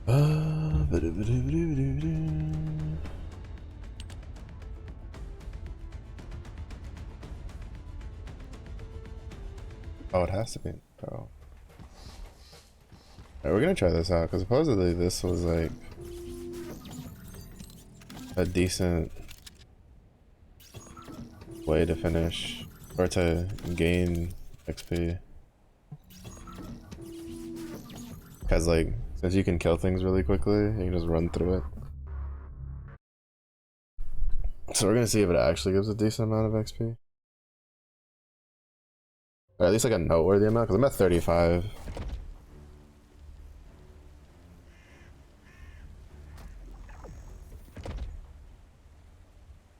Oh, it has to be. Oh. Alright, we're gonna try this out because supposedly this was like a decent way to finish or to gain XP. Because like since you can kill things really quickly, you can just run through it. So we're gonna see if it actually gives a decent amount of XP. Or at least like a noteworthy amount, because I'm at 35.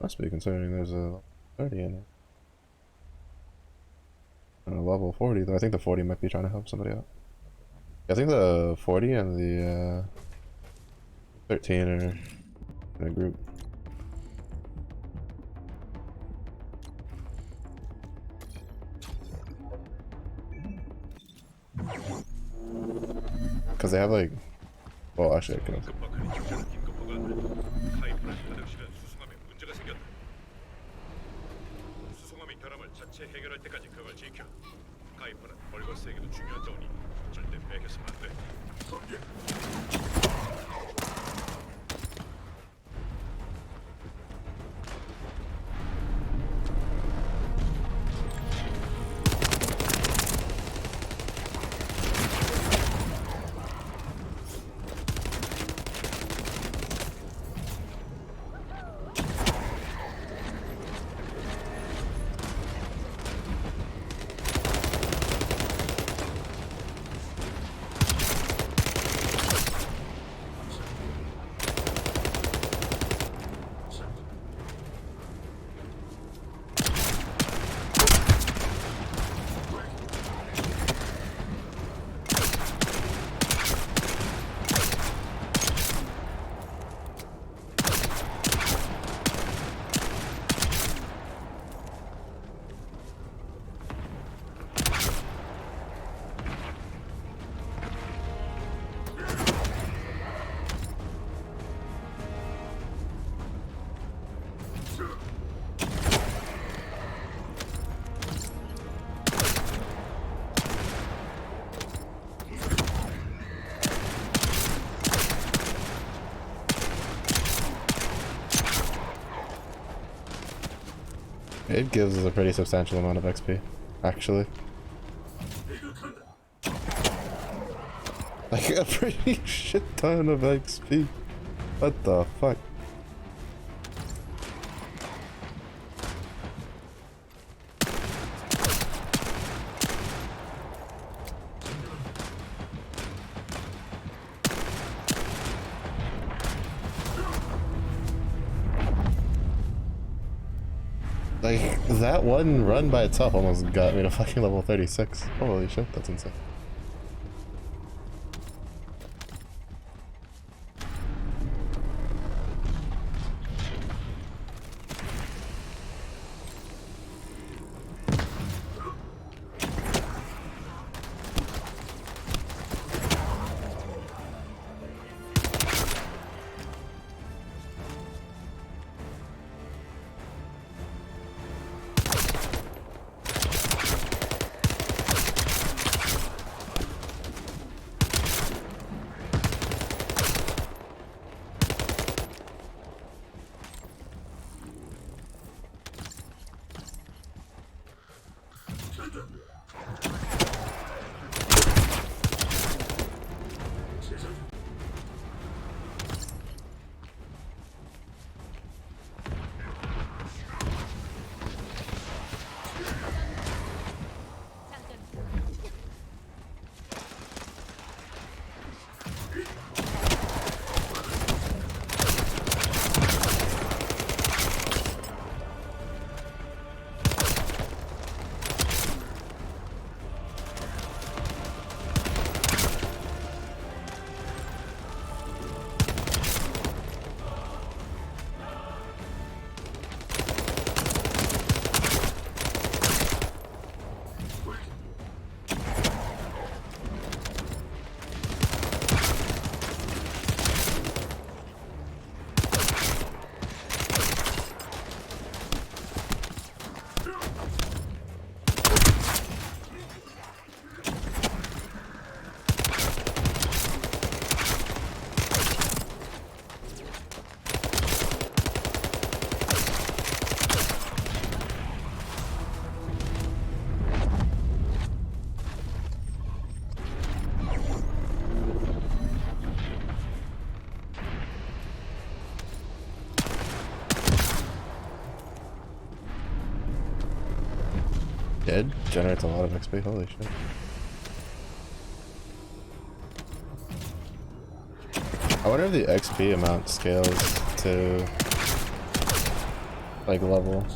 Must be considering there's a 30 in it. And a level 40, though I think the 40 might be trying to help somebody out. I think the 40 and the 13 are in a group. Because they have like, well actually I can also. It gives us a pretty substantial amount of XP, actually. Like a pretty shit ton of XP. What the fuck? Like, that one run by itself almost got me to fucking level 36. Holy shit, that's insane. It generates a lot of XP, holy shit. I wonder if the XP amount scales to like level.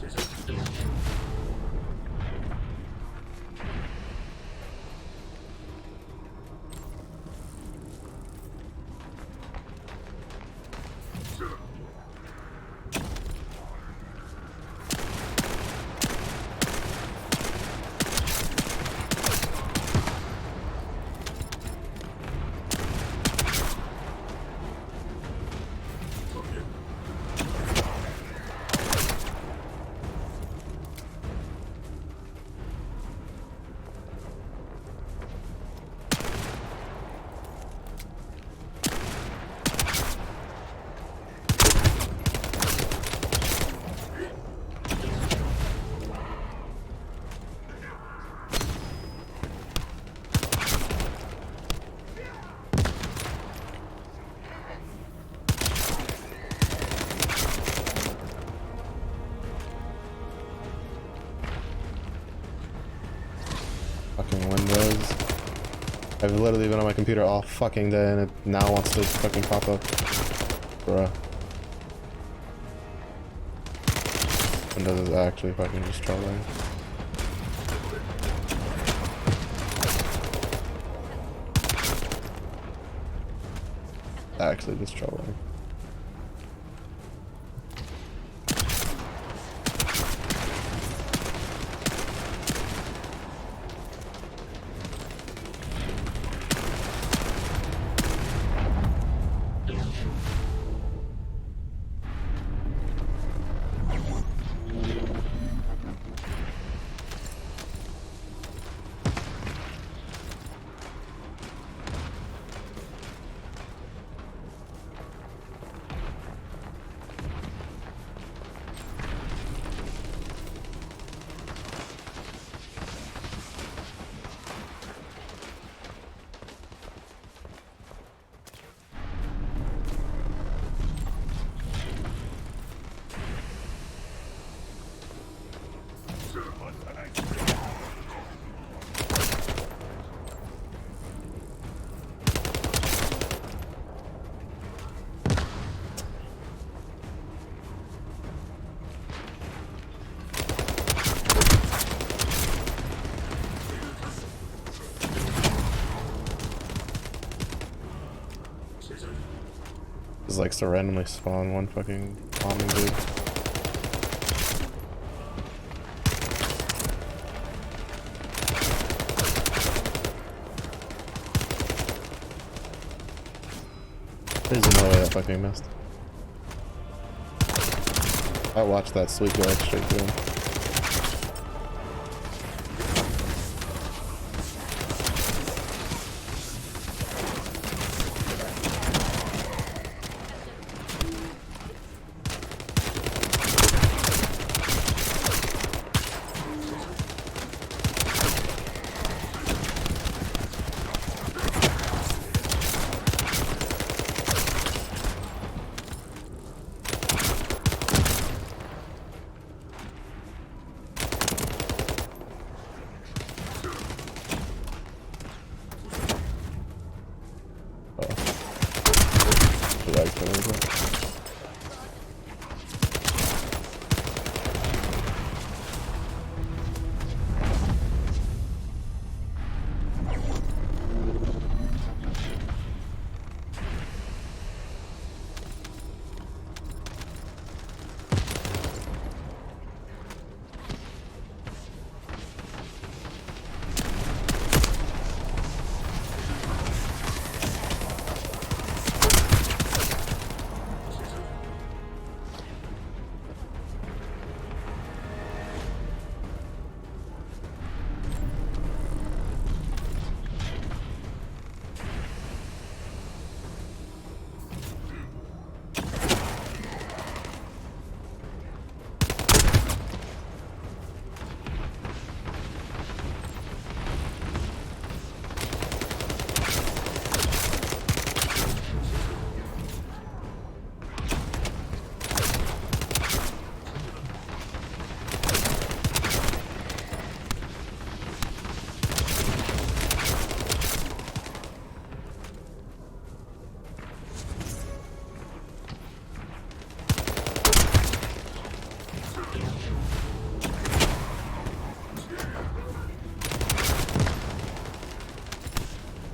Fucking Windows. I've literally been on my computer all fucking day and it now wants to fucking pop up. Bruh. Windows is actually fucking just trolling. Actually just trolling. Just likes to randomly spawn one fucking bombing dude. There's no way that fucking missed. I watched that sweep go like straight through him.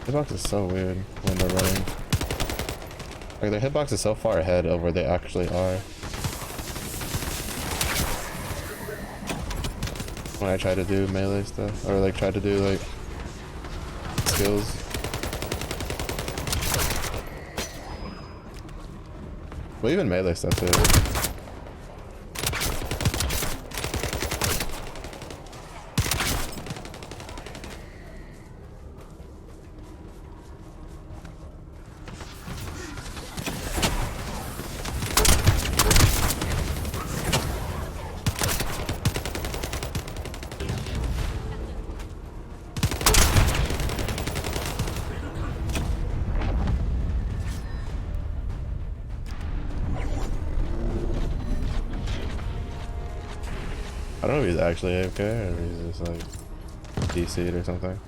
Hitbox is so weird when they're running. Like their hitbox is so far ahead of where they actually are. When I try to do melee stuff, or like try to do like skills. Well, even melee stuff too. I don't know if he's actually AFK or if he's just like DC'd or something.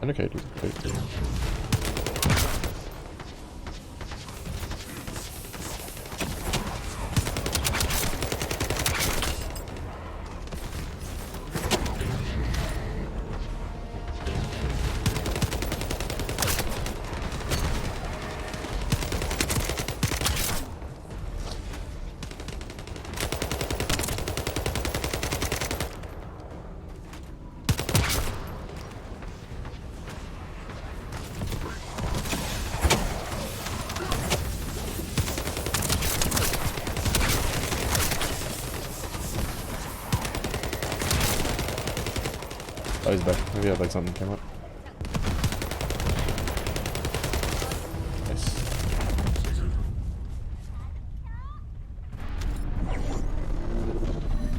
Indicator. Oh, he's back. Maybe I had like something came up. Nice.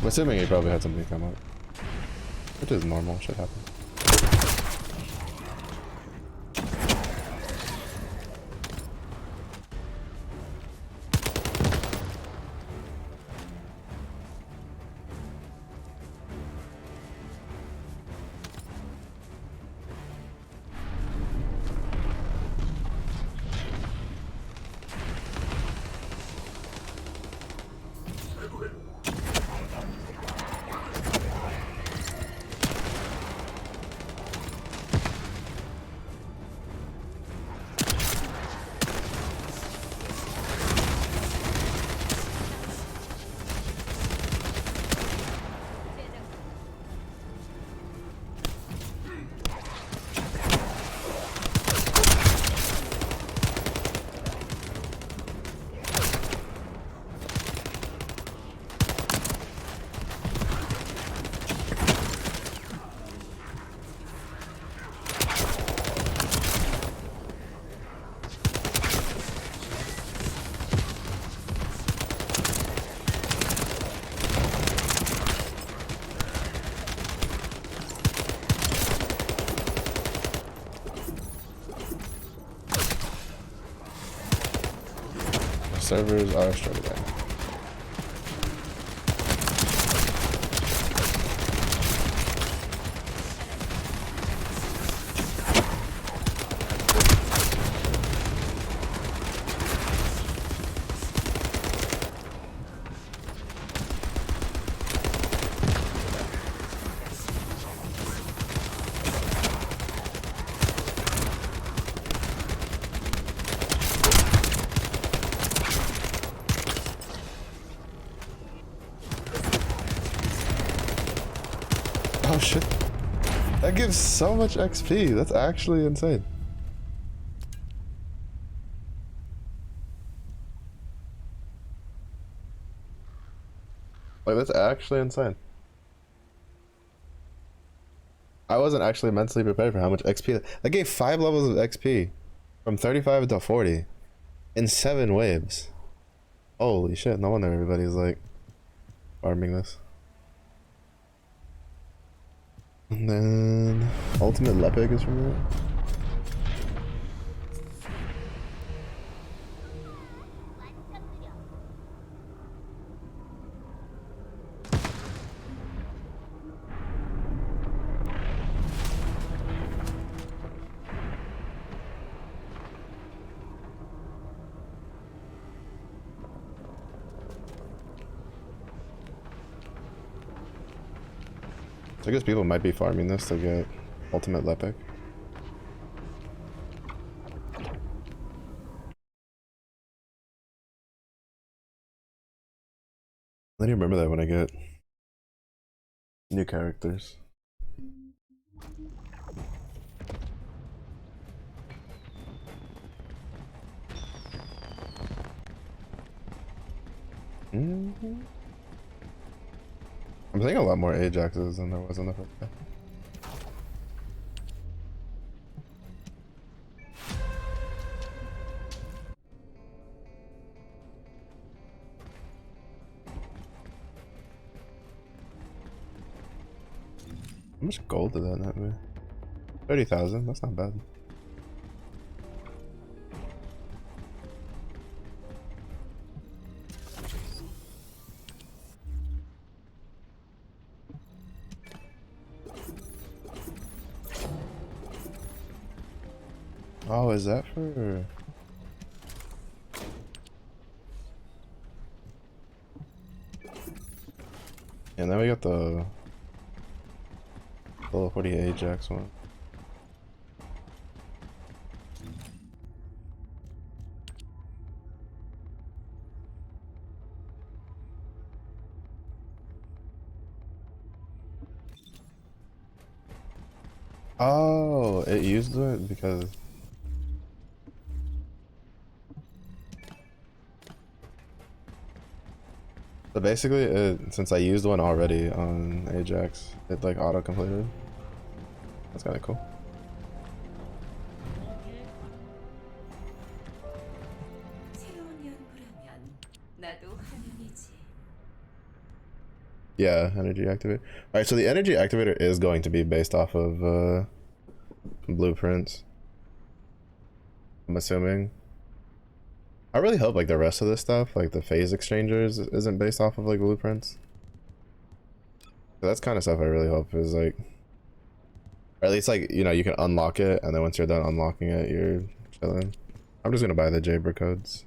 I'm assuming he probably had something come up. Which is normal, shit happens. Servers are struggling. That gives so much XP. That's actually insane. Like, that's actually insane. I wasn't actually mentally prepared for how much XP that gave 5 levels of XP from 35 to 40 in 7 waves. Holy shit, no wonder everybody's like farming this. And then ultimate Lepig is from there. So I guess people might be farming this to get ultimate Lepig. I need to remember that when I get new characters. I'm seeing a lot more Ajaxes than there was in the first guy. How much gold did that net me? 30,000, that's not bad. Oh, is that for... And then we got the level 40 Ajax one. Oh, it used it because... So basically, since I used one already on Ajax, it like auto-completed. That's kind of cool. Yeah, energy activator. Alright, so the energy activator is going to be based off of blueprints. I'm assuming. I really hope like the rest of this stuff, like the phase exchangers, isn't based off of like blueprints. That's kind of stuff I really hope is like, or at least like, you know, you can unlock it, and then once you're done unlocking it, you're chilling. I'm just gonna buy the Jabra codes.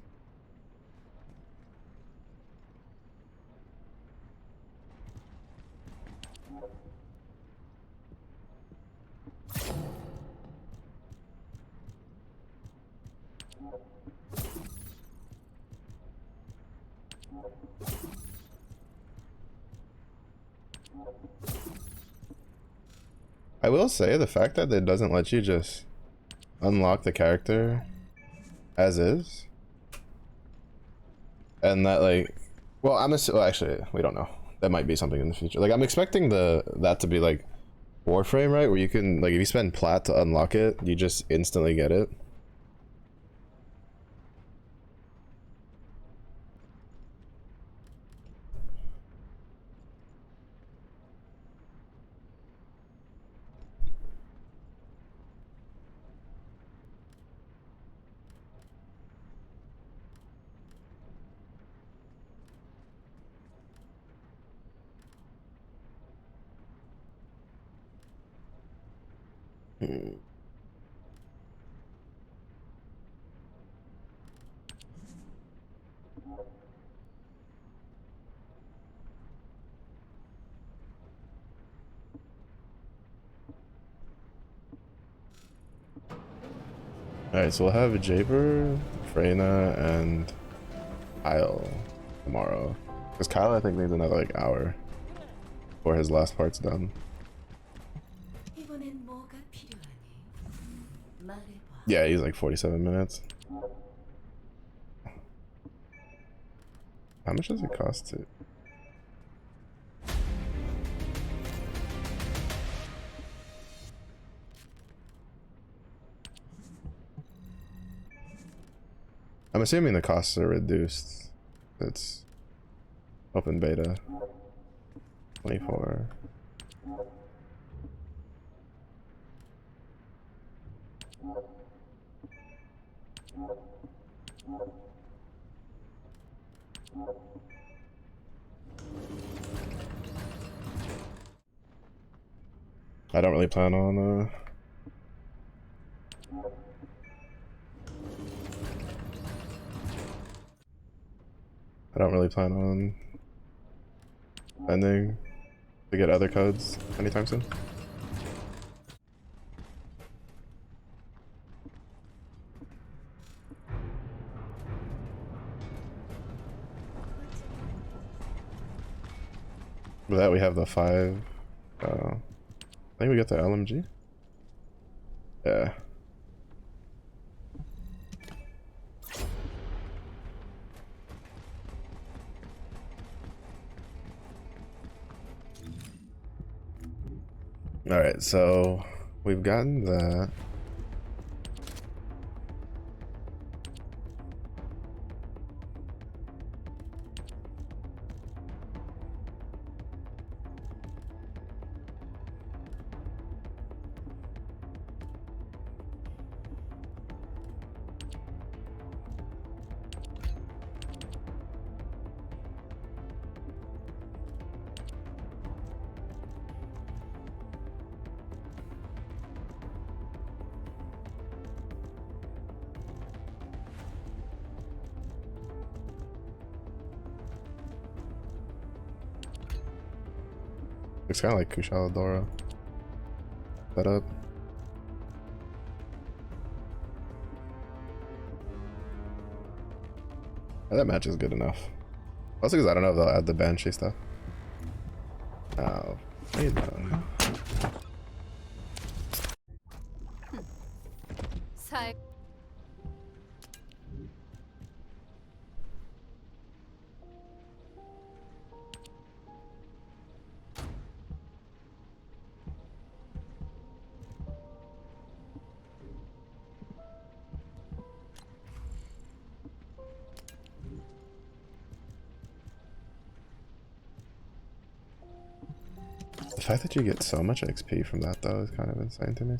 I will say the fact that it doesn't let you just unlock the character as is, and that like, well, well, actually we don't know. That might be something in the future. Like I'm expecting that to be like Warframe, right? Where you can like if you spend plat to unlock it, you just instantly get it. Alright, so we'll have Jaber, Freyna, and Kyle tomorrow. Because Kyle, I think, needs another like hour before his last part's done. 이번엔 Yeah, he's like 47 minutes. How much does it cost to? I'm assuming the costs are reduced. It's open beta. 24. I don't really plan on I don't really plan on spending to get other codes anytime soon. With that, we have the 5. I think we get the LMG. Yeah. All right, so we've gotten that. It's kind of like Kushala Daora setup. That match is good enough. Also, because I don't know if they'll add the Banshee stuff. Oh, wait, no. The fact that you get so much XP from that, though, is kind of insane to me.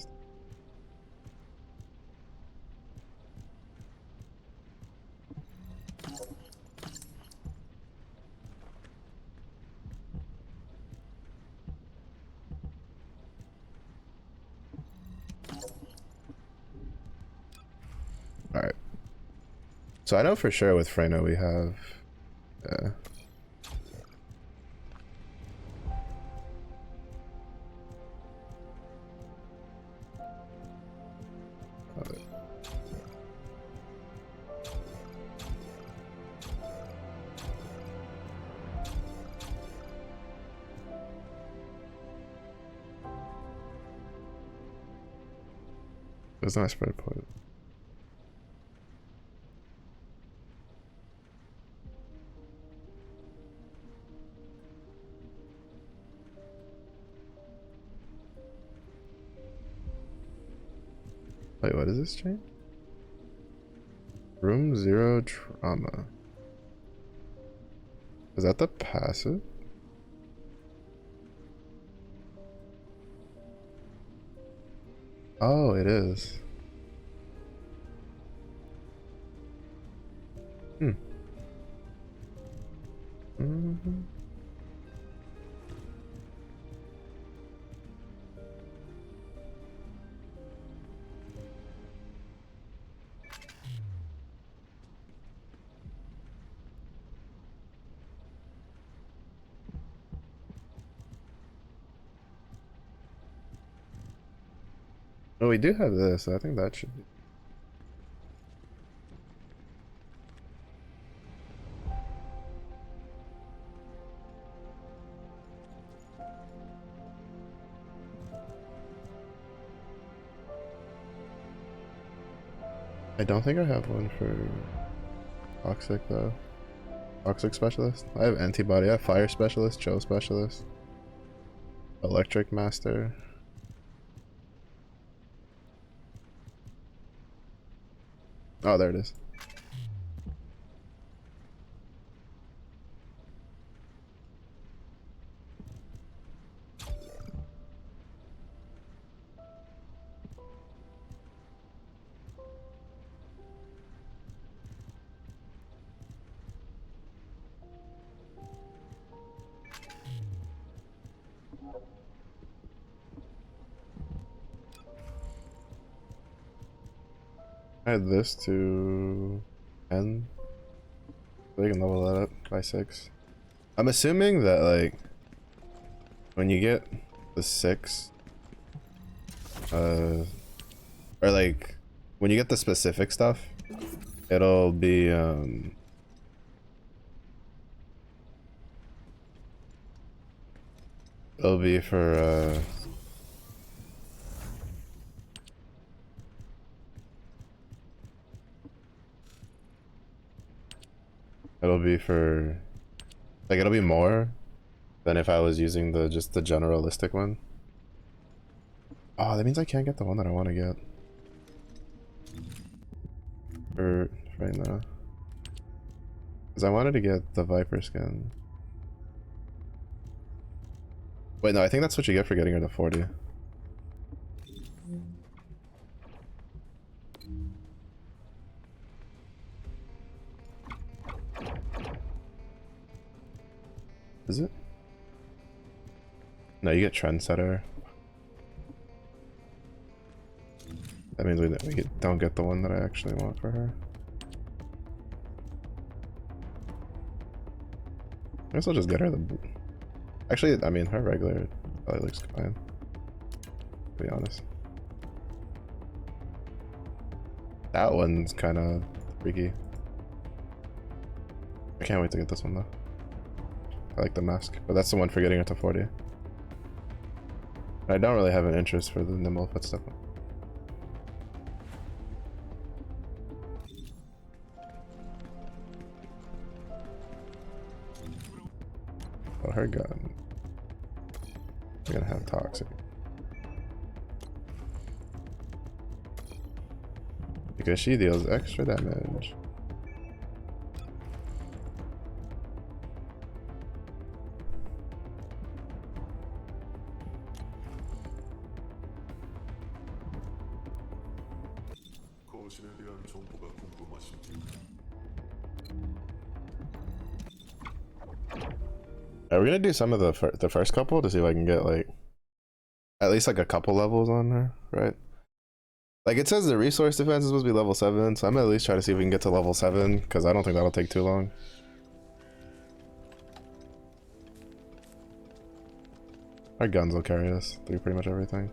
Alright. So I know for sure with Freyno we have... There's not a spread point. Wait, what is this chain? Room 0 trauma. Is that the passive? Oh, it is. Hmm. Mm-hmm. Oh, we do have this. I think that should be. I don't think I have one for toxic though. Toxic specialist. I have antibody. I have fire specialist, chill specialist, electric master. Oh, there it is. I had this to 10. So we can level that up by 6. I'm assuming that like when you get the 6, or like when you get the specific stuff, it'll be for it'll be for like it'll be more than if I was using the just the generalistic one. Oh, that means I can't get the one that I want to get for right now. Because I wanted to get the Viper skin. Wait, no, I think that's what you get for getting her to 40. Is it? No, you get Trendsetter. That means we don't get the one that I actually want for her. I guess I'll just get her the... Actually, I mean, her regular probably looks fine, to be honest. That one's kind of freaky. I can't wait to get this one though. I like the mask, but that's the one for getting it to 40. I don't really have an interest for the nimble footstep one. Oh, her gun. We're gonna have toxic. Because she deals extra damage. We're gonna do some of the first couple to see if I can get like at least like a couple levels on her, right? Like it says the resource defense is supposed to be level 7, so I'm gonna at least try to see if we can get to level 7 because I don't think that'll take too long. Our guns will carry us through pretty much everything.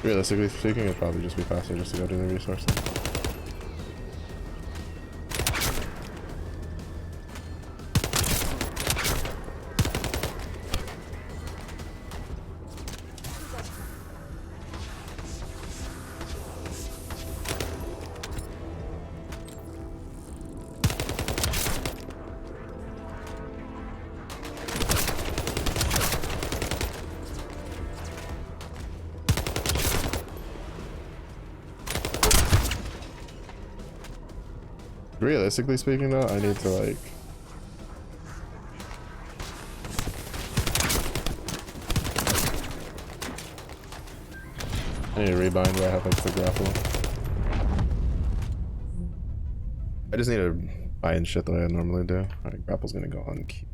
Realistically speaking, it'd probably just be faster just to go to the resources. Realistically speaking though, I need to like I need to rebind where I have like the grapple. I just need to bind shit the way I normally do. Alright, grapple's gonna go on key.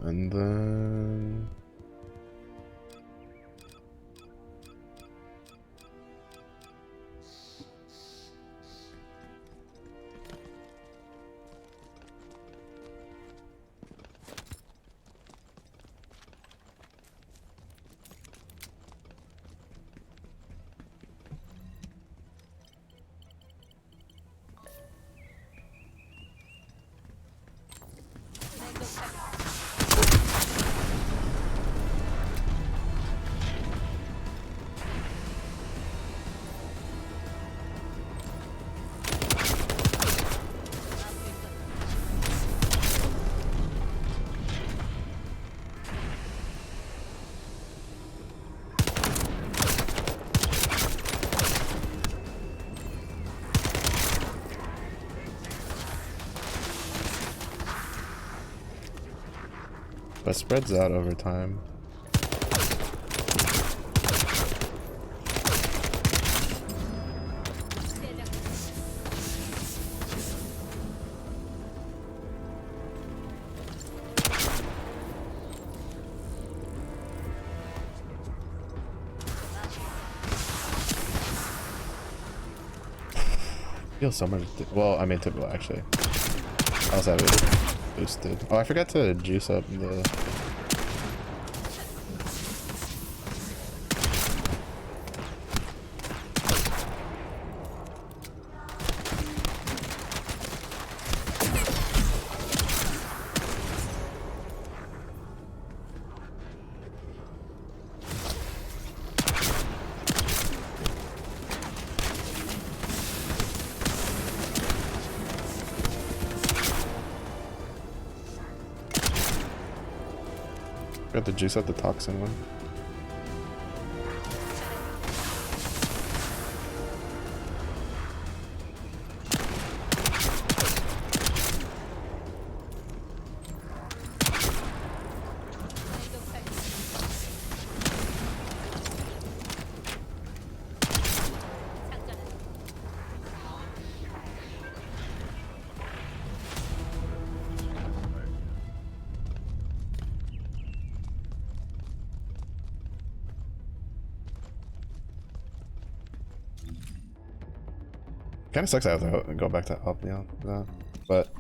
And then that spreads out over time. Feels so much. Well, I mean, typical actually. I also have it boosted. Oh, I forgot to juice up the. Got to juice up the toxin one. Kind of sucks I have to go back to Albion, but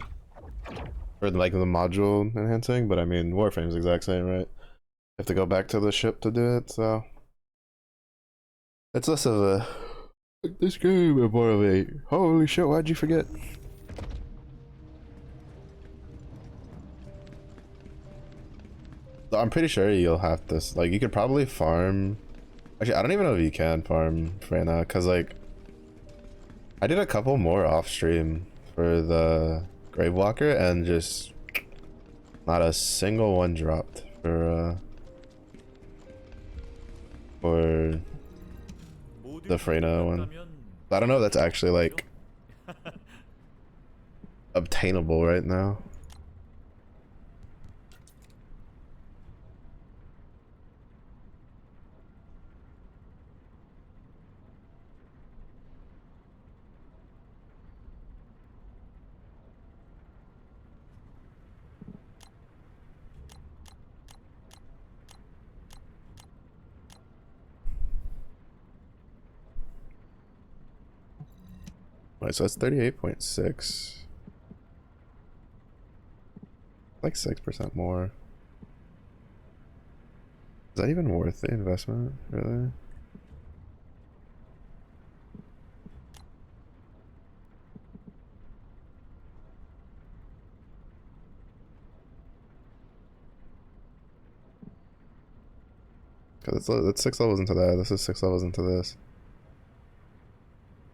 for like the module enhancing. But I mean, Warframe's the exact same, right? You have to go back to the ship to do it, so it's less of a like this game and more of a holy shit, why'd you forget? I'm pretty sure you'll have to like you could probably farm. Actually, I don't even know if you can farm Freyna because like. I did a couple more off stream for the Gravewalker and just not a single one dropped for the Freyna one. I don't know if that's actually like obtainable right now. Right, so that's 38.6. Like 6% more. Is that even worth the investment, really? Because it's 6 levels into that. This is 6 levels into this.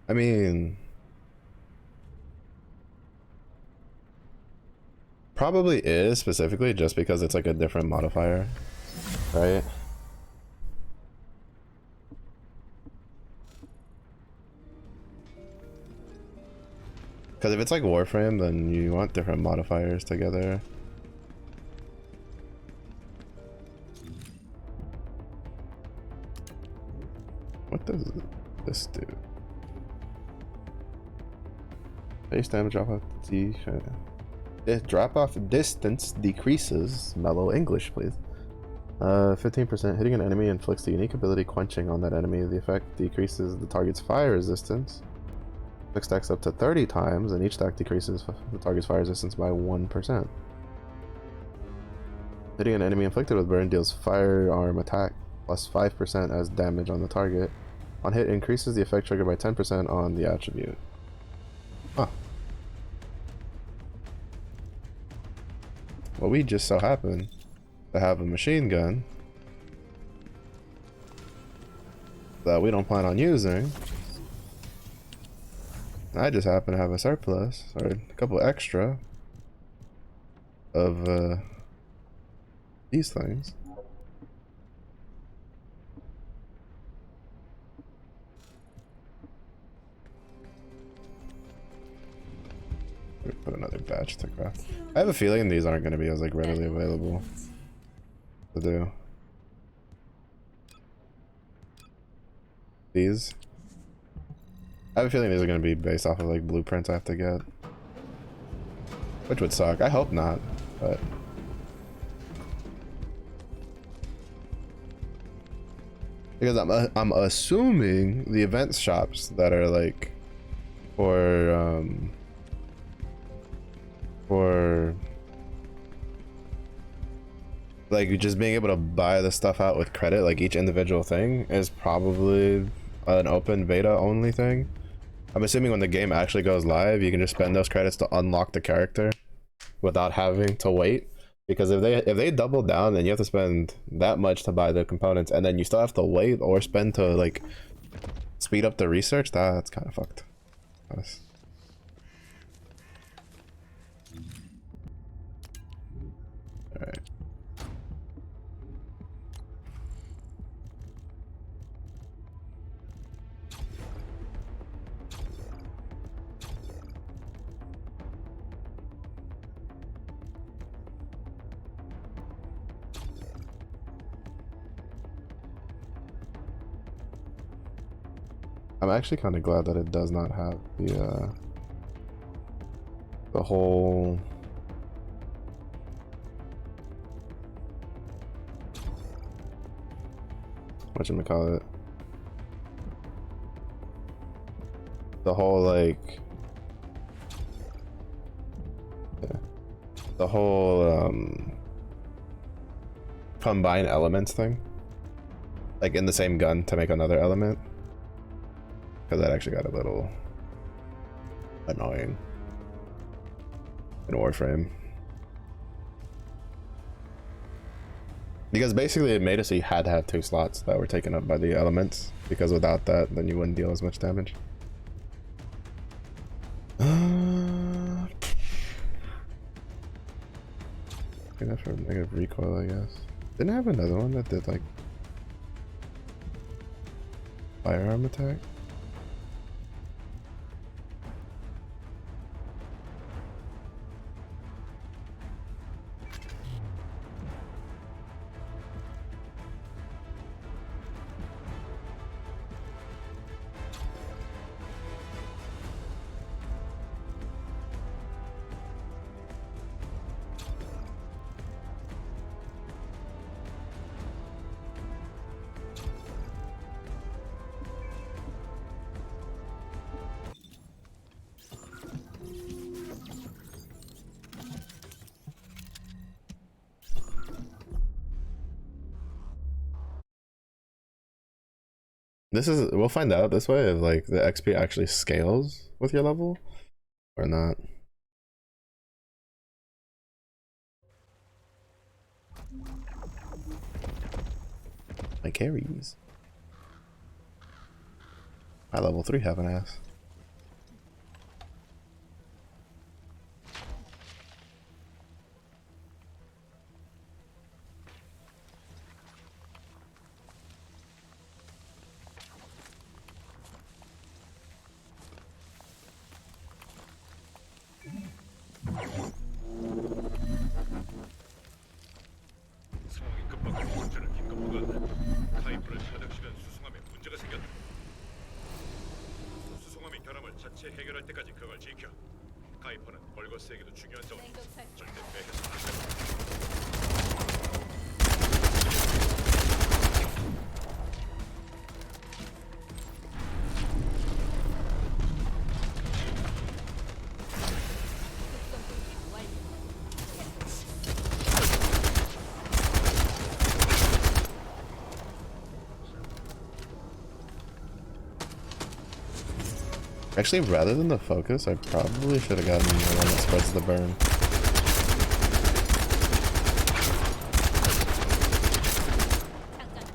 I mean, probably is specifically just because it's like a different modifier, right? Because if it's like Warframe, then you want different modifiers together. What does this do? Base damage drop off drop off distance decreases. Mellow English, please. 15%. Hitting an enemy inflicts the unique ability quenching on that enemy. The effect decreases the target's fire resistance. It stacks up to 30 times, and each stack decreases the target's fire resistance by 1%. Hitting an enemy inflicted with burn deals firearm attack plus 5% as damage on the target. On hit, increases the effect triggered by 10% on the attribute. Huh. Well, we just so happen to have a machine gun that we don't plan on using. I just happen to have a surplus, or a couple extra, of these things. Put another batch to craft. I have a feeling these aren't going to be as like readily available to do. These. I have a feeling these are going to be based off of like blueprints I have to get, which would suck. I hope not, but because I'm assuming the events shops that are like for like just being able to buy the stuff out with credit, like each individual thing is probably an open beta only thing. I'm assuming when the game actually goes live, you can just spend those credits to unlock the character without having to wait. Because if they double down, then you have to spend that much to buy the components, and then you still have to wait or spend to like speed up the research. That's kind of fucked. Honest. All right. I'm actually kind of glad that it does not have the whole whatchamacallit, the whole like the whole combine elements thing, like in the same gun to make another element, because that actually got a little annoying in Warframe. Because basically it made it so you had to have 2 slots that were taken up by the elements, because without that, then you wouldn't deal as much damage. Enough for negative recoil, I guess. Didn't I have another one that did like firearm attack? This is, we'll find out this way if like the XP actually scales with your level or not. My carries. My level 3 have an ass. 이체 해결할 때까지 그걸 지켜. 카이퍼는 벌거스에게도 중요한 자원. 냉동살 절대 빼앗아서는 안 돼. 특성 분석 완료. Actually, rather than the focus, I probably should have gotten the one that spreads the burn. 장전.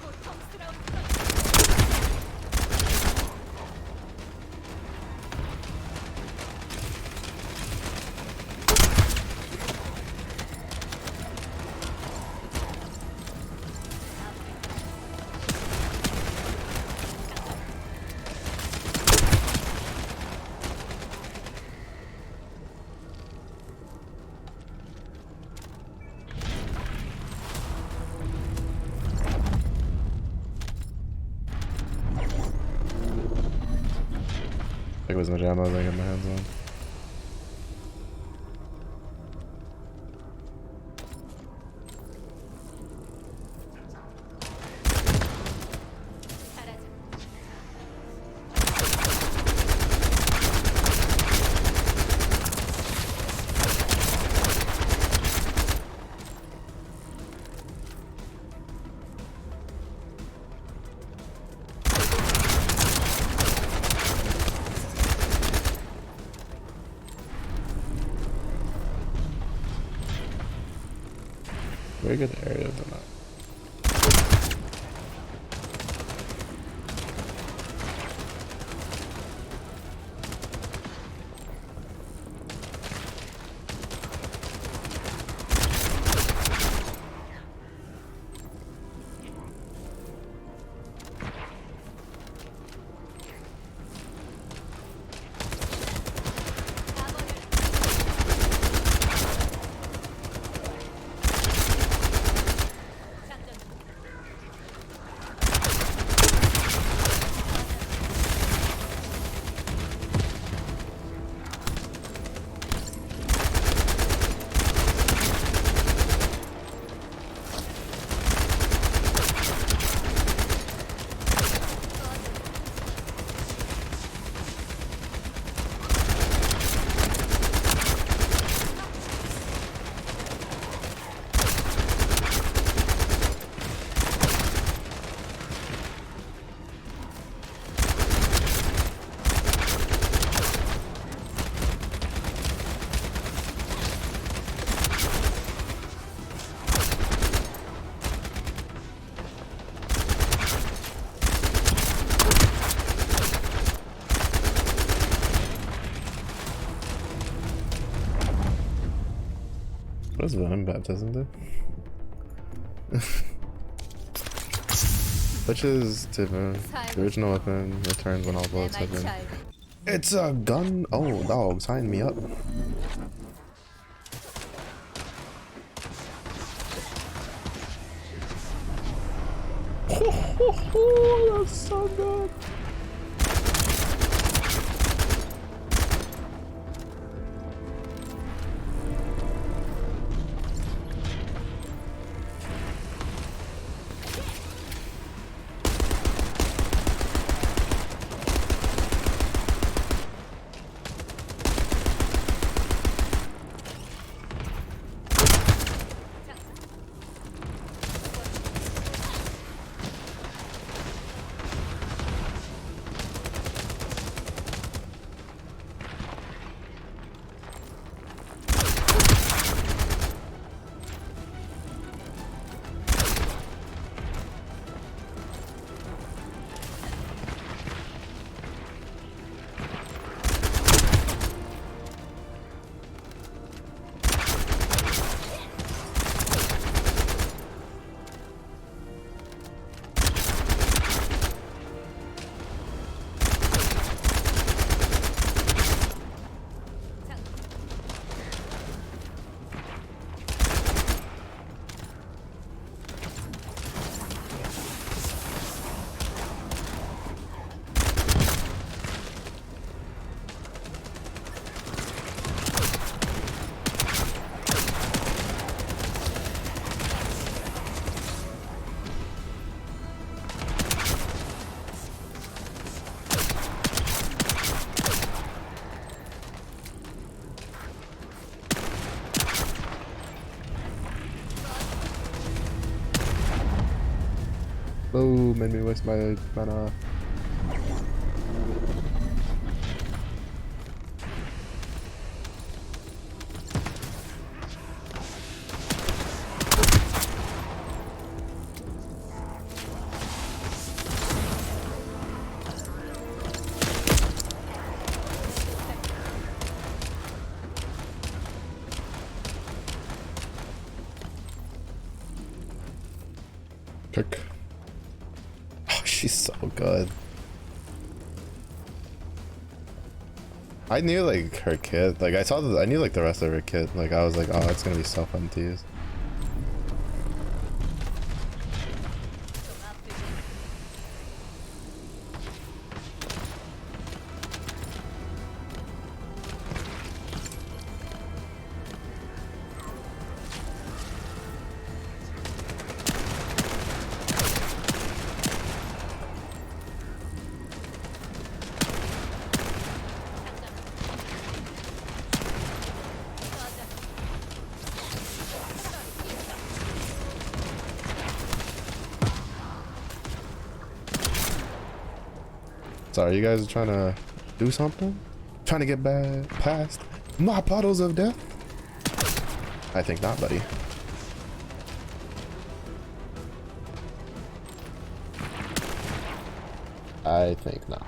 고통스러운 Like, was much ammo as I get my hands on. 사라져. Very good area, but not. 장전. What does Venom Baptism do? Switches to the original weapon, returns when all bullets have been. It's a gun! Oh, dog, sign me up. That's so good! Oh, made me waste my mana. Kirk. Oh, she's so good. I knew like her kit, like I knew like the rest of her kit. Like I was like, oh, it's gonna be so fun to use. 좀 아프지. Sorry, you guys are trying to do something? Trying to get back past my puddles of death? I think not, buddy. I think not.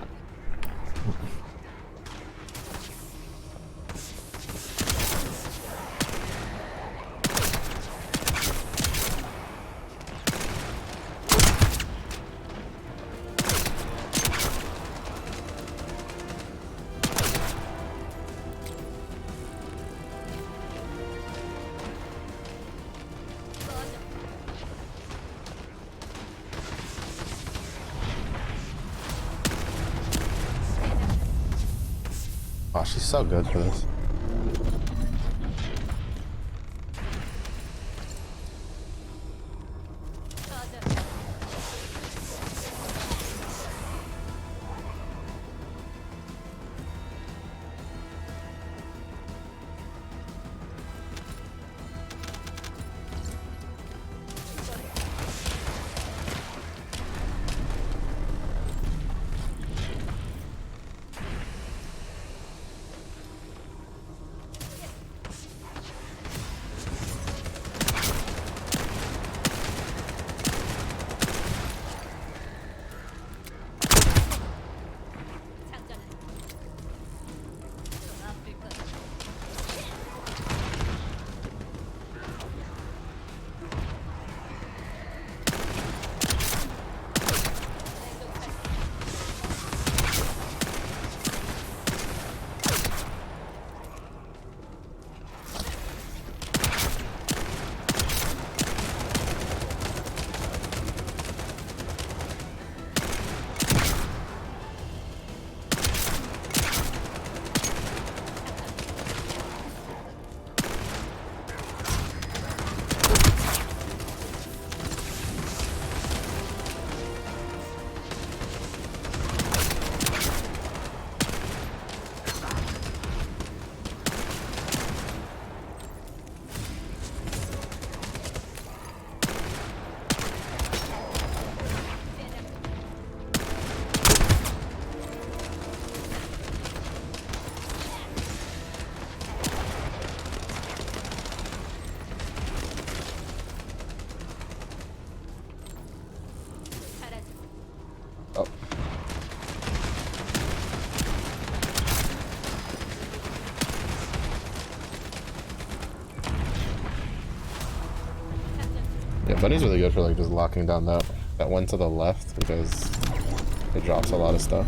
Oh, she's so good for this. 장전은 좀 아플 거야. 사라져. Oh. Yeah, Bunny's really good for like just locking down that one to the left because it drops a lot of stuff.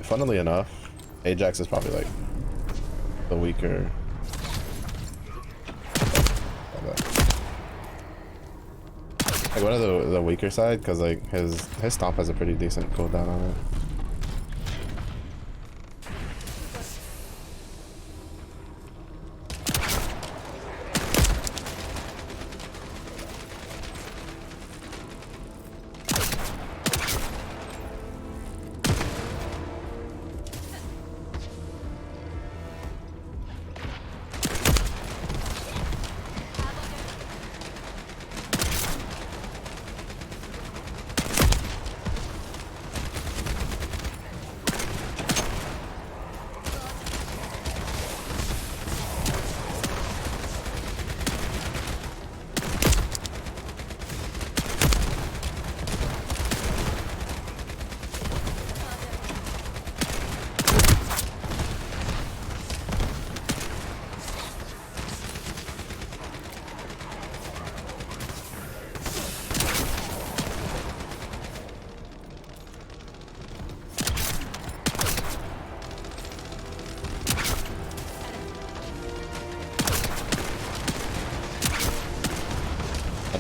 Funnily enough, Ajax is probably like the weaker. Like one of the weaker side because like his stomp has a pretty decent cooldown on it.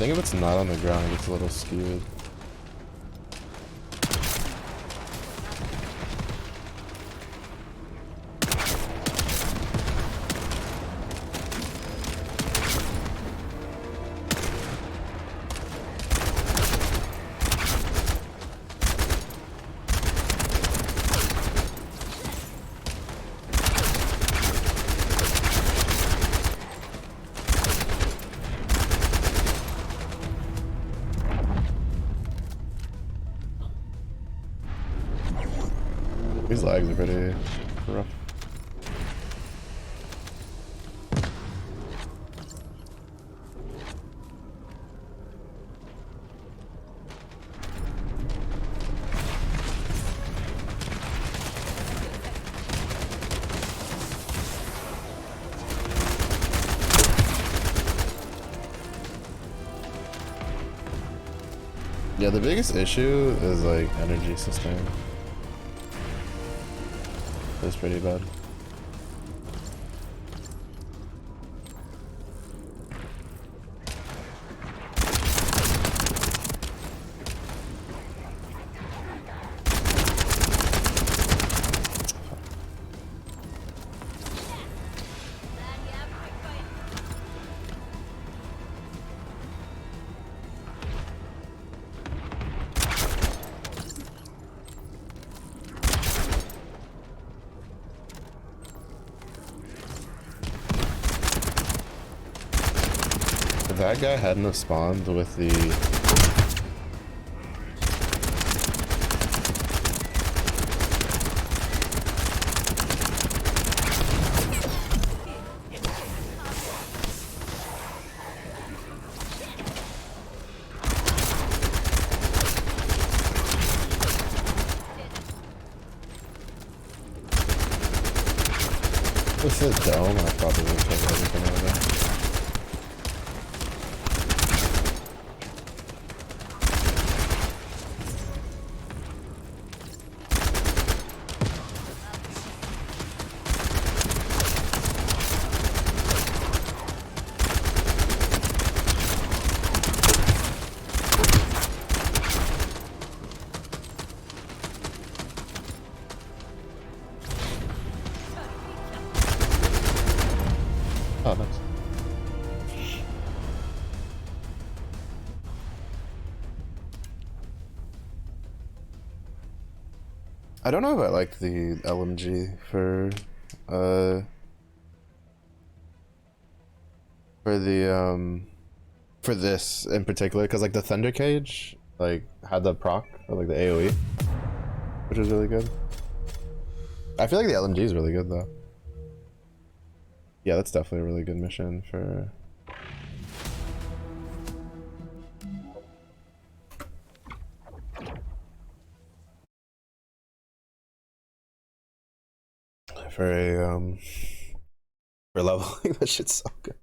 think if it's not on the ground, it gets a little skewed. These lags are pretty rough. Yeah, the biggest issue is like energy sustain. That's pretty bad. If that guy hadn't have spawned with the dome, I probably would have killed everything over there. Oh, nice. I don't know if I like the LMG for for this in particular, because like the Thunder Cage like had the proc or like the AoE, which was really good. I feel like the LMG is really good though. Yeah, that's definitely a really good mission for a for leveling. That shit's so good.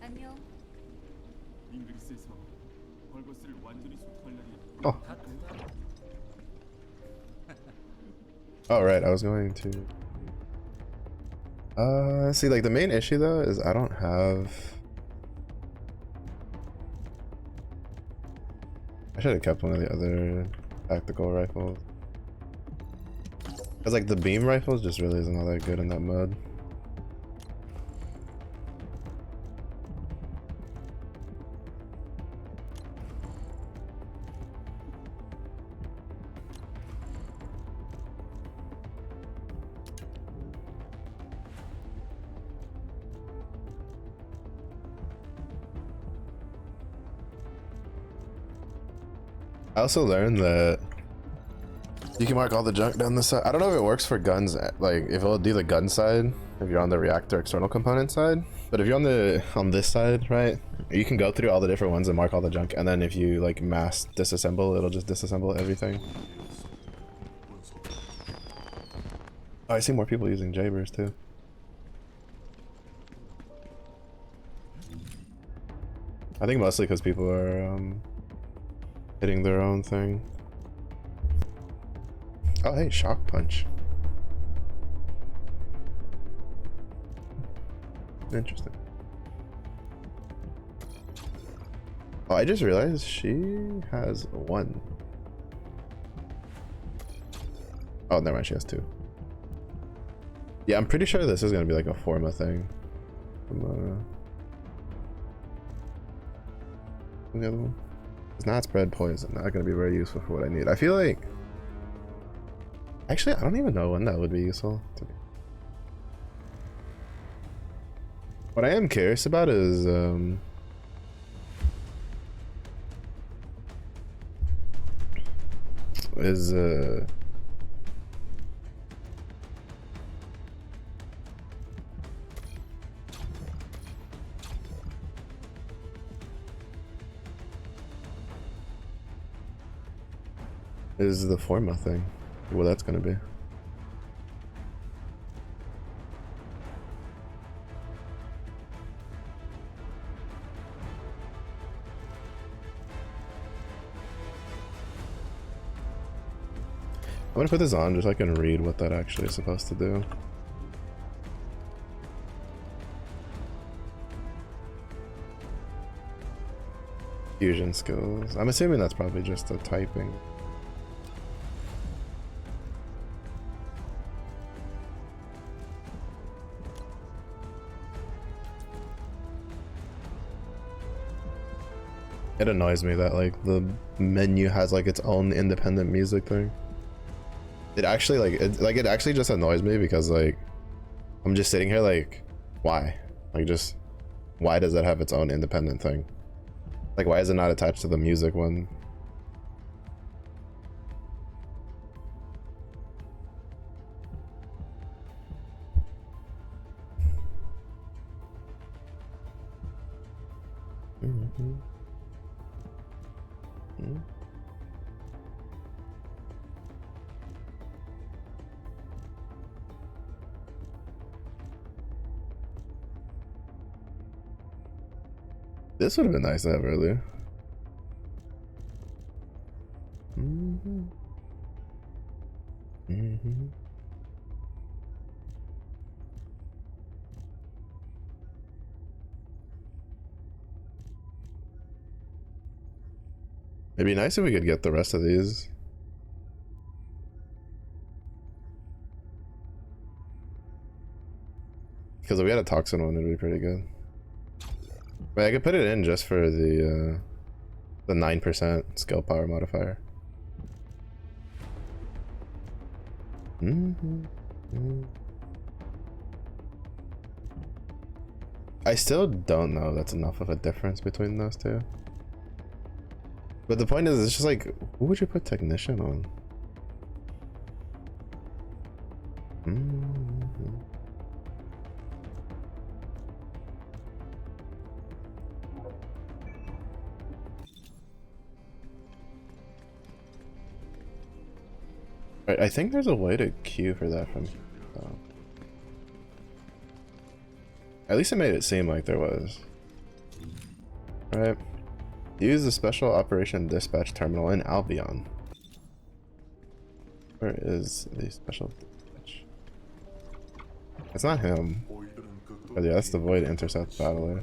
안녕. 잉그리스에서 벌거스를 완전히 소통할 날이 Oh. Oh right, I was going to see, like the main issue though is I don't have, I should have kept one of the other tactical rifles, because like the beam rifles just really isn't all that good in that mode. I also learned that you can mark all the junk down the side. I don't know if it works for guns, like if it'll do the gun side if you're on the reactor external component side, but if you're on this side, right, you can go through all the different ones and mark all the junk, and then if you like mass disassemble, it'll just disassemble everything. Oh, I see more people using Jabers too. I think mostly because people are hitting their own thing. Oh, hey, shock punch. Interesting. Oh, I just realized she has one. Oh, never mind, she has two. Yeah, I'm pretty sure this is gonna be like a Forma thing. From, the other one. It's not spread poison. Not gonna be very useful for what I need. I feel like. Actually, I don't even know when that would be useful. What I am curious about is the Forma thing. What that's gonna be. I'm gonna put this on just so I can read what that actually is supposed to do. Fusion skills. I'm assuming that's probably just a typing. It annoys me that like the menu has like its own independent music thing. It actually it actually just annoys me because like I'm just sitting here like why? Like just why does it have its own independent thing? Like why is it not attached to the music one? Mm-hmm. Mm-hmm. This would have been nice to have earlier. Mm-hmm. Mm-hmm. It'd be nice if we could get the rest of these. Because if we had a toxin one, it'd be pretty good. But I could put it in just for the 9% skill power modifier. Mm-hmm. I still don't know if that's enough of a difference between those two. But the point is, it's just like, who would you put technician on? Mm-hmm. Right, I think there's a way to queue for that from. At least it made it seem like there was. Right. Use the special operation dispatch terminal in Albion. Where is the special dispatch? It's not him. But yeah, that's the Void Intercept battler.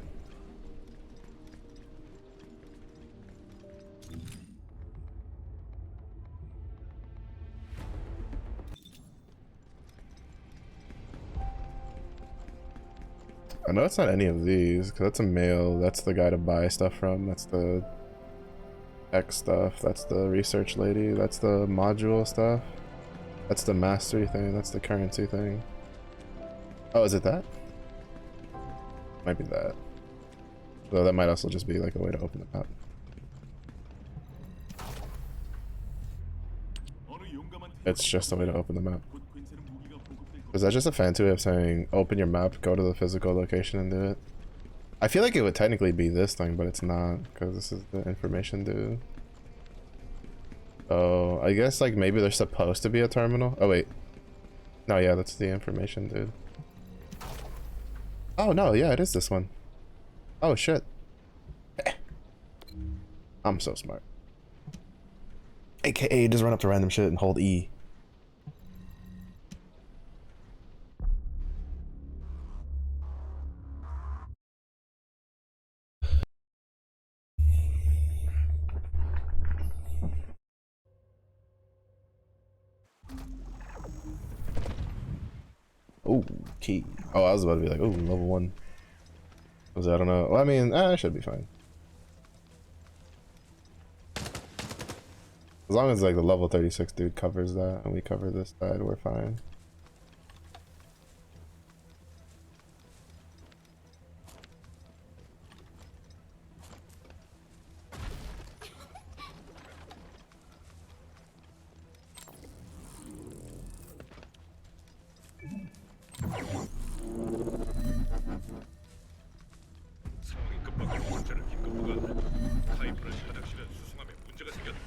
I know it's not any of these, because that's a male, that's the guy to buy stuff from, that's the tech stuff, that's the research lady, that's the module stuff, that's the mastery thing, that's the currency thing. Oh, is it that? Might be that. Though that might also just be like a way to open the map. It's just a way to open the map. Is that just a fancy way of saying open your map, go to the physical location and do it? I feel like it would technically be this thing, but it's not, because this is the information dude. Oh, I guess like maybe there's supposed to be a terminal. Oh wait. No, yeah, that's the information dude. Oh no, yeah, it is this one. Oh shit. I'm so smart. AKA just run up to random shit and hold E. Oh, key. Oh, I was about to be like, oh, level 1. I don't know. Well, I mean, I should be fine. As long as like the level 36 dude covers that and we cover this side, we're fine. 상황이 급박한 문제를 긴급보가 카이프는 화장실에 수송함에 문제가 생겼다.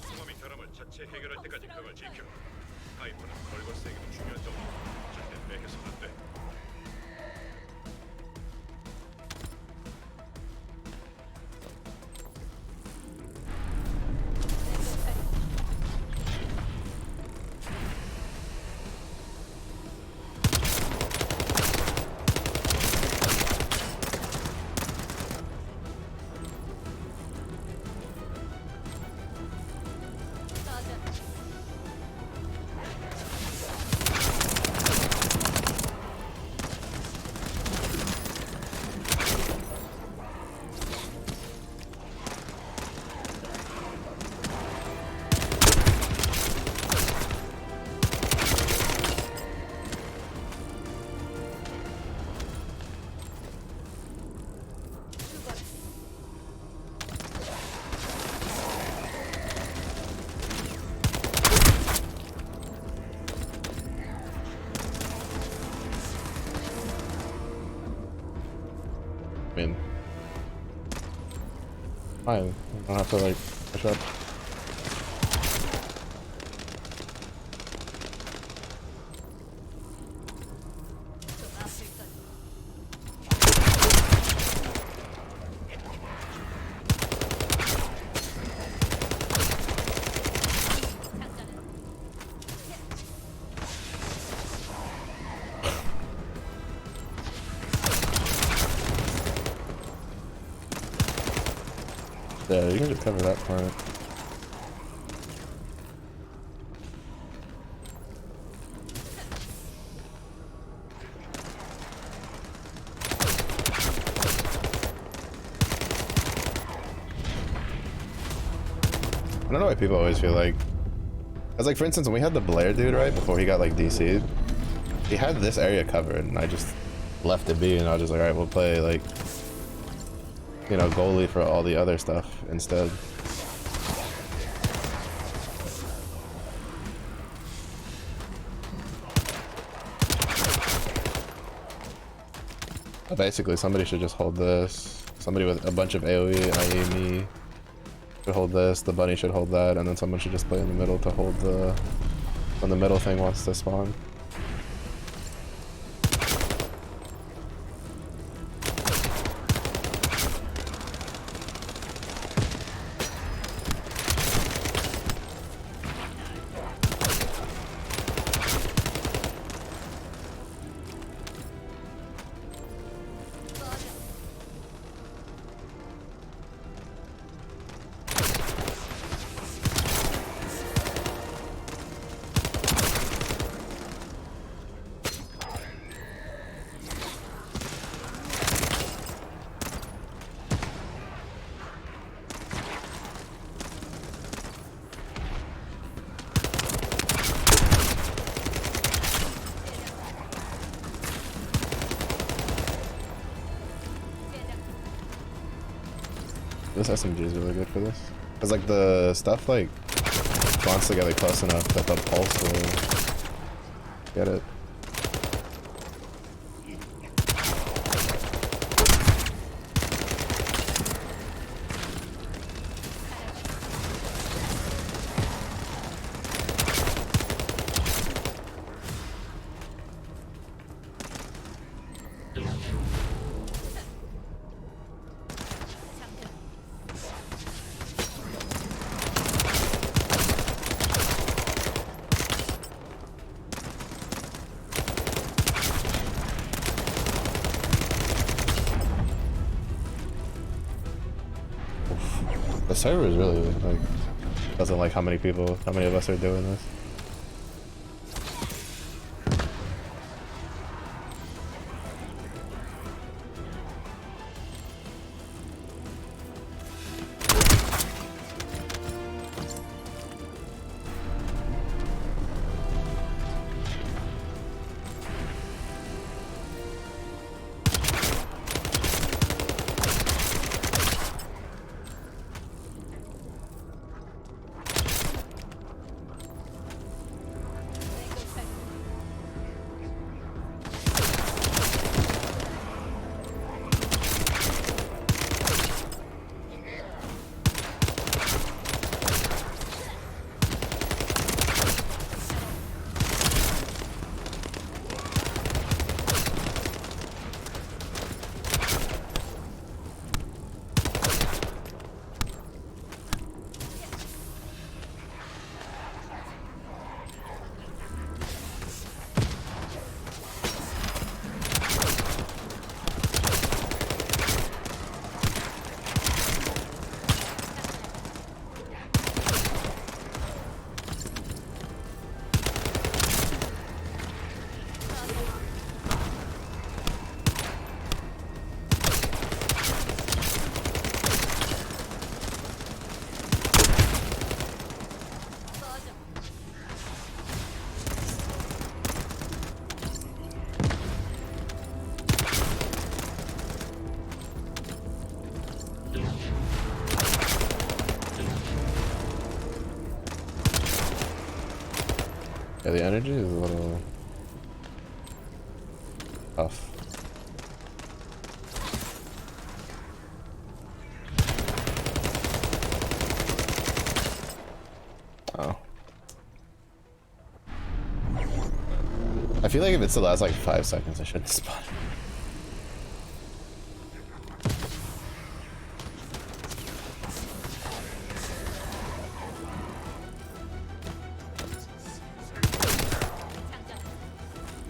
수송함이 결함을 자체 해결할 때까지 그걸 지켜. 카이프는 벌거스에게도 중요한 점이 절대 빼앗겨서는 안 돼. I mean, fine. I don't have to like push up. 좀 아플 거야. Yeah, you can just cover that part. I don't know why people always feel like, as like for instance when we had the Blair dude right before he got like DC'd, he had this area covered and I just left it be and I was just like, alright, we'll play like, you know, goalie for all the other stuff instead. Basically somebody should just hold this. Somebody with a bunch of AoE, IE, me should hold this, the bunny should hold that, and then someone should just play in the middle to hold the, when the middle thing wants to spawn. This SMG is really good for this. Cause like the stuff like spawns together close enough that the pulse will get it. server is really like doesn't like how many of us are doing this. Yeah, the energy is a little tough. Oh. I feel like if it's the last like 5 seconds, I shouldn't spawn.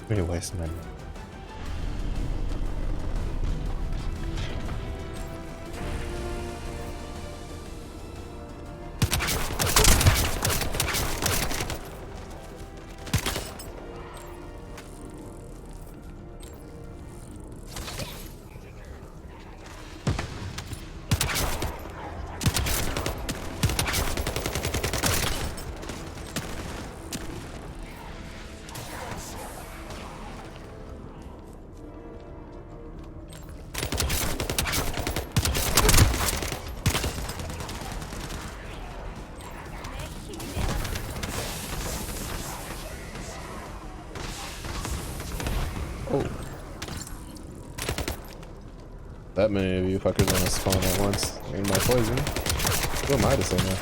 Pretty waste man. Oh. That many of you fuckers want to spawn at once. In my poison. Who am I to say no?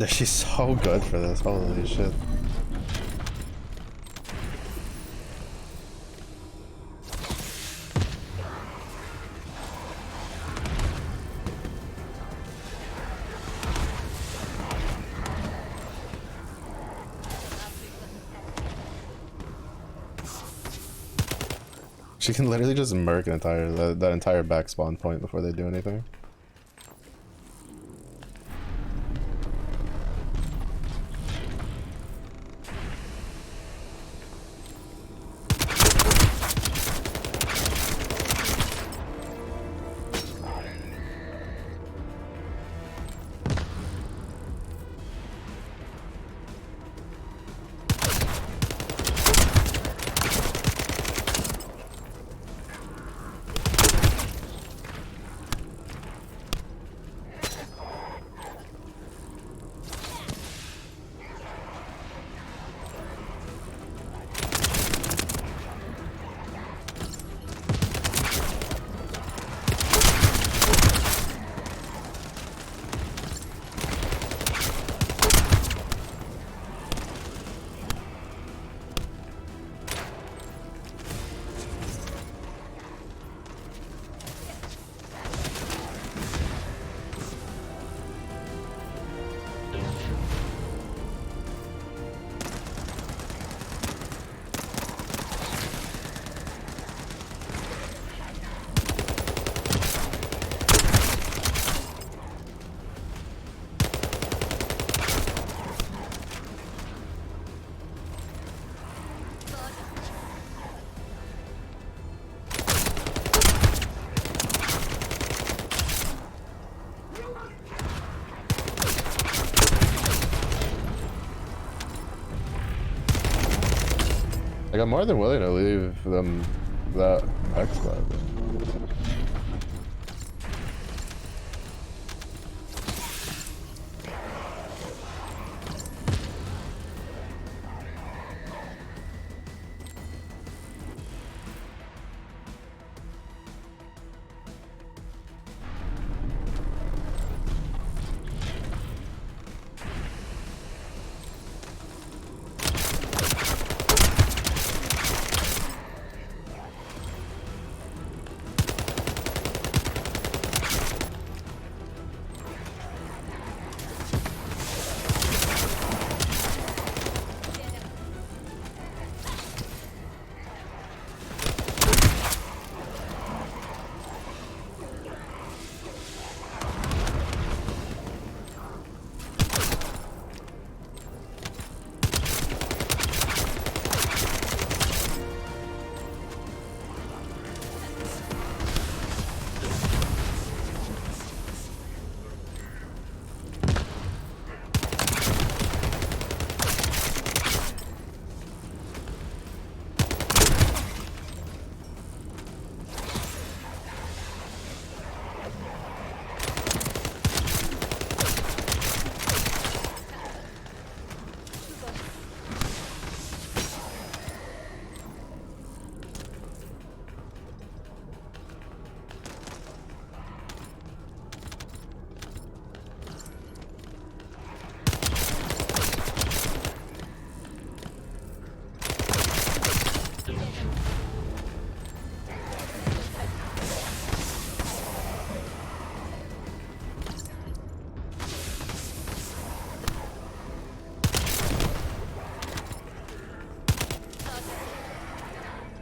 She's so good for this, holy shit. She can literally just murk an that entire back spawn point before they do anything. Like, I'm more than willing to leave them that X-Bot.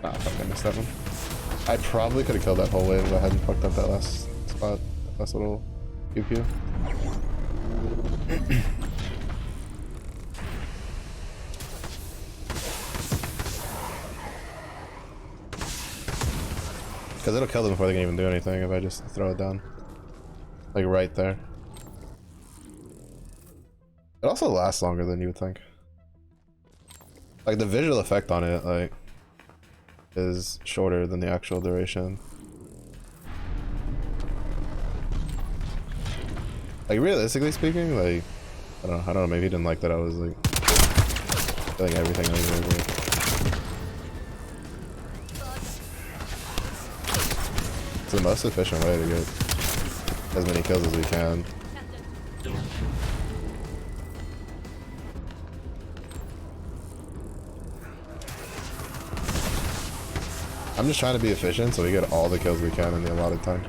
Ah, fuck, I missed that one. I probably could have killed that whole wave if I hadn't fucked up that last spot, last little pew pew. Because it'll kill them before they can even do anything if I just throw it down. Like right there. It also lasts longer than you would think. Like the visual effect on it, like, is shorter than the actual duration. Like realistically speaking, like, I don't know, maybe he didn't like that I was like killing everything over. It's the most efficient way to get as many kills as we can. I'm just trying to be efficient so we get all the kills we can in the allotted time.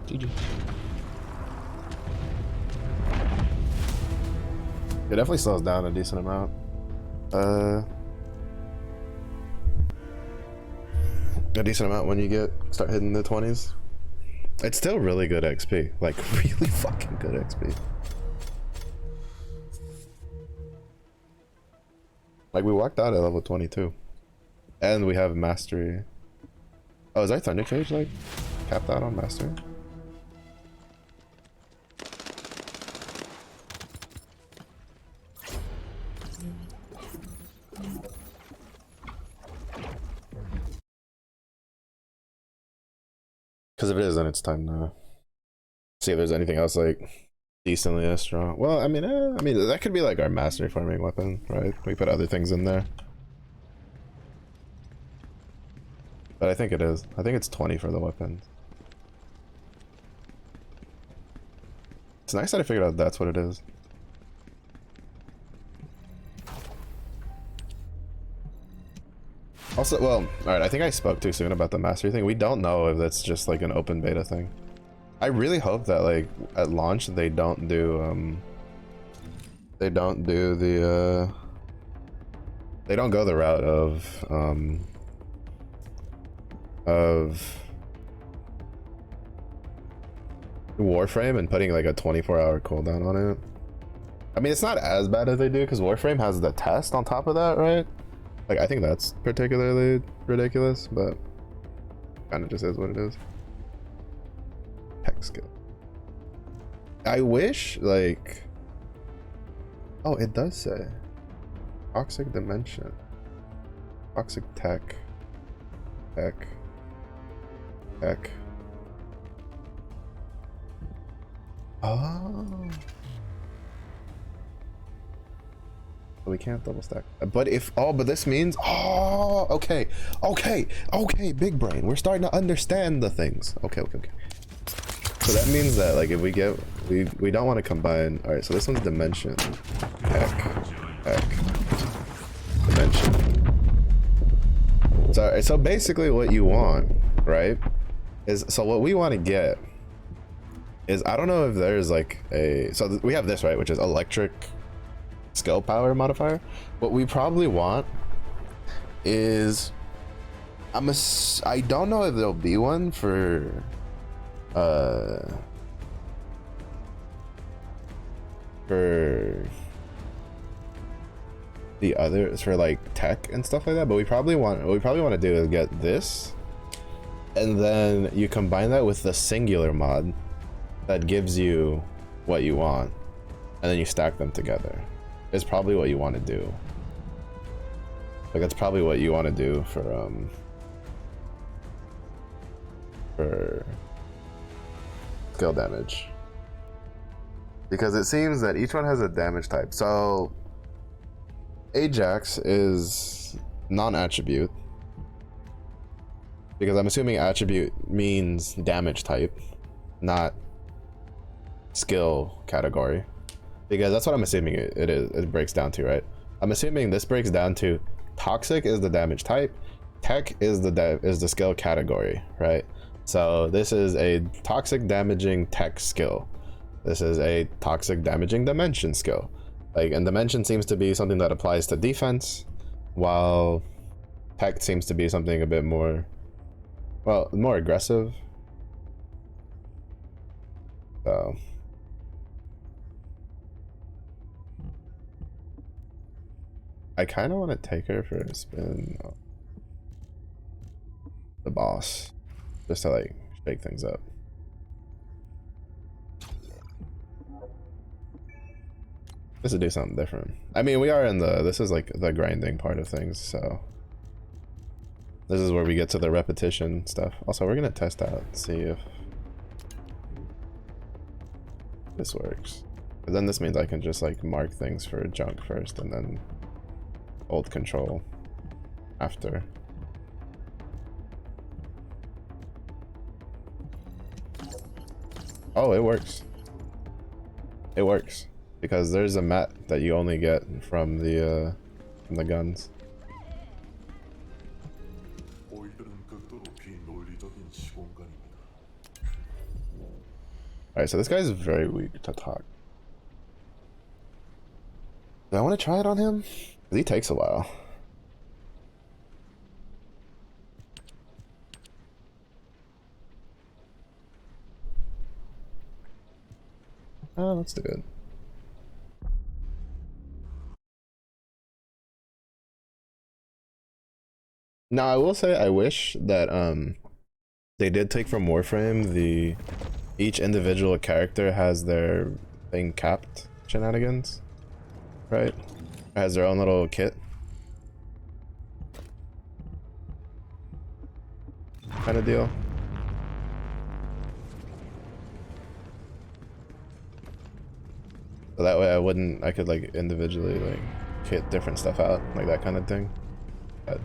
GG. It definitely slows down a decent amount. A decent amount when you start hitting the 20s. It's still really good XP, like really fucking good XP. Like we walked out at level 22, and we have mastery. Oh, is our Thunder Cage like capped out on mastery? Because if it is, then it's time to see if there's anything else like decently as strong. Well, I mean that could be like our mastery farming weapon, right? We put other things in there. But I think it is. I think it's 20 for the weapons. It's nice that I figured out that's what it is. Also, well, alright, I think I spoke too soon about the mastery thing. We don't know if that's just like an open beta thing. I really hope that like at launch they don't do they don't do the they don't go the route of Warframe and putting like a 24-hour cooldown on it. I mean, it's not as bad as they do because Warframe has the test on top of that, right? Like, I think that's particularly ridiculous, but kind of just is what it is. Tech skill. I wish, like... Oh, it does say. Toxic Dimension. Toxic Tech. Tech. Tech. Oh. We can't double stack. But if, oh, but this means, oh, okay, big brain. We're starting to understand the things. Okay. So that means that, like, if we get, we don't want to combine. All right, so this one's Dimension, Tech, Dimension. So basically what you want, right, is, so what we want to get is, I don't know if there's like a, so we have this, right, which is electric skill power modifier. What we probably want is, I don't know if there'll be one for the others, for like tech and stuff like that, but what we probably want to do is get this, and then you combine that with the singular mod that gives you what you want, and then you stack them together. Is probably what you want to do. Like, that's probably what you want to do for skill damage, because it seems that each one has a damage type. So Ajax is non-attribute, because I'm assuming attribute means damage type, not skill category, because that's what I'm assuming it breaks down to, right? I'm assuming this breaks down to toxic is the damage type, tech is the skill category, right? So this is a toxic damaging tech skill. This is a toxic damaging dimension skill. Like, and dimension seems to be something that applies to defense, while tech seems to be something a bit more, well, more aggressive. So I kind of want to take her for a spin. The boss, just to like shake things up. Just to do something different. I mean, we are in this is like the grinding part of things, so this is where we get to the repetition stuff. Also, we're gonna test out, see if this works. But then this means I can just like mark things for junk first and then hold control after. Oh, it works. It works because there's a mat that you only get from the guns. Alright, so this guy's very weak to talk. Do I want to try it on him? 'Cause he takes a while. Oh, let's do it. Now, I will say I wish that they did take from Warframe each individual character has their thing capped shenanigans, right? Has their own little kit kind of deal. So that way I could like individually like kit different stuff out, like that kind of thing. But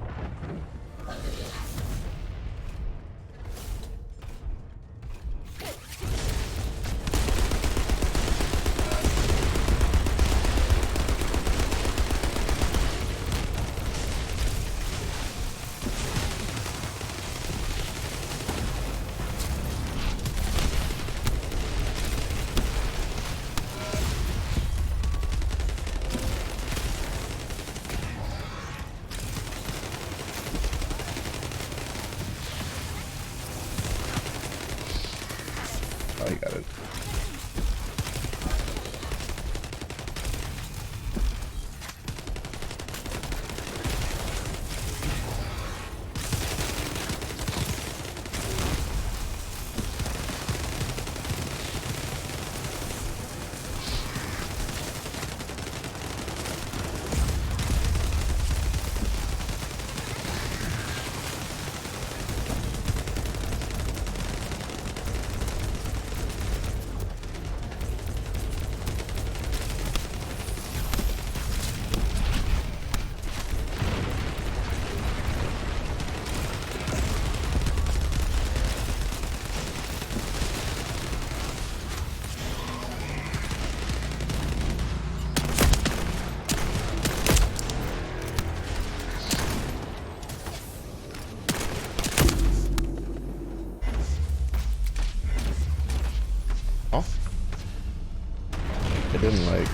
It didn't like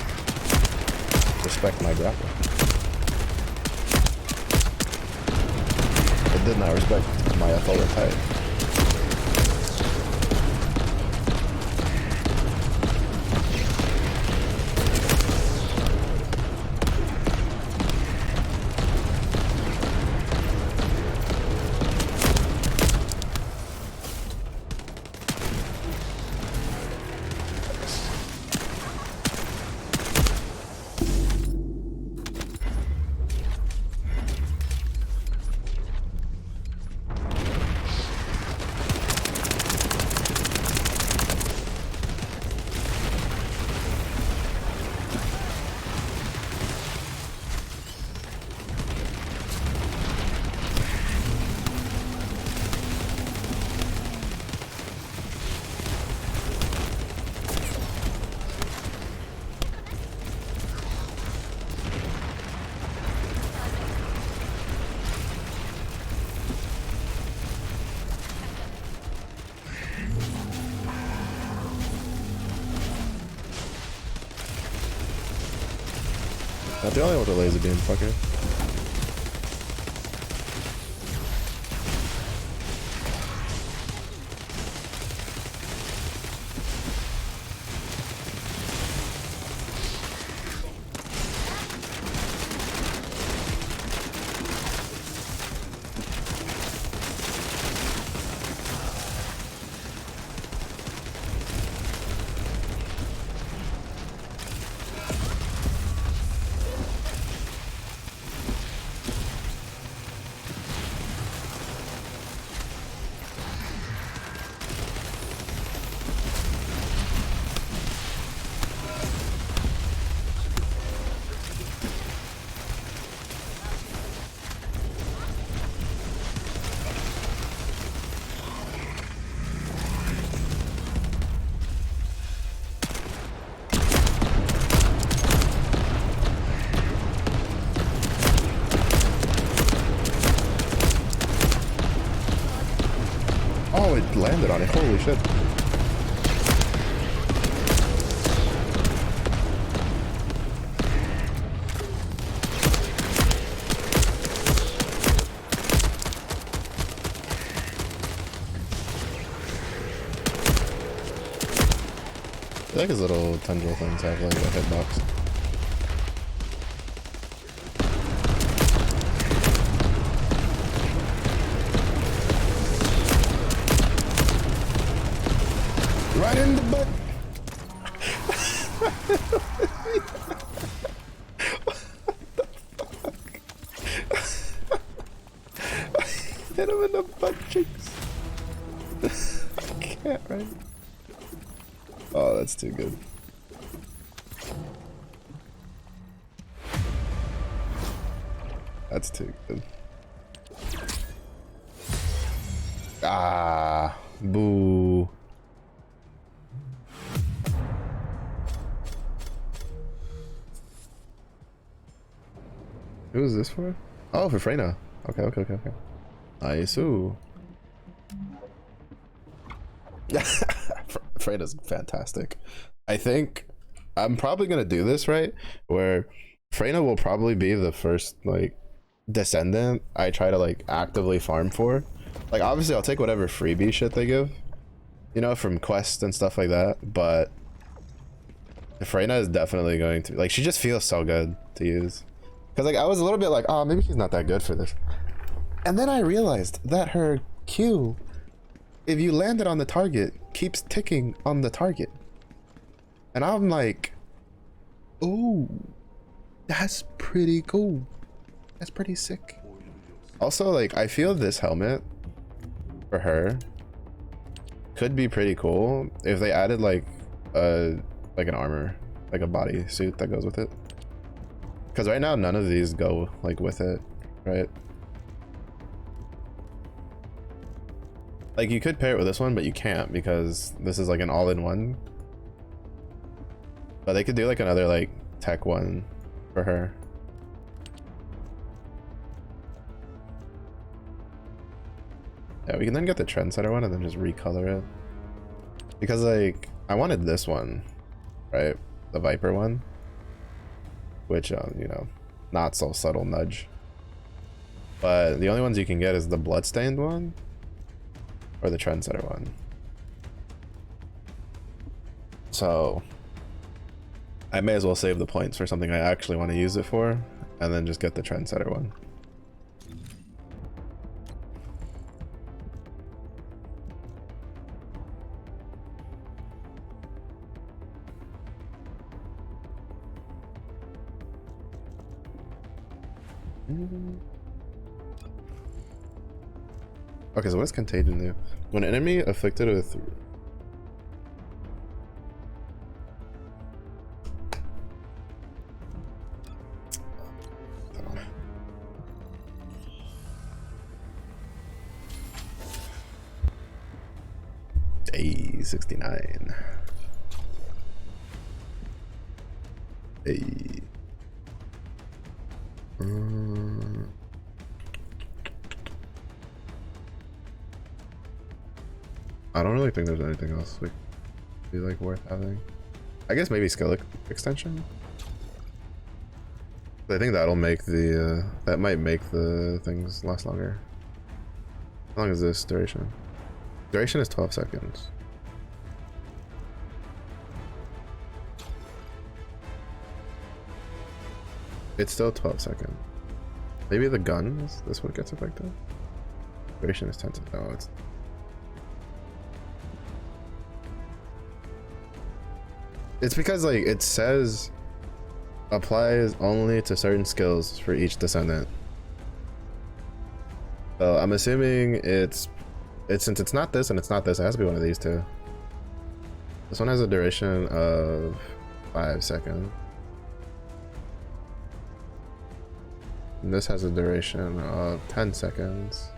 respect my grapple. It did not respect my authority. Not the only one with a laser beam, fucker. Oh, it landed on it. Holy shit. I think his little tendril things have like a hitbox. Right in the butt. Hit him in the butt cheeks. I can't, right? Oh, that's too good. That's too good. Ah, boo. Who is this for? Oh, for Freyna. Okay. Nice. Ooh. Freyna's fantastic. I think I'm probably gonna do this right, where Freyna will probably be the first like descendant I try to like actively farm for. Like obviously I'll take whatever freebie shit they give, you know, from quests and stuff like that, but Freyna is definitely going to, like, she just feels so good to use. Because like I was a little bit like, oh, maybe she's not that good for this. And then I realized that her Q, if you land it on the target, keeps ticking on the target. And I'm like, ooh, that's pretty cool. That's pretty sick. Also, like, I feel this helmet for her could be pretty cool if they added like an armor, like a body suit that goes with it. Because right now none of these go like with it, right? Like you could pair it with this one, but you can't because this is like an all-in-one. But they could do like another like tech one for her. Yeah, we can then get the trendsetter one and then just recolor it. Because like I wanted this one, right? the Viper one, which you know, not so subtle nudge. But the only ones you can get is the Bloodstained one or the Trendsetter one. So I may as well save the points for something I actually want to use it for, and then just get the Trendsetter one. Okay, so what does Contagion do? When an enemy afflicted with... Day 69. Hey. I don't really think there's anything else like be like worth having. I guess maybe skill extension. I think that'll make the that might make the things last longer. How long is this duration? Duration is 12 seconds. It's still 12 seconds. Maybe the guns, this one gets affected. Duration is 10 seconds. No, it's... It's because like it says applies only to certain skills for each descendant. So I'm assuming it's since it's not this and it's not this, it has to be one of these two. This one has a duration of 5 seconds. And this has a duration of 10 seconds.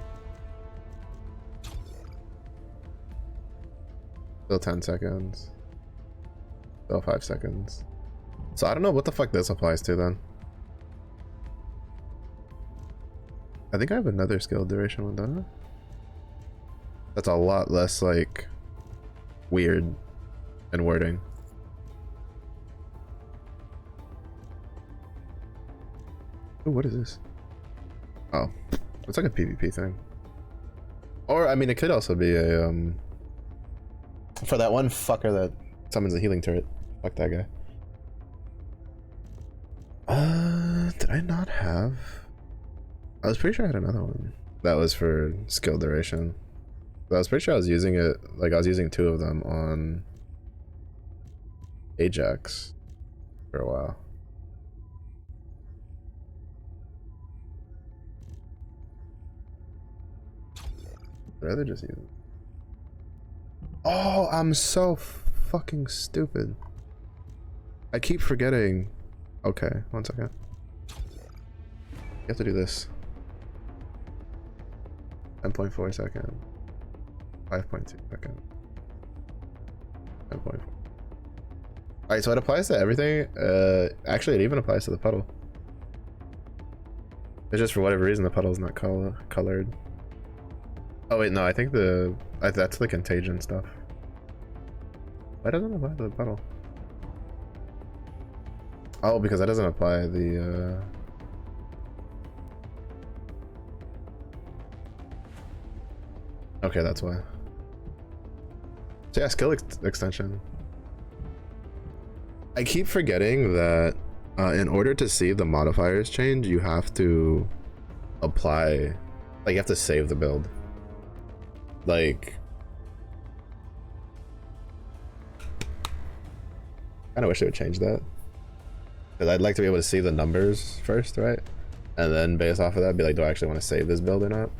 Still 10 seconds. Still 5 seconds. So I don't know what the fuck this applies to then. I think I have another skill duration one, don't I? That's a lot less like weird in wording. Ooh, what is this? Oh, it's like a PvP thing. Or I mean, it could also be a for that one fucker that summons a healing turret. Fuck that guy. Did I not have? I was pretty sure I had another one that was for skill duration. But I was pretty sure I was using it, like I was using 2 of them on Ajax for a while. I'd rather just use it. Oh, I'm so fucking stupid. I keep forgetting. Okay, 1 second. You have to do this. 10.4 second. 5.2 second. 10.4. Alright, so it applies to everything. Actually, it even applies to the puddle. It's just for whatever reason the puddle's not colored. Oh wait, no, I think that's the contagion stuff. Why doesn't it apply to the puddle? Oh, because that doesn't apply the okay, that's why. So yeah, skill extension. I keep forgetting that in order to see the modifiers change, you have to apply, like you have to save the build. Like, I kind of wish they would change that. Because I'd like to be able to see the numbers first, right? And then based off of that, be like, do I actually want to save this build or not?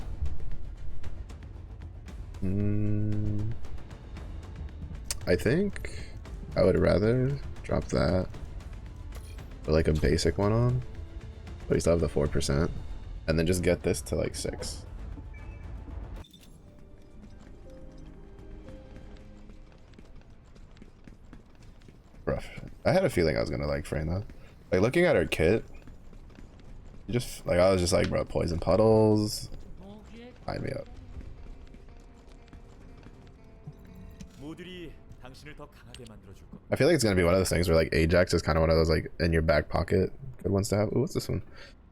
I think I would rather drop that for like a basic one on, but you still have the 4%, and then just get this to like 6. Rough. I had a feeling I was gonna like frame that. Like looking at her kit, you just like I was just like, bro, poison puddles, tie me up. 당신을 더 강하게 만들어줄 겁니다. I feel like it's gonna be one of those things where like Ajax is kind of one of those like in your back pocket good ones to have. Ooh, what's this one?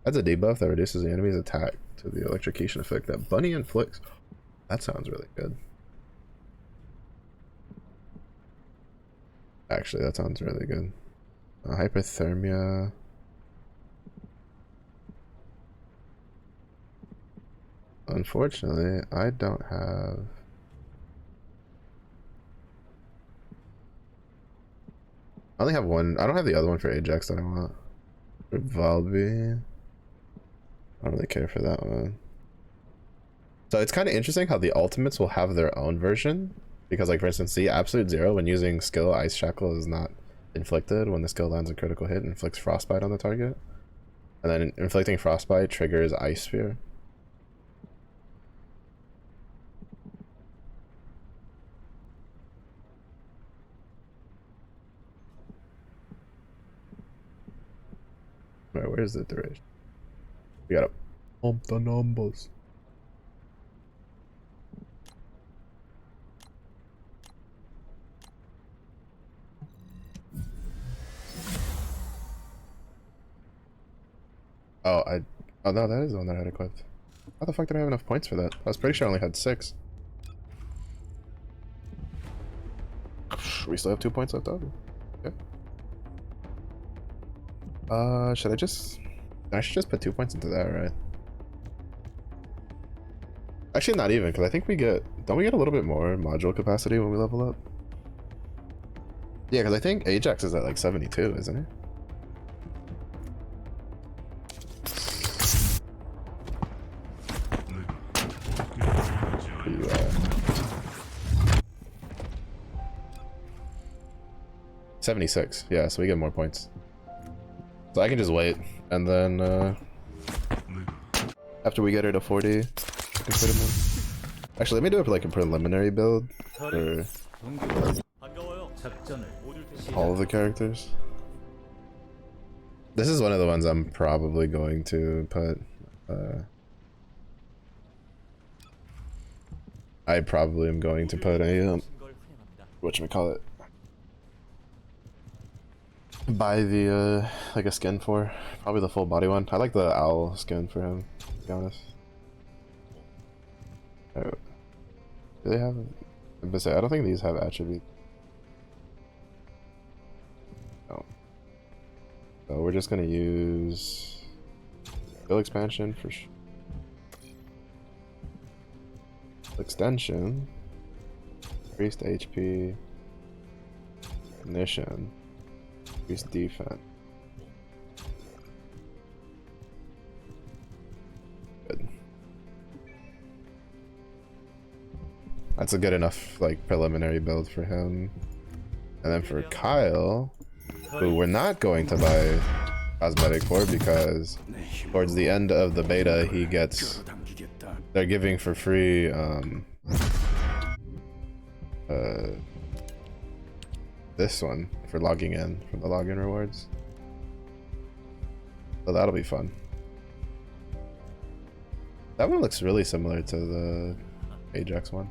That's a debuff that reduces the enemy's attack to the electrocution effect that Bunny inflicts. That sounds really good. Actually, that sounds really good. Hypothermia. Unfortunately, I don't have. I only have one. I don't have the other one for Ajax that I want. For Valby. I don't really care for that one. So it's kind of interesting how the ultimates will have their own version. Because like for instance, the Absolute Zero when using skill Ice Shackle is not inflicted when the skill lands a critical hit and inflicts Frostbite on the target. And then inflicting Frostbite triggers Ice Sphere. Wait, where's the duration? We gotta pump the numbers. Oh no, that is the one that I had equipped. How the fuck did I have enough points for that? I was pretty sure I only had 6. We still have 2 points left over. Okay. Should I just... I should just put 2 points into that, right? Actually, not even, because I think we get... Don't we get a little bit more module capacity when we level up? Yeah, because I think Ajax is at like 72, isn't it? Where you at? 76, yeah, so we get more points. So I can just wait, and then after we get her to 40, consider them. Actually, let me do it like a preliminary build for all of the characters. This is one of the ones I'm probably going to put. I probably am going to put a whatchamacallit. Buy the like a skin for probably the full body one. I like the owl skin for him, to be honest. Oh, do they have? I'm gonna say I don't think these have attribute. No. So we're just gonna use skill expansion for extension, increased HP, ignition. Increase defense. Good. That's a good enough like preliminary build for him. And then for Kyle, who we're not going to buy cosmetic for because towards the end of the beta he gets, they're giving for free this one for logging in from the login rewards, so that'll be fun. That one looks really similar to the Ajax one.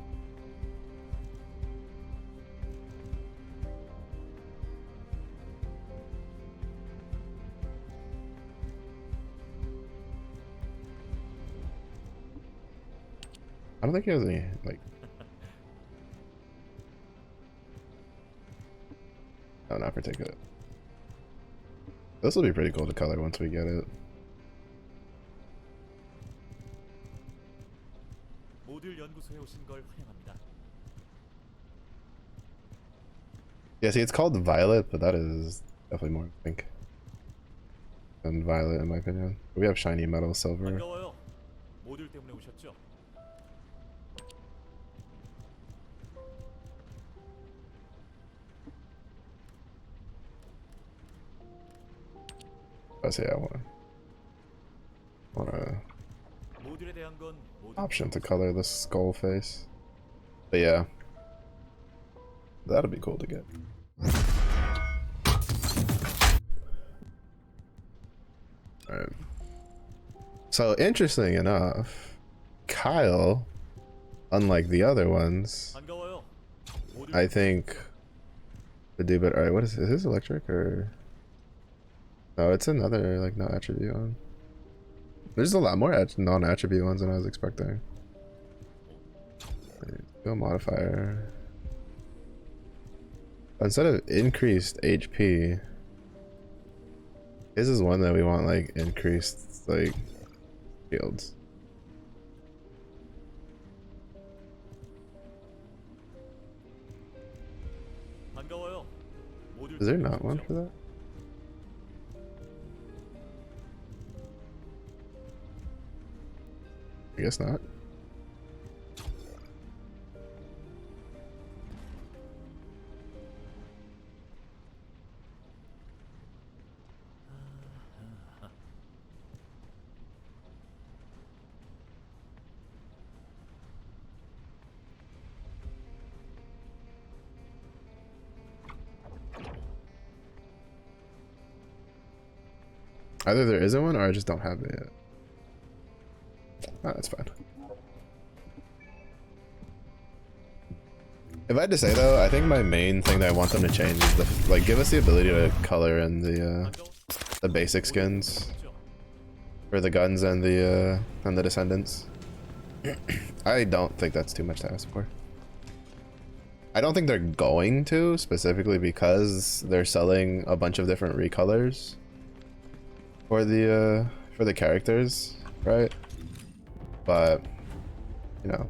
I don't think he has any like. Oh, not particular. This will be pretty cool to color once we get it. Yeah, see, it's called Violet, but that is definitely more pink than Violet in my opinion. We have shiny metal silver. I say I want a option to color the skull face, but yeah, that'll be cool to get. Alright. So interesting enough, Kyle, unlike the other ones, I think to do, but alright, what is this electric or? Oh, it's another like no attribute one. There's a lot more non-attribute ones than I was expecting. Skill modifier. Instead of increased HP, this is one that we want like increased like shields. 반가워요. 모듈 Is there not one for that? I guess not. Either there isn't one or I just don't have it yet. Oh, that's fine. If I had to say though, I think my main thing that I want them to change is the like give us the ability to color in the basic skins for the guns and the descendants. I don't think that's too much to ask for. I don't think they're going to, specifically because they're selling a bunch of different recolors for the characters, right? But you know,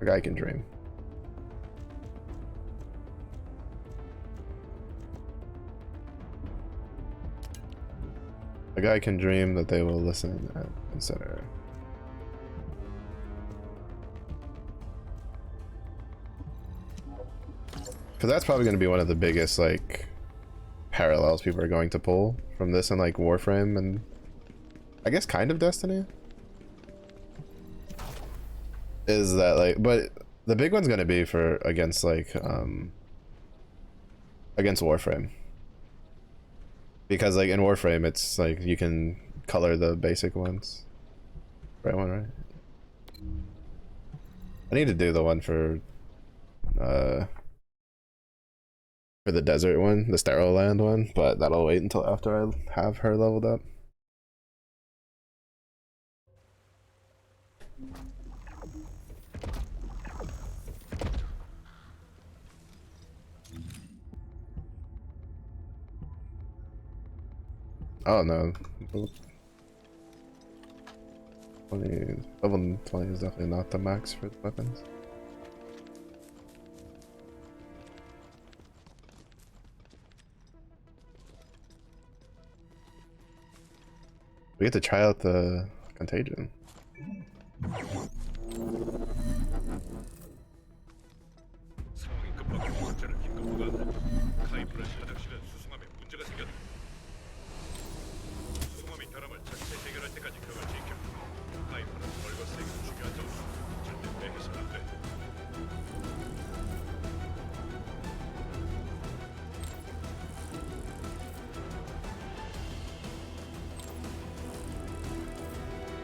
a guy can dream. A guy can dream that they will listen and consider. Because that's probably going to be one of the biggest like parallels people are going to pull from this and like Warframe and I guess kind of Destiny. Is that like, but the big one's going to be for against like against Warframe. Because like in Warframe it's like you can color the basic ones. Right one, right? I need to do the one for the desert one, the sterile land one, but that'll wait until after I have her leveled up. Oh no. 20, level 20 is definitely not the max for the weapons. We get to try out the contagion. 상황이 급하고 문제는 긴급부가 카이프는 화장실은 수송함에 문제가 생겼다. 수송함이 결함을 자체 해결할 때까지 그걸 지켜. 카이프는 벌거스에게 중요한 점은 절대 빼앗으면 안 돼.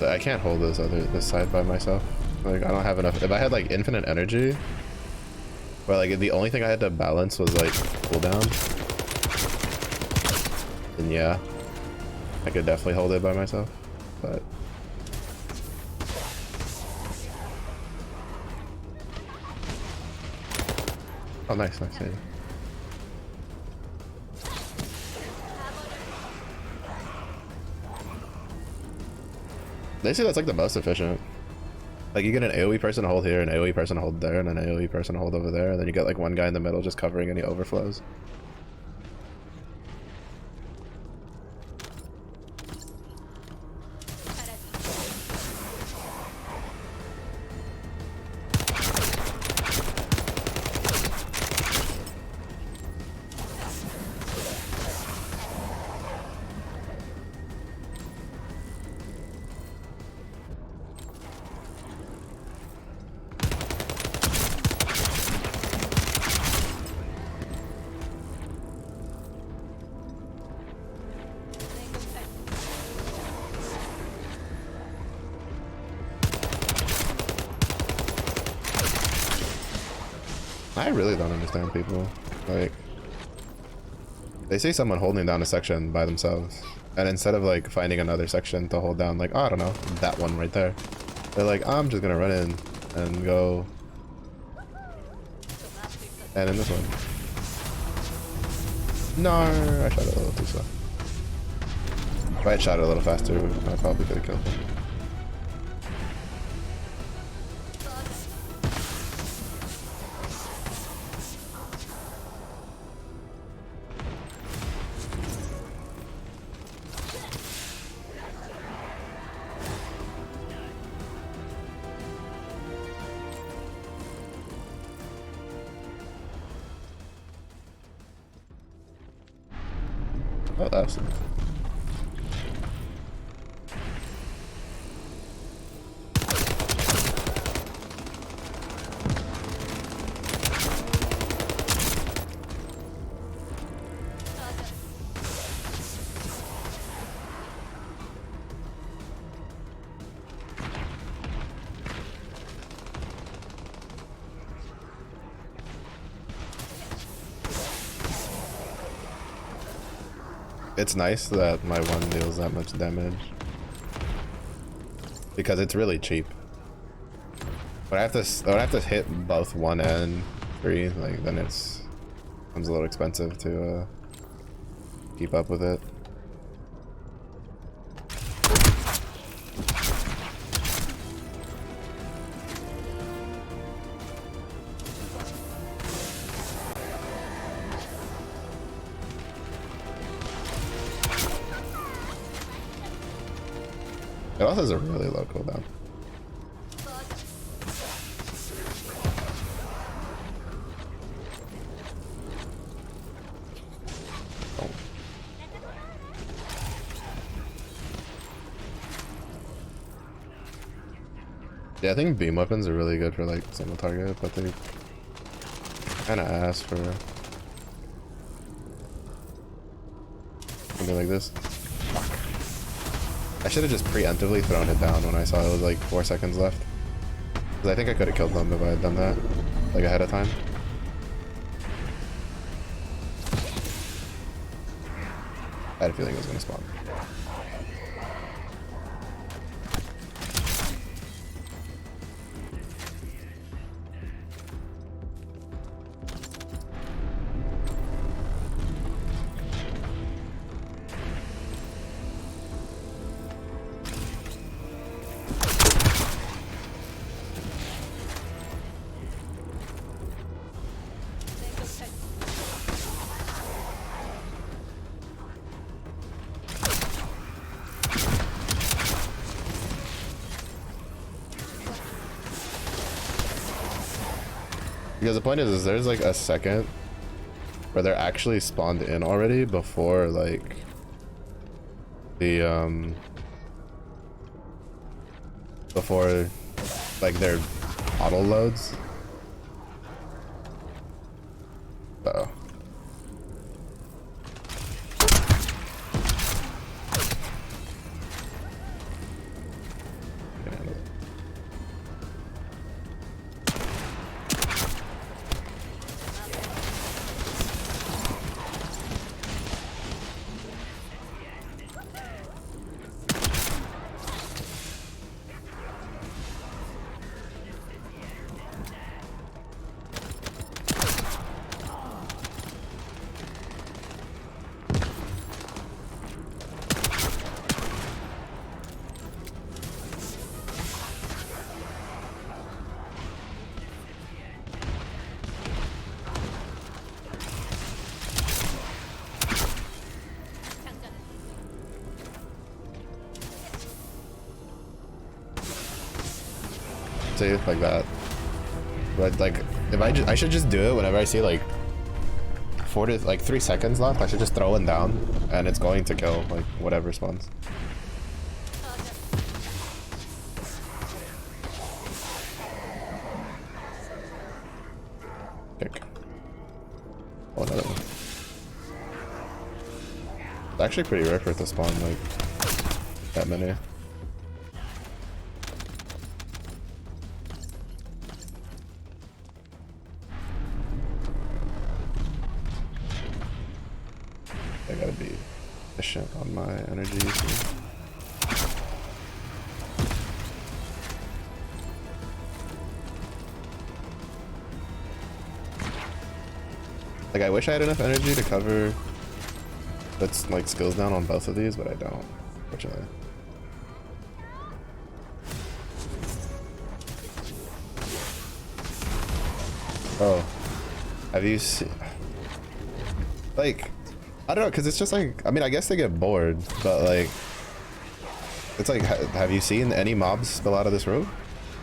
I can't hold this side by myself. Like I don't have enough. If I had like infinite energy, where like the only thing I had to balance was like cooldown, then yeah, I could definitely hold it by myself. But oh, nice. Yeah. They say that's like the most efficient. Like you get an AoE person to hold here, an AoE person to hold there, and an AoE person to hold over there, and then you get like one guy in the middle just covering any overflows. I really don't understand people. Like, They see someone holding down a section by themselves, and instead of like finding another section to hold down, like, oh, I don't know, that one right there, they're like, I'm just gonna run in and go and in this one. No, I shot it a little too slow. If I had shot it a little faster, I probably could have killed him. Oh, that's it. It's nice that my one deals that much damage because it's really cheap. When I have to hit both 1 and 3, like then it's becomes a little expensive to keep up with it. It also has a really low cooldown. Oh. Yeah, I think beam weapons are really good for like single target, but they kind of ass for something like this. I should have just preemptively thrown it down when I saw it was like 4 seconds left. Because I think I could have killed them if I had done that, like ahead of time. I had a feeling it was going to spawn. Because the point is there's like a second where they're actually spawned in already before like the before like their auto loads. Uh-oh. See, like that. But like, if I should just do it whenever I see like 3 seconds left. I should just throw one down, and it's going to kill like whatever spawns. Kick. Oh, another one. It's actually pretty rare for it to spawn like that many. to be efficient on my energy usage. Like, I wish I had enough energy to cover that's like skills down on both of these, but I don't, fortunately. Oh, have you seen? Like, I don't know, because it's just like, I mean, I guess they get bored, but like, it's like, have you seen any mobs spill out of this room?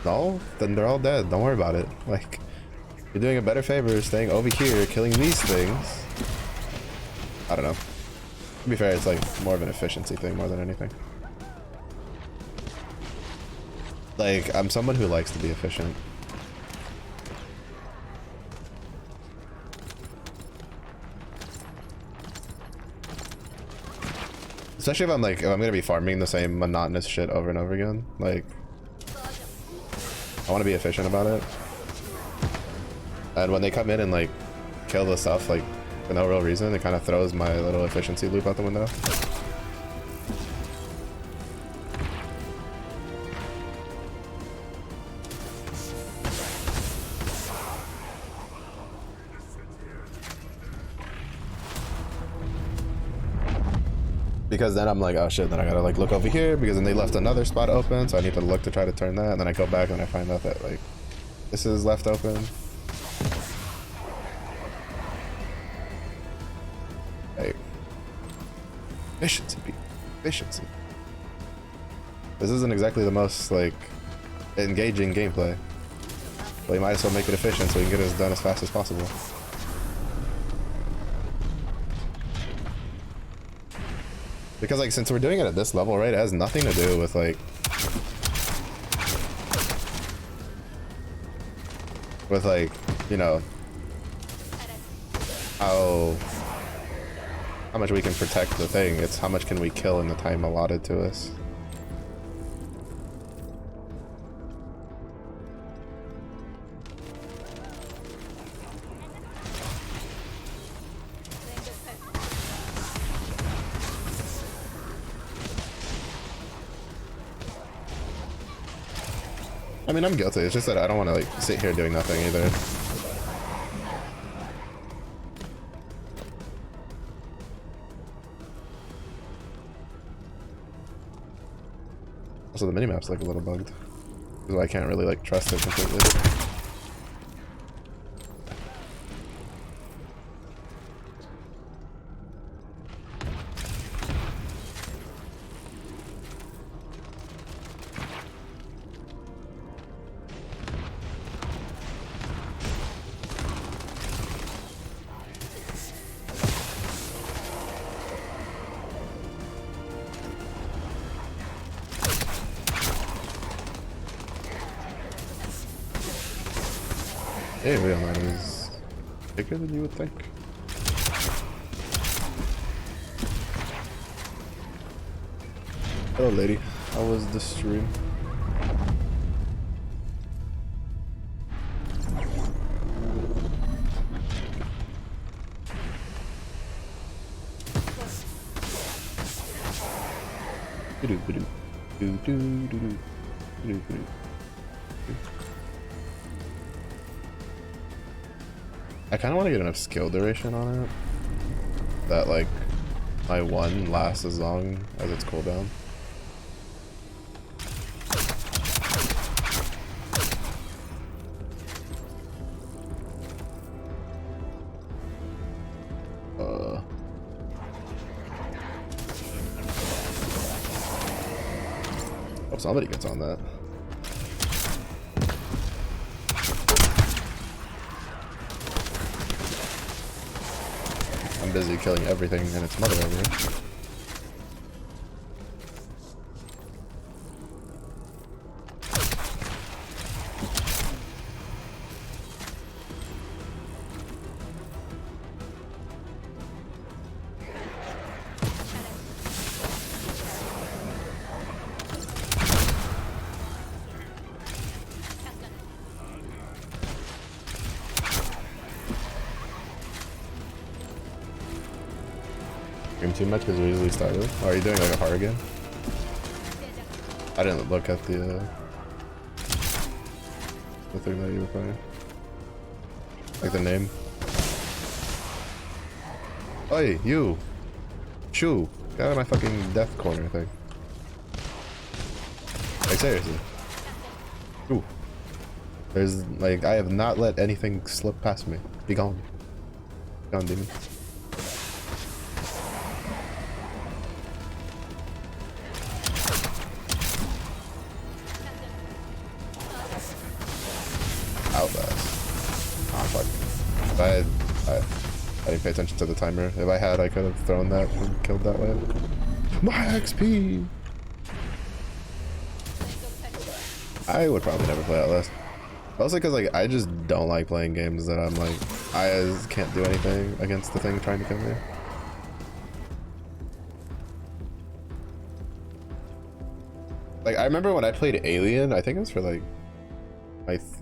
No? Then they're all dead. Don't worry about it. Like, you're doing a better favor staying over here, killing these things. I don't know. To be fair, it's like more of an efficiency thing more than anything. Like, I'm someone who likes to be efficient. Especially if I'm like, if I'm gonna be farming the same monotonous shit over and over again. Like, I want to be efficient about it. And when they come in and like kill the stuff like for no real reason, it kind of throws my little efficiency loop out the window. Because then I'm like, oh shit, then I gotta like look over here because then they left another spot open, so I need to look to try to turn that, and then I go back and I find out that like this is left open. Like, efficiency, people. Efficiency. This isn't exactly the most like engaging gameplay, but you might as well make it efficient so you can get it done as fast as possible. Because like, since we're doing it at this level, right, it has nothing to do with like you know, how much we can protect the thing. It's how much can we kill in the time allotted to us. I mean, I'm guilty. It's just that I don't want to like sit here doing nothing either. Also, the minimap's like a little bugged. So I can't really like trust it completely. Hey, real man is bigger than you would think. Hello, lady. How was the stream? I kind of want to get enough skill duration on it that like my one lasts as long as its cooldown. Hope somebody gets on that. I'm busy killing everything and its mother over here. too much because we usually started. Oh, are you doing like a horror game? I didn't look at the thing that you were playing. Like the name. Hey, you! Shoo! Get out of my fucking death corner thing. Like seriously. Ooh. There's like I have not let anything slip past me. Be gone. Be gone, demon. Outlast. Ah, fuck. If I didn't pay attention to the timer. If I had, I could have thrown that and killed that way. My XP! I would probably never play Outlast. Mostly because like I just don't like playing games that I'm like I just can't do anything against the thing trying to kill me. Like I remember when I played Alien, I think it was for like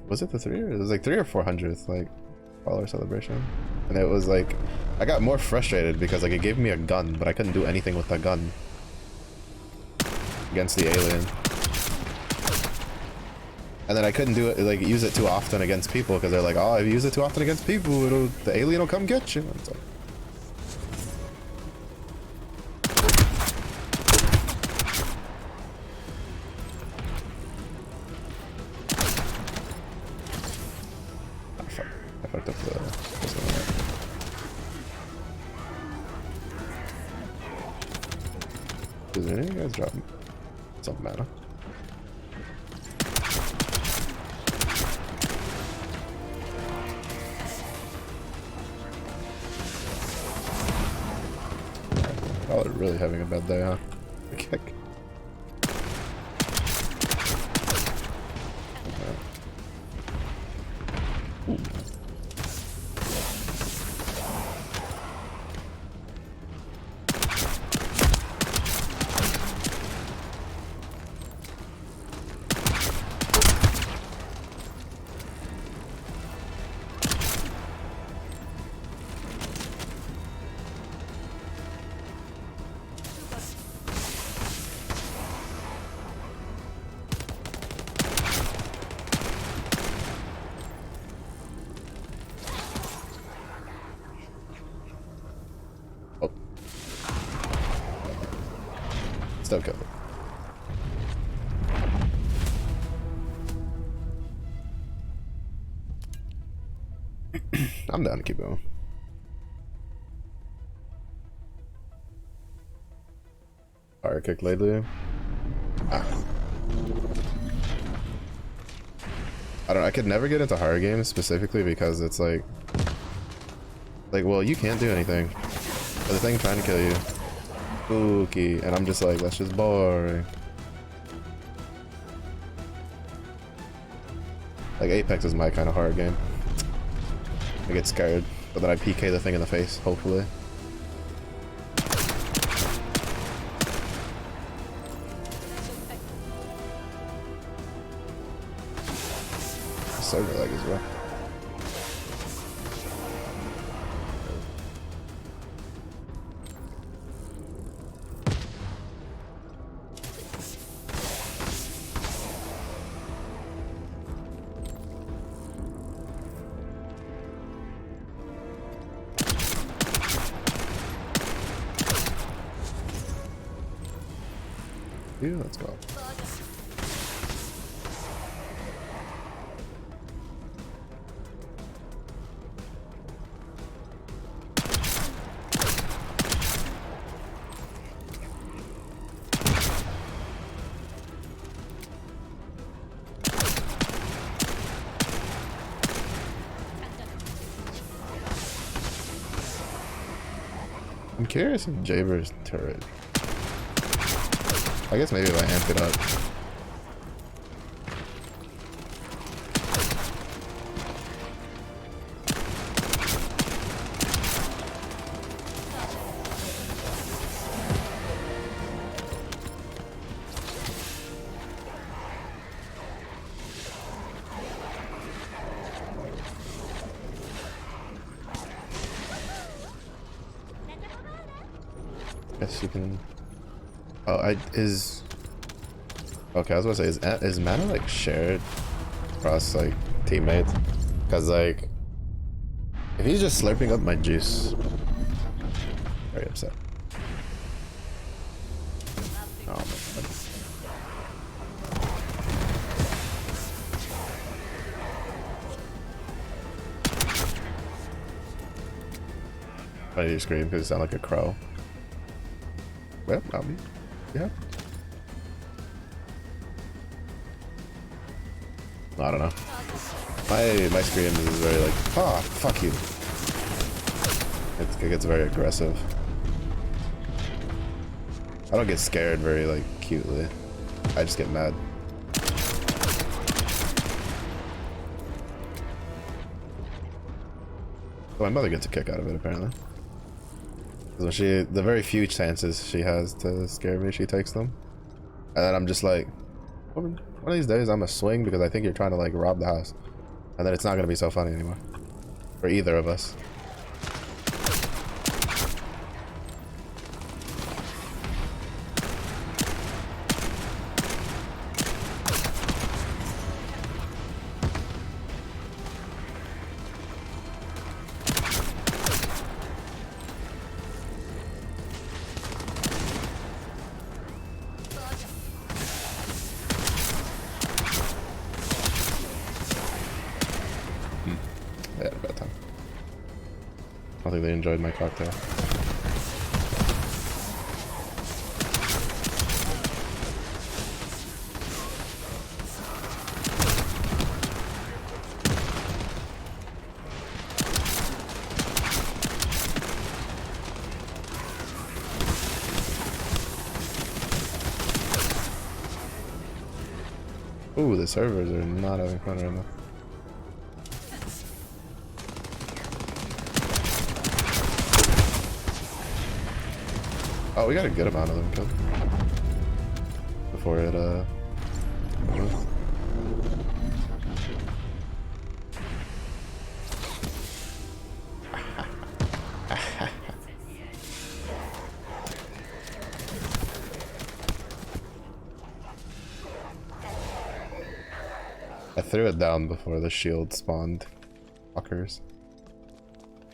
was it the 3 or it was like 3 or 400th like follower celebration, and it was like I got more frustrated because like it gave me a gun, but I couldn't do anything with the gun against the alien. And then I couldn't do it, like use it too often against people because they're like, oh, if you use it too often against people, the alien will come get you. And it's like, I fucked up this one. Does any of you guys drop some mana? Oh, they're really having a bad day, huh? Okay. Ooh. Oh. Still killed it. I'm down to keep going. Fire kick lately. Ah. I don't know, I could never get into horror games specifically because it's like, well, you can't do anything. But the thing trying to kill you. Spooky. And I'm just like, that's just boring. Like, Apex is my kind of horror game. I get scared, but then I PK the thing in the face, hopefully. Server lag is rough. Yeah, let's go. I'm curious if Jaber's turret. I guess maybe if I amp it up. guess you can. Oh, is. Okay, I was gonna say, is mana like shared across like teammates? Cause like, if he's just slurping up my juice, very upset. Oh my god. Why did you scream? Because you sound like a crow. Well, not me. Yeah. I don't know. My screams is very like, ah, fuck you. It gets very aggressive. I don't get scared very like cutely. I just get mad. But my mother gets a kick out of it apparently. When the very few chances she has to scare me, she takes them. And then I'm just like, one of these days I'm gonna swing because I think you're trying to like rob the house. And then it's not gonna be so funny anymore. For either of us. They had a bad time. I don't think they enjoyed my cocktail. Ooh, the servers are not having fun right now. Oh, we got a good amount of them killed before it moves. I threw it down before the shield spawned fuckers.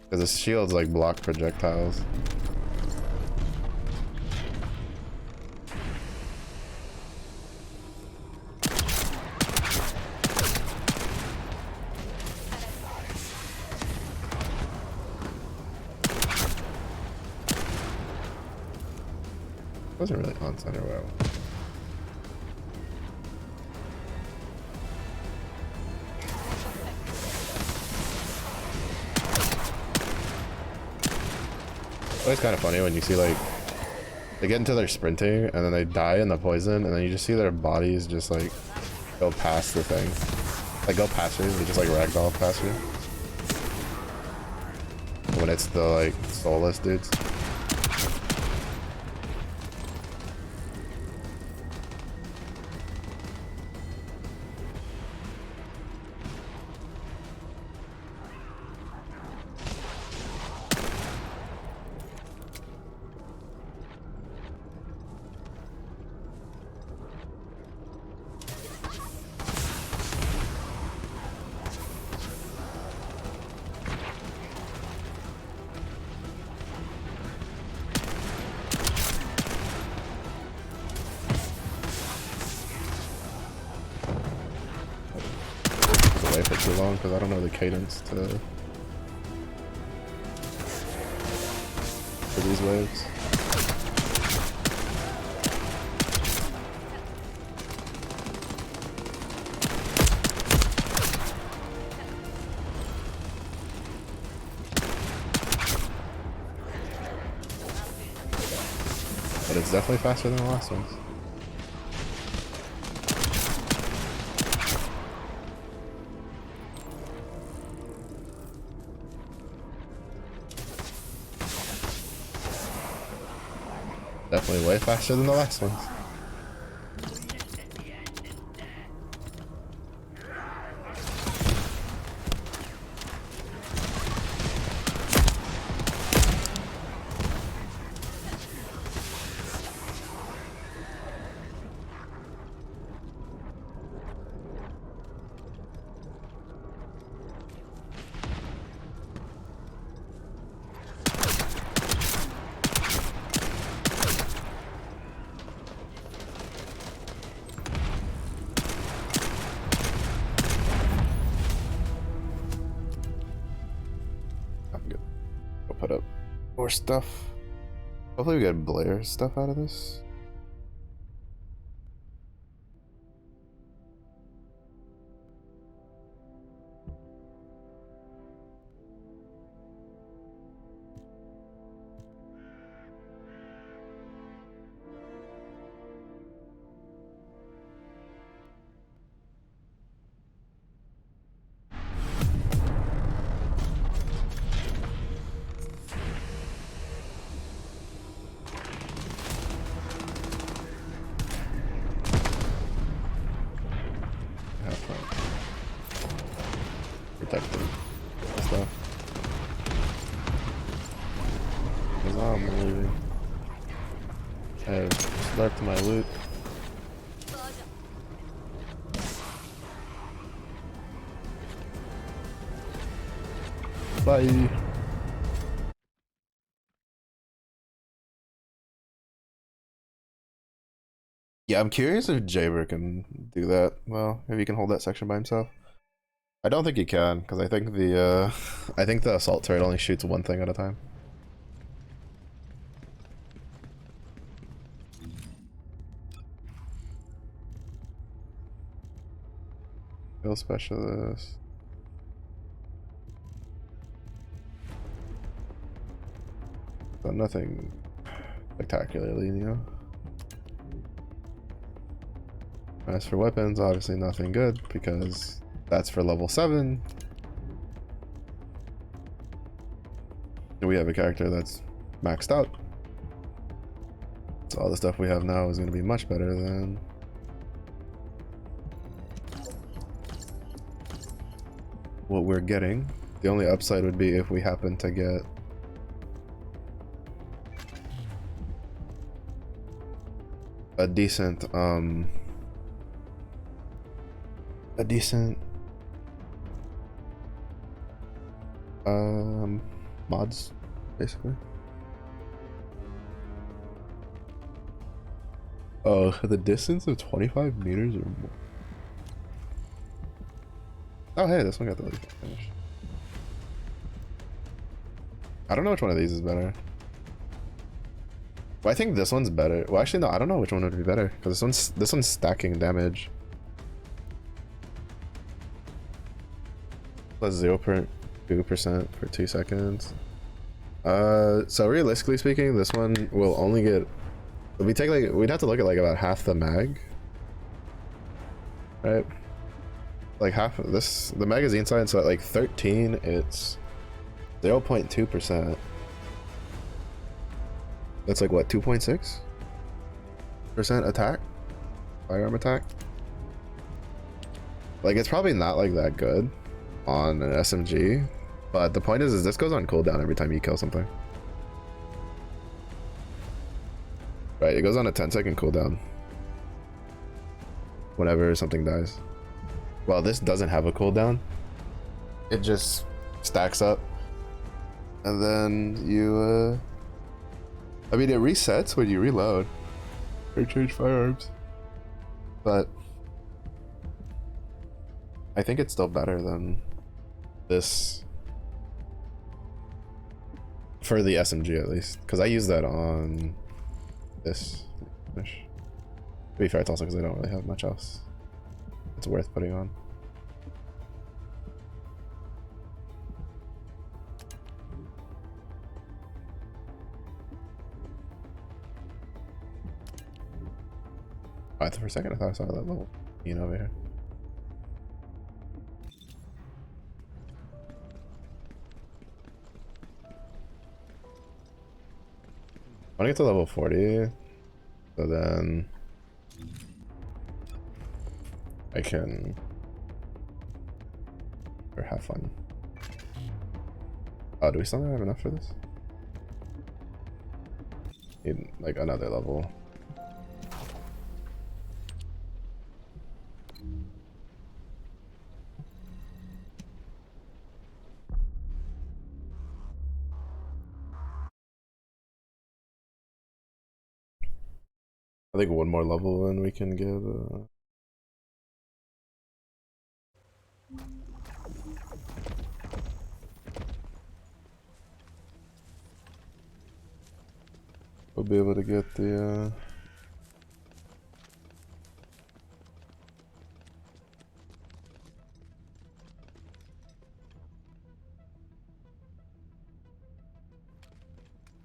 Because the shields like block projectiles. Wasn't really on center where I was. It's kind of funny when you see like they get into their sprinting and then they die in the poison and then you just see their bodies just like go past the thing, like go past you. They just like ragdoll past you when it's the like soulless dudes. For too long because I don't know the cadence for these waves. But it's definitely faster than the last ones. Definitely way faster than the last ones. More stuff. Hopefully we get Blair stuff out of this. Have fun. Protecting stuff. Cause I'm leaving. I have left my loot. Bye. Yeah, I'm curious if Jaber can do that. Well, if he can hold that section by himself. I don't think he can, because I think the assault turret only shoots one thing at a time. Kill specialist. So nothing spectacularly new. As for weapons, obviously nothing good because that's for level 7. And we have a character that's maxed out. So all the stuff we have now is going to be much better than what we're getting. The only upside would be if we happen to get a decent mods, basically. Oh, the distance of 25 meters or more. Oh, hey, this one got the lethal finish. I don't know which one of these is better. Well, I think this one's better. Well, actually, no, I don't know which one would be better because this one's stacking damage. Plus 0.2% for 2 seconds. So realistically speaking, this one will only get. We'd have to look at like about half the mag, right? Like half of this, the magazine size. So at like 13, it's 0.2%. That's like what, 2.6% attack, firearm attack. Like it's probably not like that good on an SMG, but the point is this goes on cooldown every time you kill something. Right, it goes on a 10-second cooldown whenever something dies. Well, this doesn't have a cooldown. It just stacks up, and then you. I mean, it resets when you reload or change firearms, but I think it's still better than this for the SMG at least, because I use that on this. To be fair, it's also because I don't really have much else it's worth putting on. For a second, I thought I saw that little over here. I want to get to level 40, so then I can have fun. Oh, do we still not have enough for this? Need like another level. I think one more level and we can get We'll be able to get the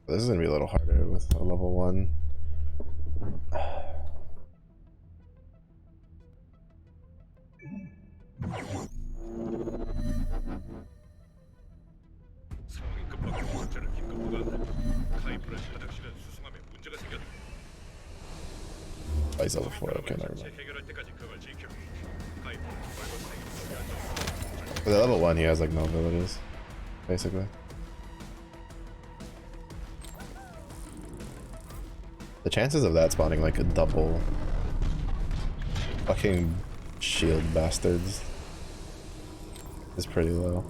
this is gonna be a little harder with a level 1. 상황이 급박한 문제는 김건모가 카이프를 타닥치는 수송함에 문제가 생겼다. Oh, he's level 4. Okay, never mind. 해결할 때까지 그걸 지켜. 카이프는 벌거숭이를 정리하자. For the level 1, he has like no abilities, basically. The chances of that spawning like a double fucking shield bastards is pretty low.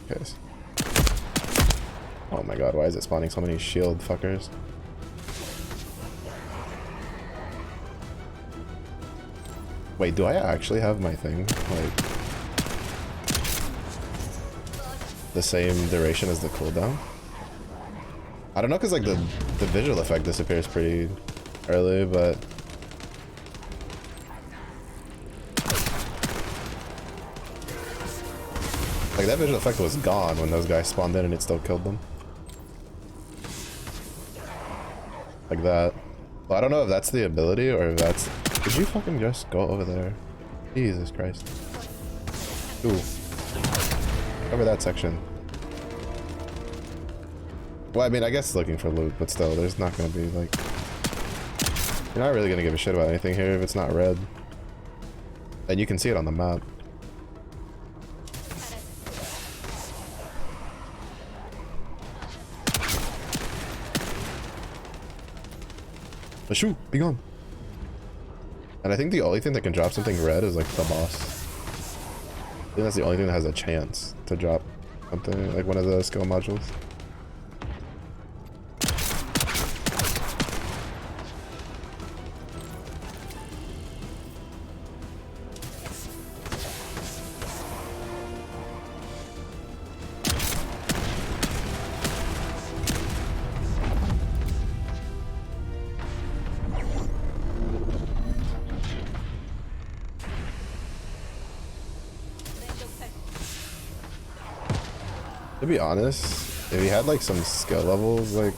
Okay. Oh my god, why is it spawning so many shield fuckers? Wait, do I actually have my thing? Like the same duration as the cooldown? I don't know, cause like the visual effect disappears pretty early, but like that visual effect was gone when those guys spawned in and it still killed them. Like that. Well, I don't know if that's the ability or if that's... Did you fucking just go over there? Jesus Christ. Ooh. Cover that section. Well, I mean, I guess looking for loot, but still, there's not gonna be, like... You're not really gonna give a shit about anything here if it's not red. And you can see it on the map. But shoot, be gone. And I think the only thing that can drop something red is, like, the boss. I think that's the only thing that has a chance to drop something, like one of the skill modules. To be honest, if he had like some skill levels like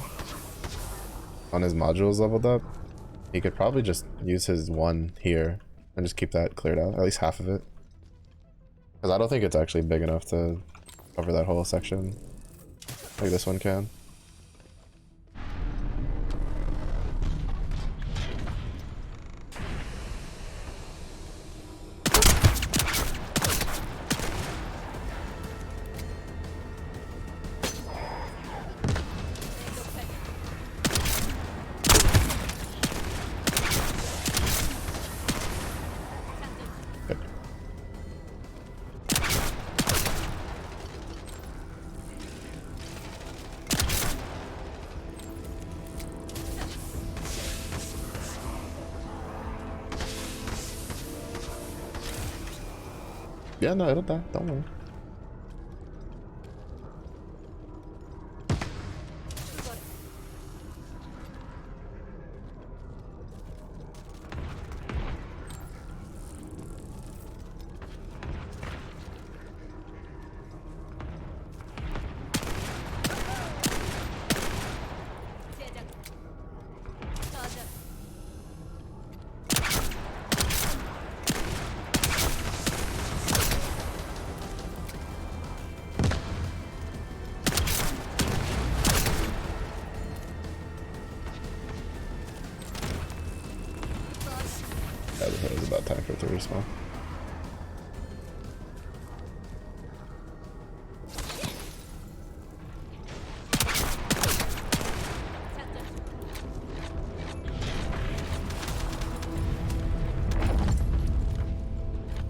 on his modules leveled up, he could probably just use his one here and just keep that cleared out, at least half of it. Because I don't think it's actually big enough to cover that whole section like this one can. Yeah, no, it'll die. Don't worry. 제작. 가자. Yeah, it was about time for it to respawn.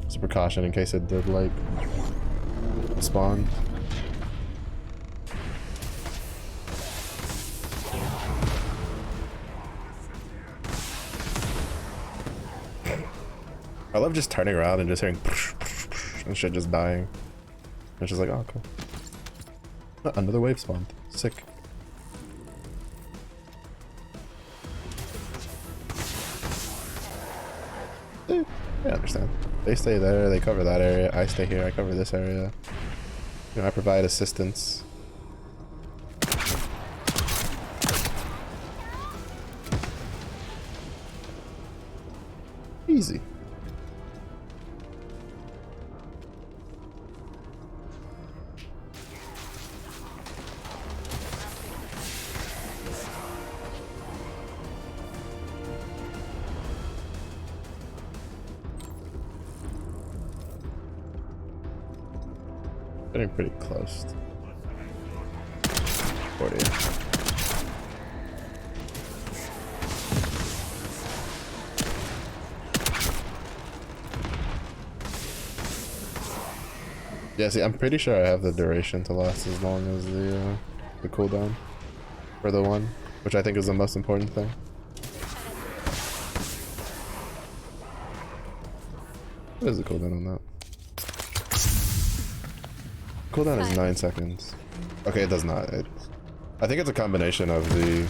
It's a precaution in case it did like spawn. I love just turning around and just hearing and shit just dying. It's just like, oh, cool. Another wave spawned. Sick. I understand. They stay there, they cover that area. I stay here, I cover this area. You know, I provide assistance. Easy. Getting pretty close. 40. Yeah, see, I'm pretty sure I have the duration to last as long as the cooldown for the one, which I think is the most important thing. What is the cooldown on that? Cooldown is 9 seconds. Okay, it does not. I think it's a combination of the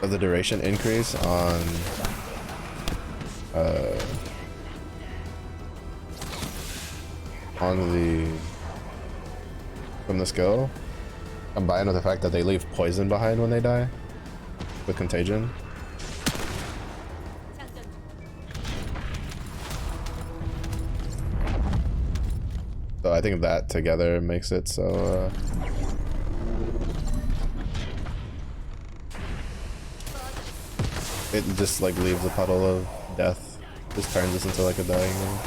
duration increase on from the skill, combined with the fact that they leave poison behind when they die with contagion. So I think that together makes it so it just like leaves a puddle of death, just turns us into like a dying one.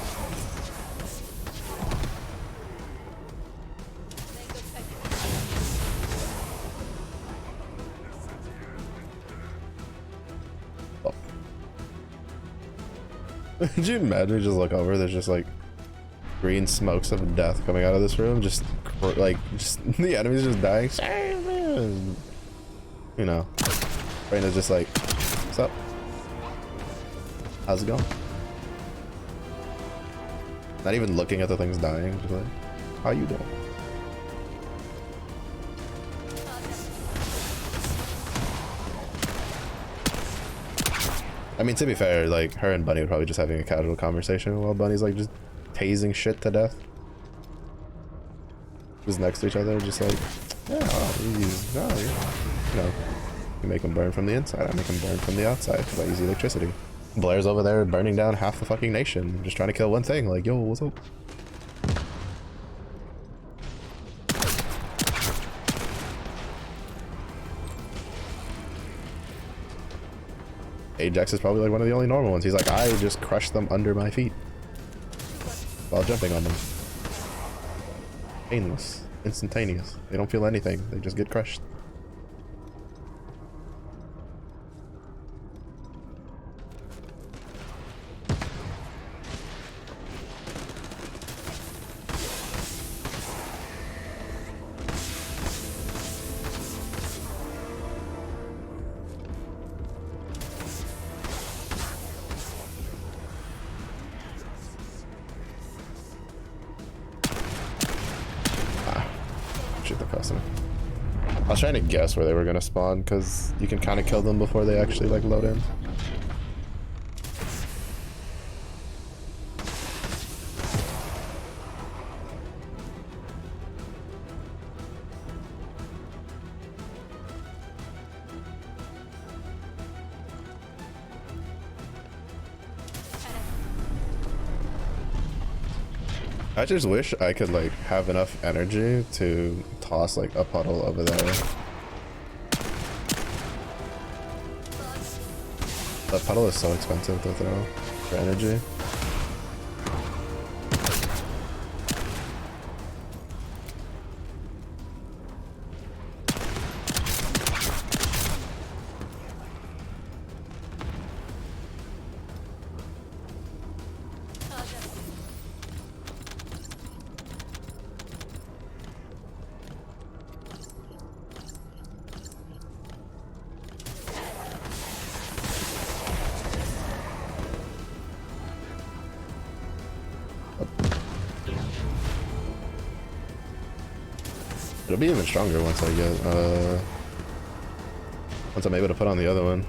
Could you imagine? You just look over, there's just like green smokes of death coming out of this room, just the enemies just dying. You know, Rain is just like, what's up? How's it going? Not even looking at the things dying, just like, how you doing? I mean, to be fair, like, her and Bunny were probably just having a casual conversation while Bunny's like just tasing shit to death. Just next to each other, just like, yeah, you know, you make them burn from the inside, I make them burn from the outside because I use electricity. Blair's over there burning down half the fucking nation, just trying to kill one thing, like, yo, what's up? Ajax is probably like one of the only normal ones. He's like, I just crushed them under my feet while jumping on them. Painless, instantaneous. They don't feel anything. They just get crushed. I was trying to guess where they were gonna spawn because you can kind of kill them before they actually like load in. I just wish I could like have enough energy to toss like a puddle over there. The puddle is so expensive to throw for energy. It'll be even stronger once I get once I'm able to put on the other one.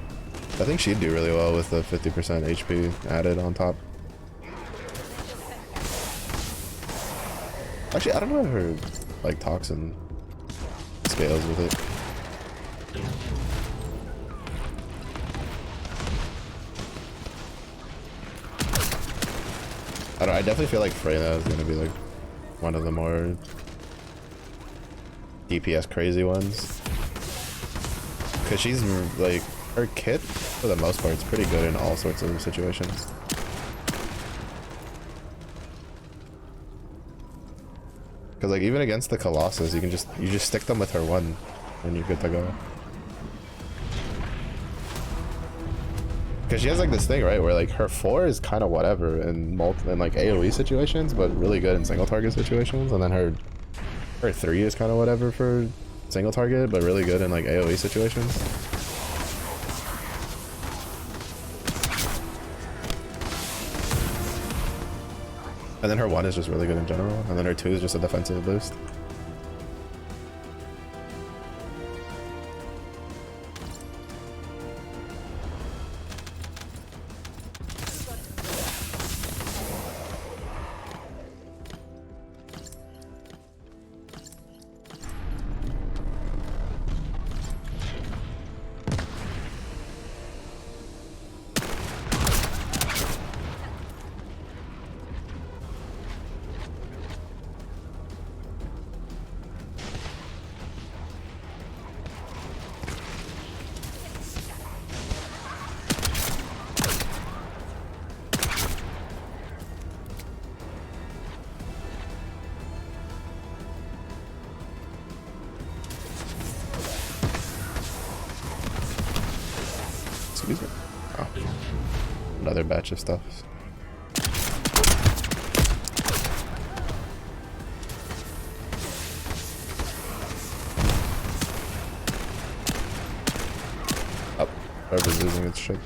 I think she'd do really well with the 50% HP added on top. Actually, I don't know if her like toxin scales with it. I don't. I definitely feel like Freyna is gonna be like one of the more DPS crazy ones, because she's like her kit for the most part is pretty good in all sorts of situations. Because like even against the Colossus, you just stick them with her one, and you're good to go. Because she has like this thing, right, where like her 4 is kind of whatever in like AoE situations, but really good in single target situations, and then her 3 is kind of whatever for single target, but really good in like AoE situations. And then her 1 is just really good in general, and then her 2 is just a defensive boost. Excuse me. Oh. Another batch of stuff. Up. Whoever's losing its shit.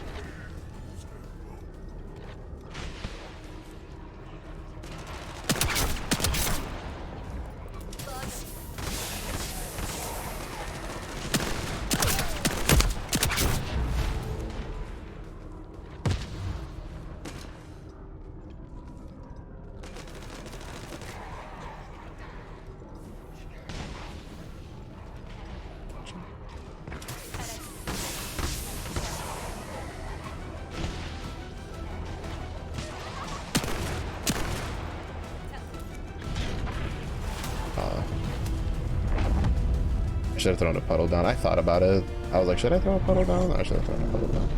I should have thrown a puddle down. I thought about it. I was like, should I throw a puddle down? Or should I throw a puddle down?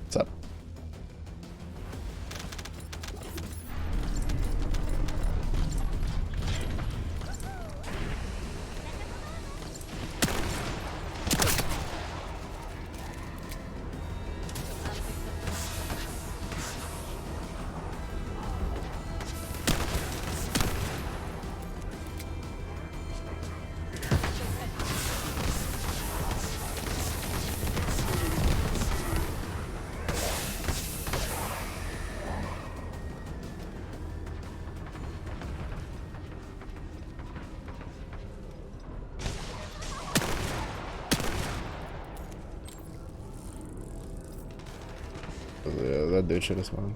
What's up? Yeah, that dude should have spawned.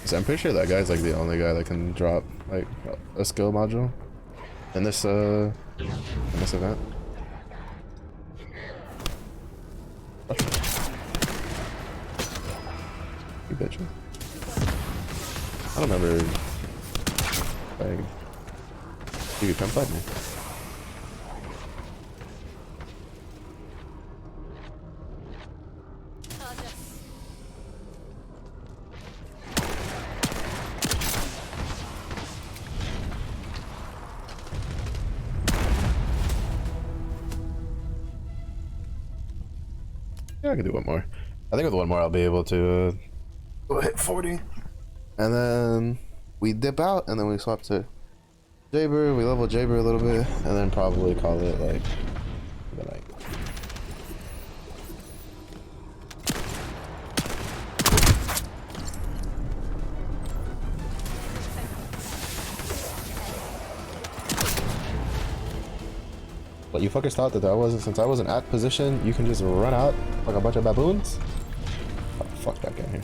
So I'm pretty sure that guy's like the only guy that can drop like a skill module in this event. You bitches. I don't remember like you could come fight me. Yeah, I can do one more. I think with one more I'll be able to hit 40. And then we dip out and then we swap to Jaber. We level Jaber a little bit and then probably call it like the night. But you fuckers thought that since I wasn't at position, you can just run out like a bunch of baboons? Oh, fuck that guy here.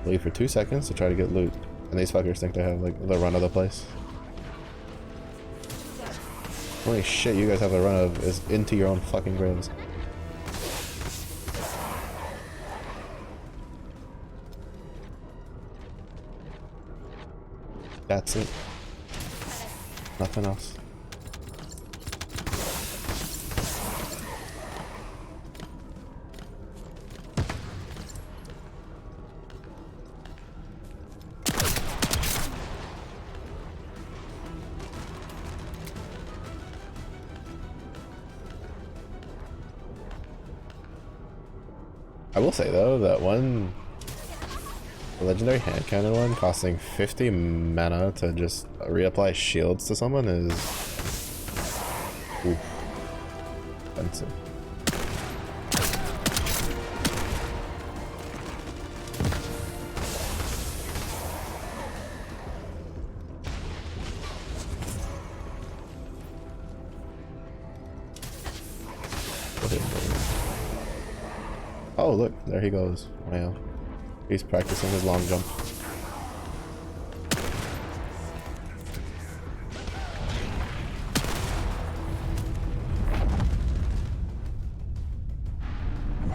Leave for 2 seconds to try to get loot. And these fuckers think they have like the run of the place. Only shit you guys have a run of is into your own fucking graves. That's it. Nothing else. I will say though that one legendary hand cannon one costing 50 mana to just reapply shields to someone is oof, expensive. Oh look, there he goes. Wow. He's practicing his long jump.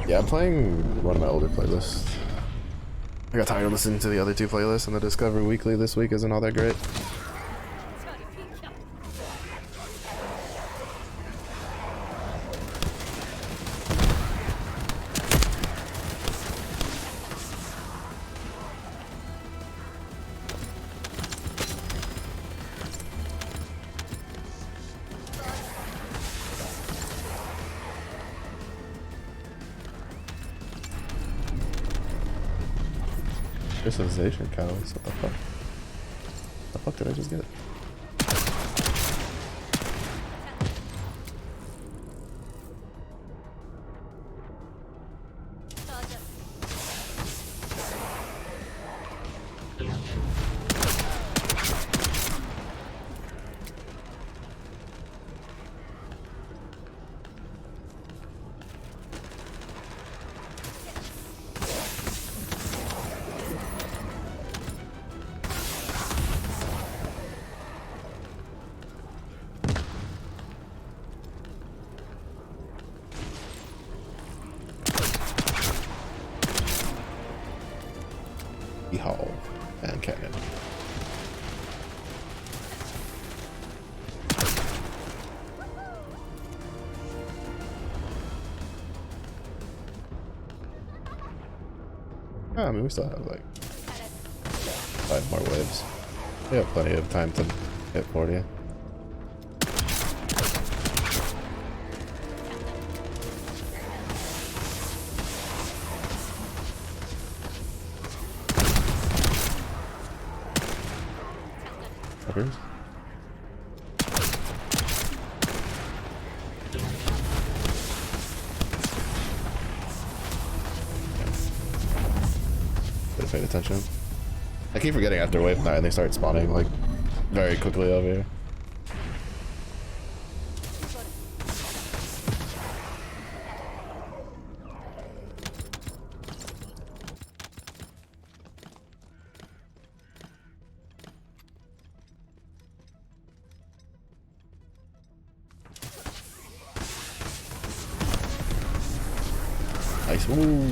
Yeah, I'm playing one of my older playlists. I got tired of listening to the other two playlists, and the Discover Weekly this week isn't all that great. Crystallization cows, what the fuck? The fuck did I just get? Hall and cannon. I mean, we still have like 5 more waves. We have plenty of time to hit 40. Fuckers. Should've paid attention. I keep forgetting after wave 9 they start spawning like very quickly over here. Nice. Woo.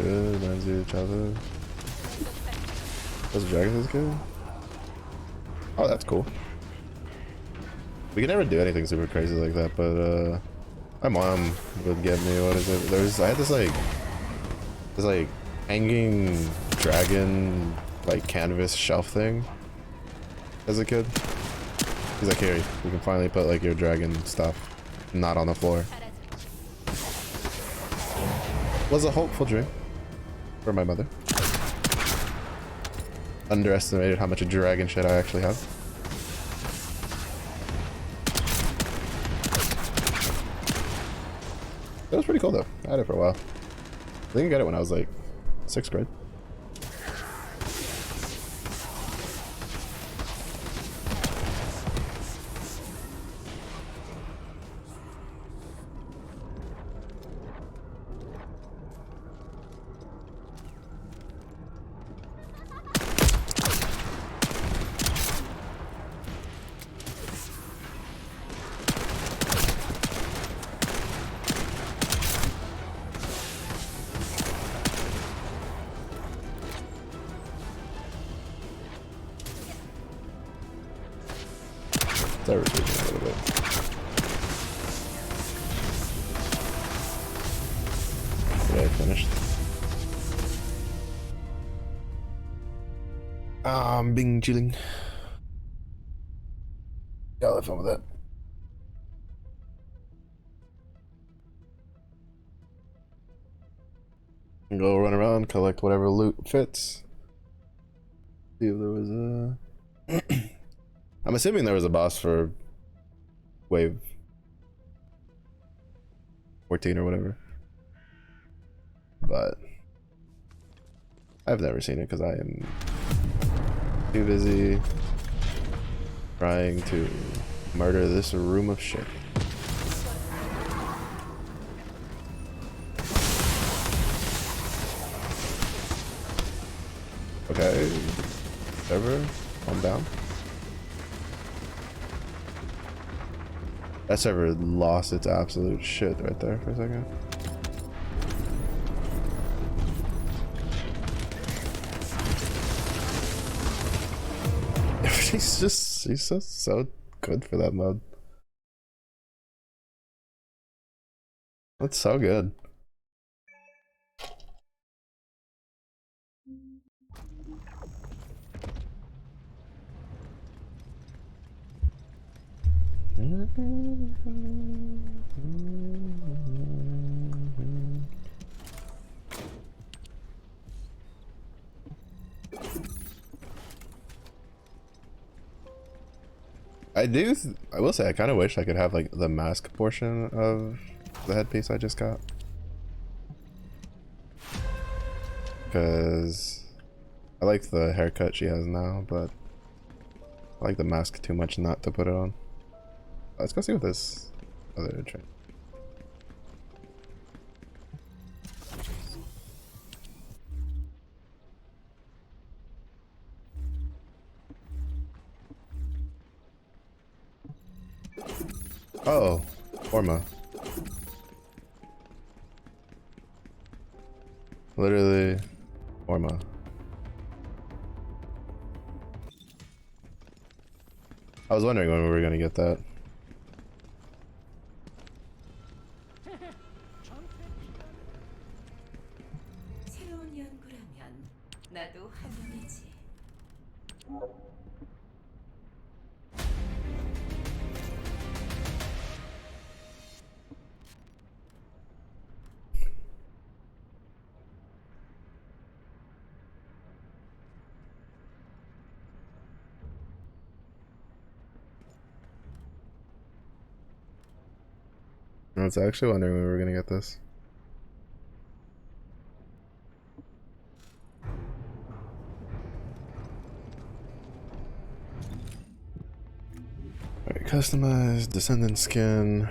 shit. Manzu, Chava. Those dragons is good. Oh, that's cool. We can never do anything super crazy like that, but my mom would get me, what is it? I had this like hanging dragon like canvas shelf thing as a kid. He's like, here, you can finally put like your dragon stuff not on the floor. Was a hopeful dream for my mother. Underestimated how much dragon shit I actually have. That was pretty cool though. I had it for a while. I think I got it when I was like 6th grade. That was a little bit. Yeah, I finished. I'm being chilling. Yeah, I'll have fun with that. And go run around, collect whatever loot fits. See if there was a. I'm assuming there was a boss for wave 14 or whatever, but I've never seen it because I am too busy trying to murder this room of shit. Okay, whatever, calm down. That server lost its absolute shit right there for a second. she's just so good for that mode. That's so good. I will say I kind of wish I could have like the mask portion of the headpiece I just got, because I like the haircut she has now, but I like the mask too much not to put it on. Let's go see what this other train. Oh, Orma. Literally, Orma. I was wondering when we were gonna get that. 새로운 연구라면 나도 환영이지. I was actually wondering when we were gonna get this. Alright, customize descendant skin.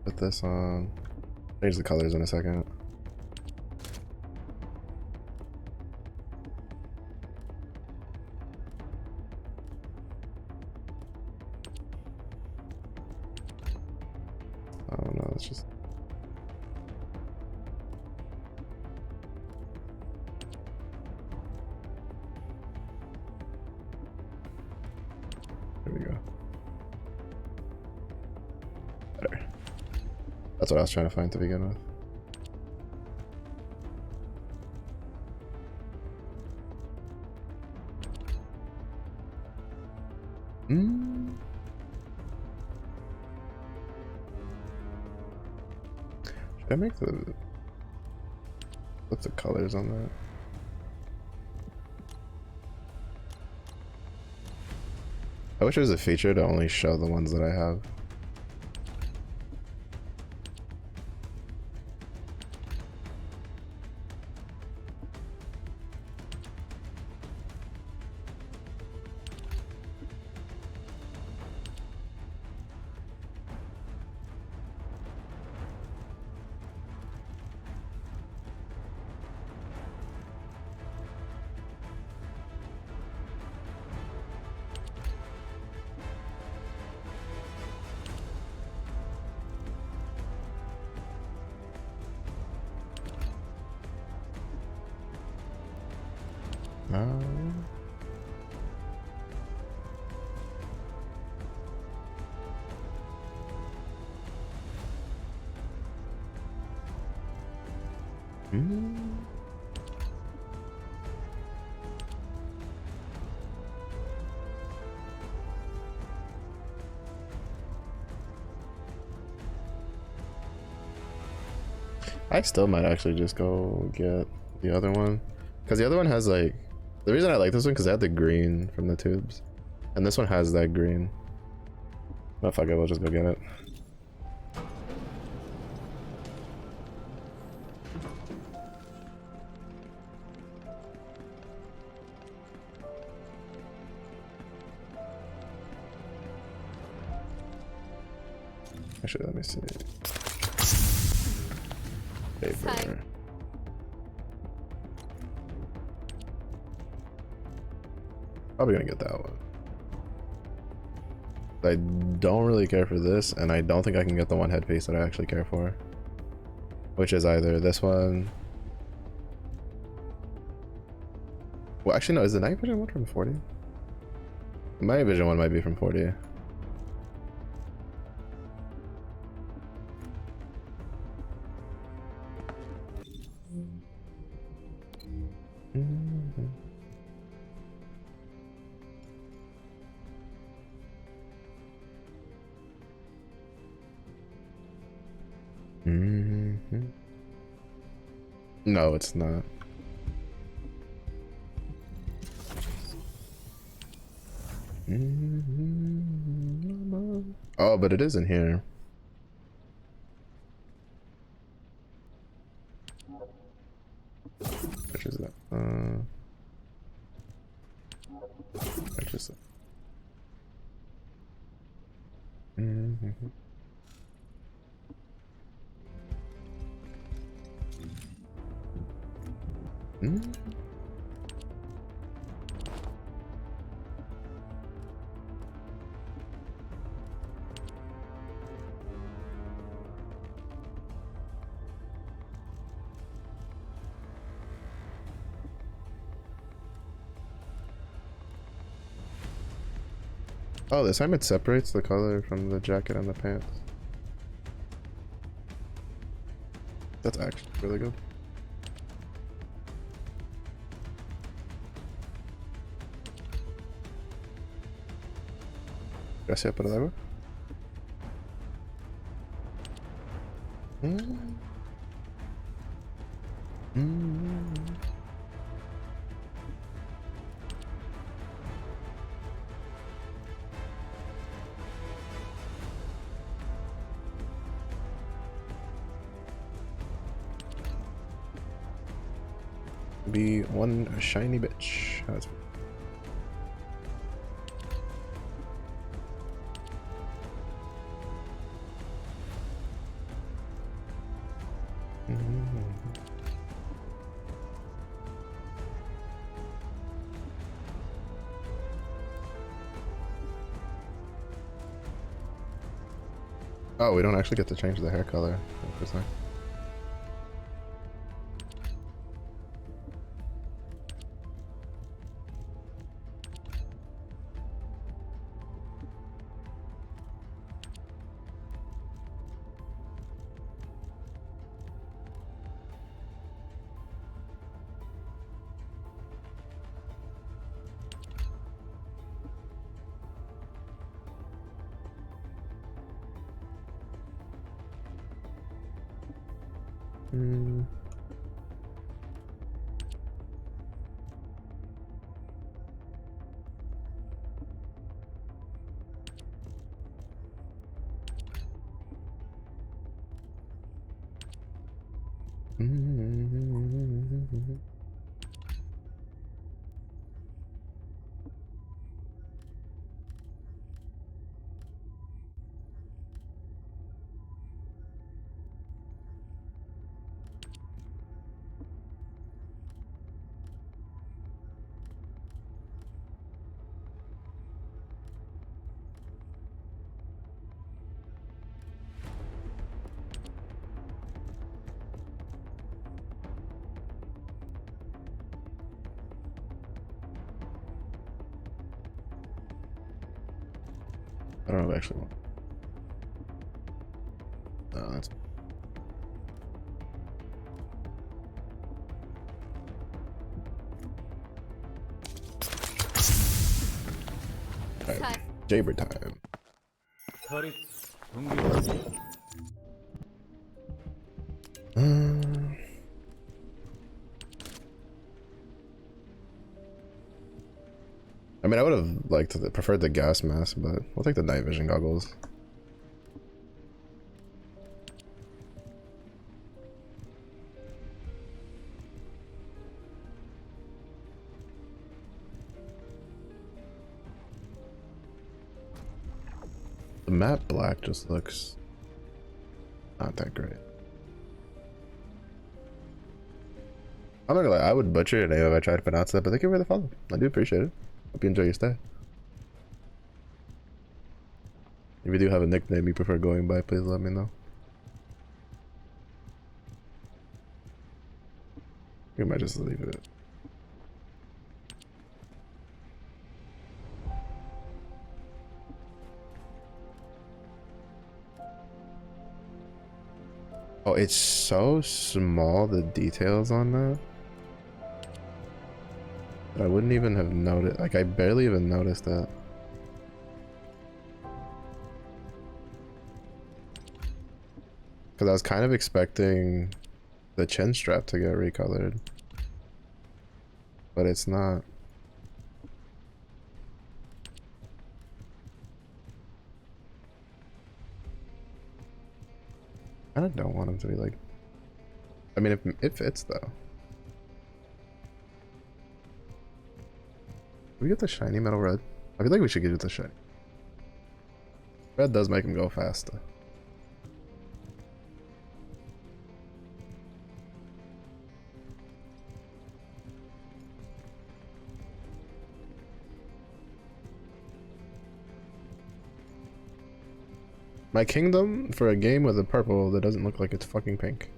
Put this on. Change the colors in a second. I don't know, it's just There we go. Better. That's what I was trying to find to begin with. Should I make what's the colors on that? I wish there was a feature to only show the ones that I have. I still might actually just go get the other one, because the other one has like, the reason I like this one because I had the green from the tubes, and this one has that green. But fuck it, we'll just go get it. Actually, let me see. Paper. Probably gonna get that one. I don't really care for this, and I don't think I can get the one headpiece that I actually care for, which is either this one. Well, actually, no. Is the night vision one from 40? The night vision one might be from 40. No, it's not. Oh, but it is in here. Which is that? Which is that? Oh, this time it separates the color from the jacket and the pants. That's actually really good. Gracias por el agua. Be one shiny bitch. That's Oh, we don't actually get to change the hair color. Interesting. Mm. Mm. I don't know if I actually want. No, that's. Alright, Jaber time. 혈이 둥근 Um, I mean, I would have preferred the gas mask, but we'll take the night vision goggles. The matte black just looks not that great. I'm not gonna lie, I would butcher your name if I tried to pronounce that, but thank you for the follow. I do appreciate it. Hope you enjoy your stay. If you do have a nickname you prefer going by, please let me know. We might just leave it. Oh, it's so small, the details on that. But I wouldn't even have noticed. Like, I barely even noticed that. Because I was kind of expecting the chin strap to get recolored. But it's not. I kind of don't want him to be like. I mean, it fits though. We get the shiny metal red. I feel like we should get the shiny. Red does make him go faster. My kingdom for a game with a purple that doesn't look like it's fucking pink.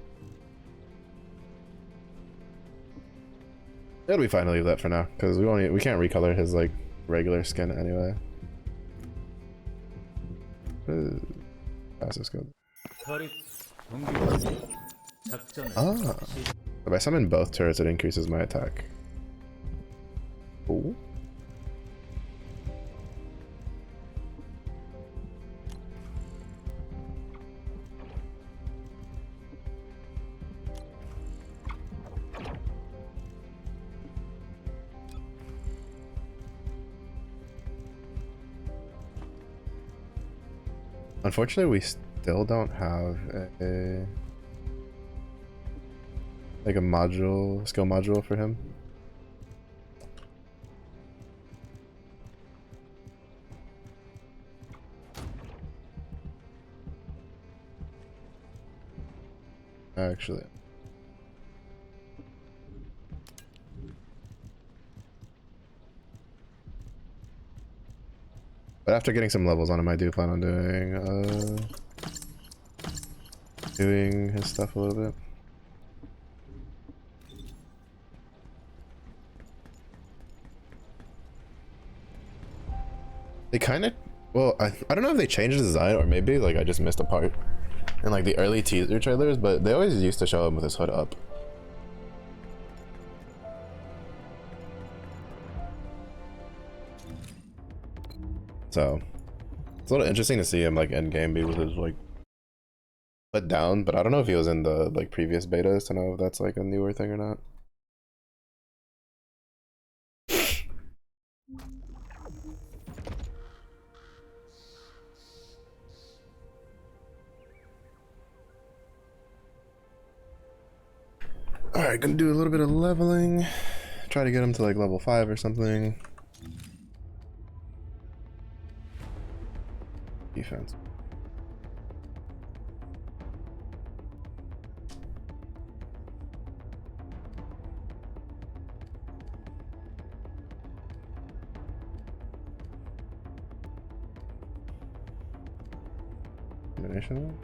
It'll be fine to leave that for now, because we can't recolor his like regular skin anyway. Fastest code. 혈이 둥근 작전을 Ah. If I summon both turrets, it increases my attack. Ooh. Unfortunately, we still don't have a like a skill module for him. Actually. But after getting some levels on him, I do plan on doing his stuff a little bit. They kind of, well, I don't know if they changed the design or maybe like I just missed a part in like the early teaser trailers, but they always used to show him with his hood up. So it's a little interesting to see him like end game be with his like put down, but I don't know if he was in the like previous betas to know if that's like a newer thing or not. Alright, gonna do a little bit of leveling. Try to get him to like level 5 or something. Defense. Combination?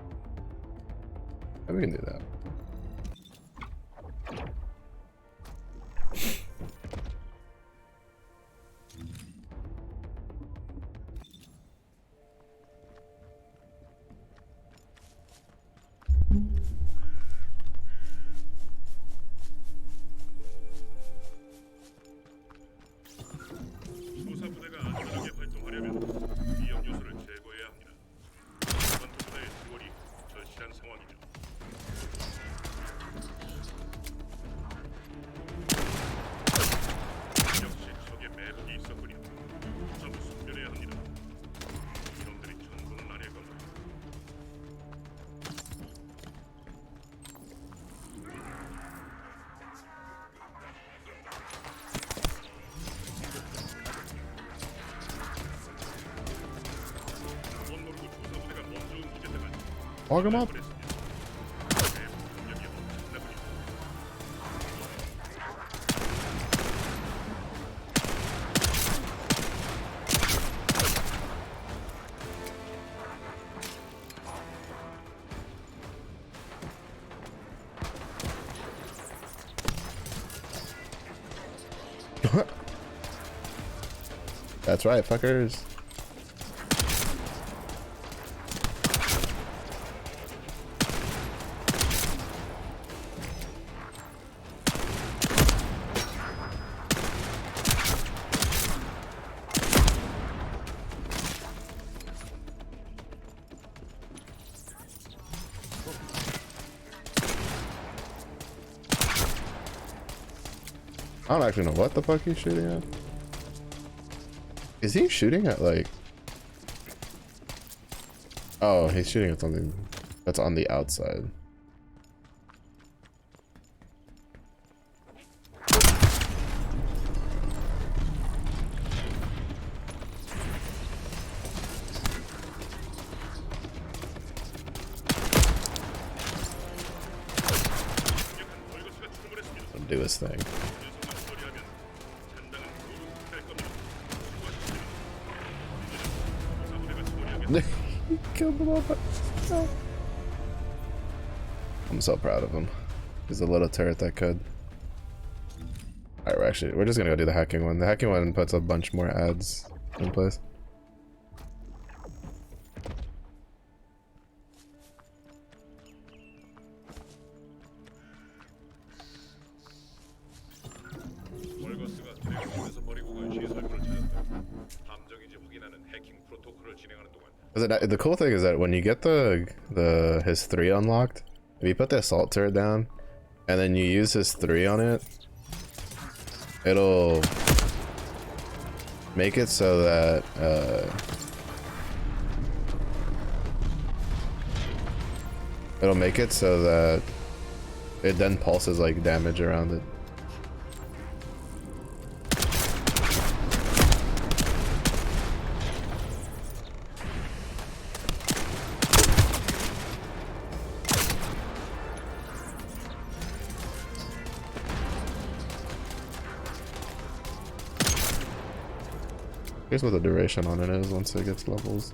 Yeah, we can do that. 수사 부대가 안전하게 활동하려면 위험 요소를 제거해야 합니다. 이번 부대의 지원이 절실한 상황이죠. 역시 적의 매복이 있었군요. 전부 숙별해야 합니다. 이놈들이 전부는 아닐 겁니다. 못 모르고 조사 부대가 먼저 움직였다가 Log him up. 버렸습니다. 매복 공격이 엄청나군요. That's right, fuckers. I don't actually know what the fuck he's shooting at. Is he shooting at like... Oh, he's shooting at something that's on the outside. 강력한 벌거수가 출몰했습니다. He'll do his thing. 녀석만 처리하면 잔당은 도로 갈 겁니다. 수고하셨습니다. 이제는 조사 부대가 처리하겠습니다. He killed them all by himself. I'm so proud of him. He's a little turret that could. Alright, we're just gonna go do the hacking one. The hacking one puts a bunch more ads in place. 벌거스가 트랙에서 버리고 간 시설물을 찾았다. 함정인지 확인하는 해킹 프로토콜을 진행하는 동안 The cool thing is that when you get his 3 unlocked, if you put the assault turret down and then you use his 3 on it, it'll make it so that it then pulses like damage around it. Here's what the duration on it is once it gets levels.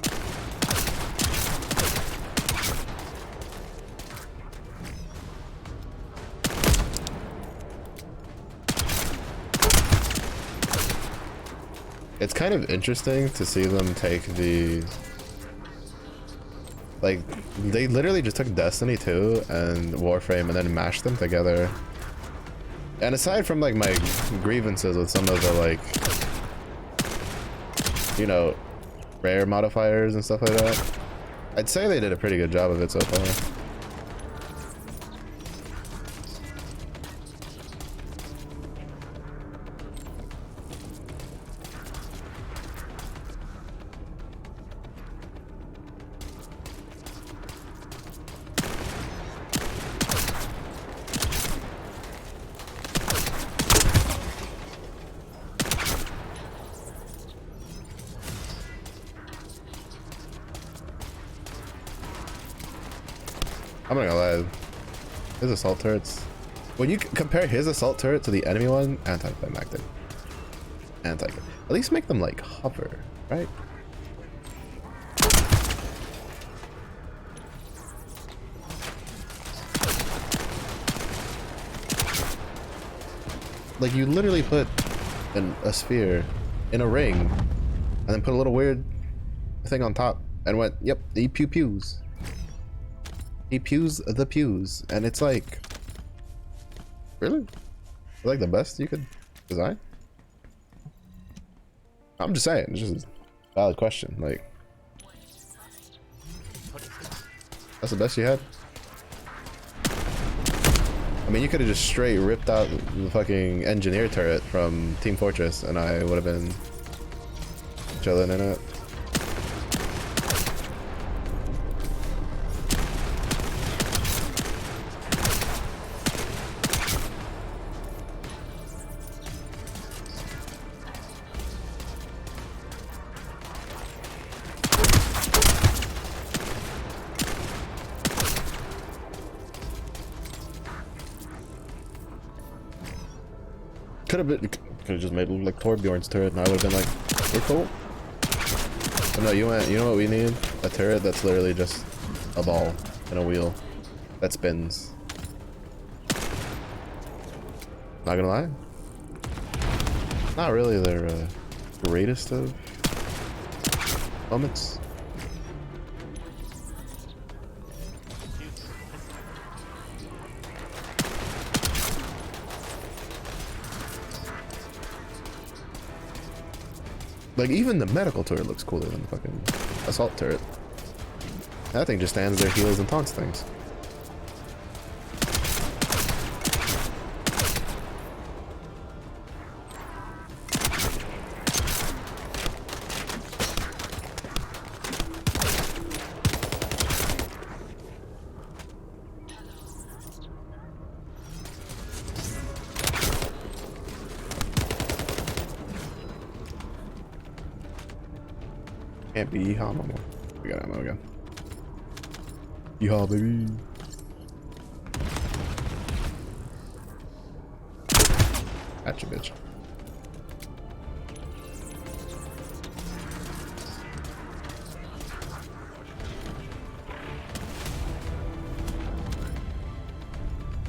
It's kind of interesting to see them take the... Like, they literally just took Destiny 2 and Warframe and then mashed them together. And aside from like my grievances with some of the like, you know, rare modifiers and stuff like that, I'd say they did a pretty good job of it so far. I'm not gonna lie. His assault turrets. When you compare his assault turret to the enemy one, anticlimactic. At least make them like hover, right? Like you literally put a sphere in a ring and then put a little weird thing on top and went, yep, he pews. He pews the pews. And it's like, really? Like the best you could design? I'm just saying, it's just a valid question. Like, that's the best you had? I mean, you could have just straight ripped out the fucking engineer turret from Team Fortress and I would have been chilling in it. Could have just made it look like Torbjorn's turret, and I would have been like, "We're cool." But no, you went. You know what we need? A turret that's literally just a ball and a wheel that spins. Not gonna lie, not really their greatest of moments. Like, even the medical turret looks cooler than the fucking assault turret. That thing just stands there, heals, and taunts things. Can't be yeehaw no more. We got ammo again. Yeehaw, baby. Gotcha, bitch.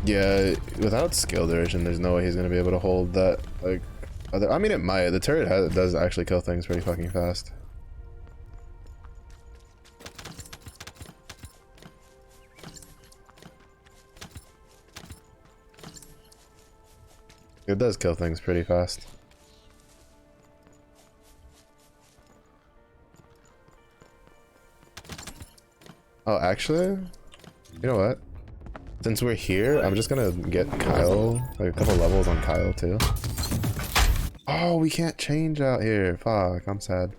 Yeah, without skill duration, there's no way he's gonna be able to hold that. Like, I mean, it might. The turret does actually kill things pretty fucking fast. It does kill things pretty fast. Oh, actually, you know what? Since we're here, I'm just gonna get Kyle, like a couple levels on Kyle too. Oh, we can't change out here. Fuck, I'm sad.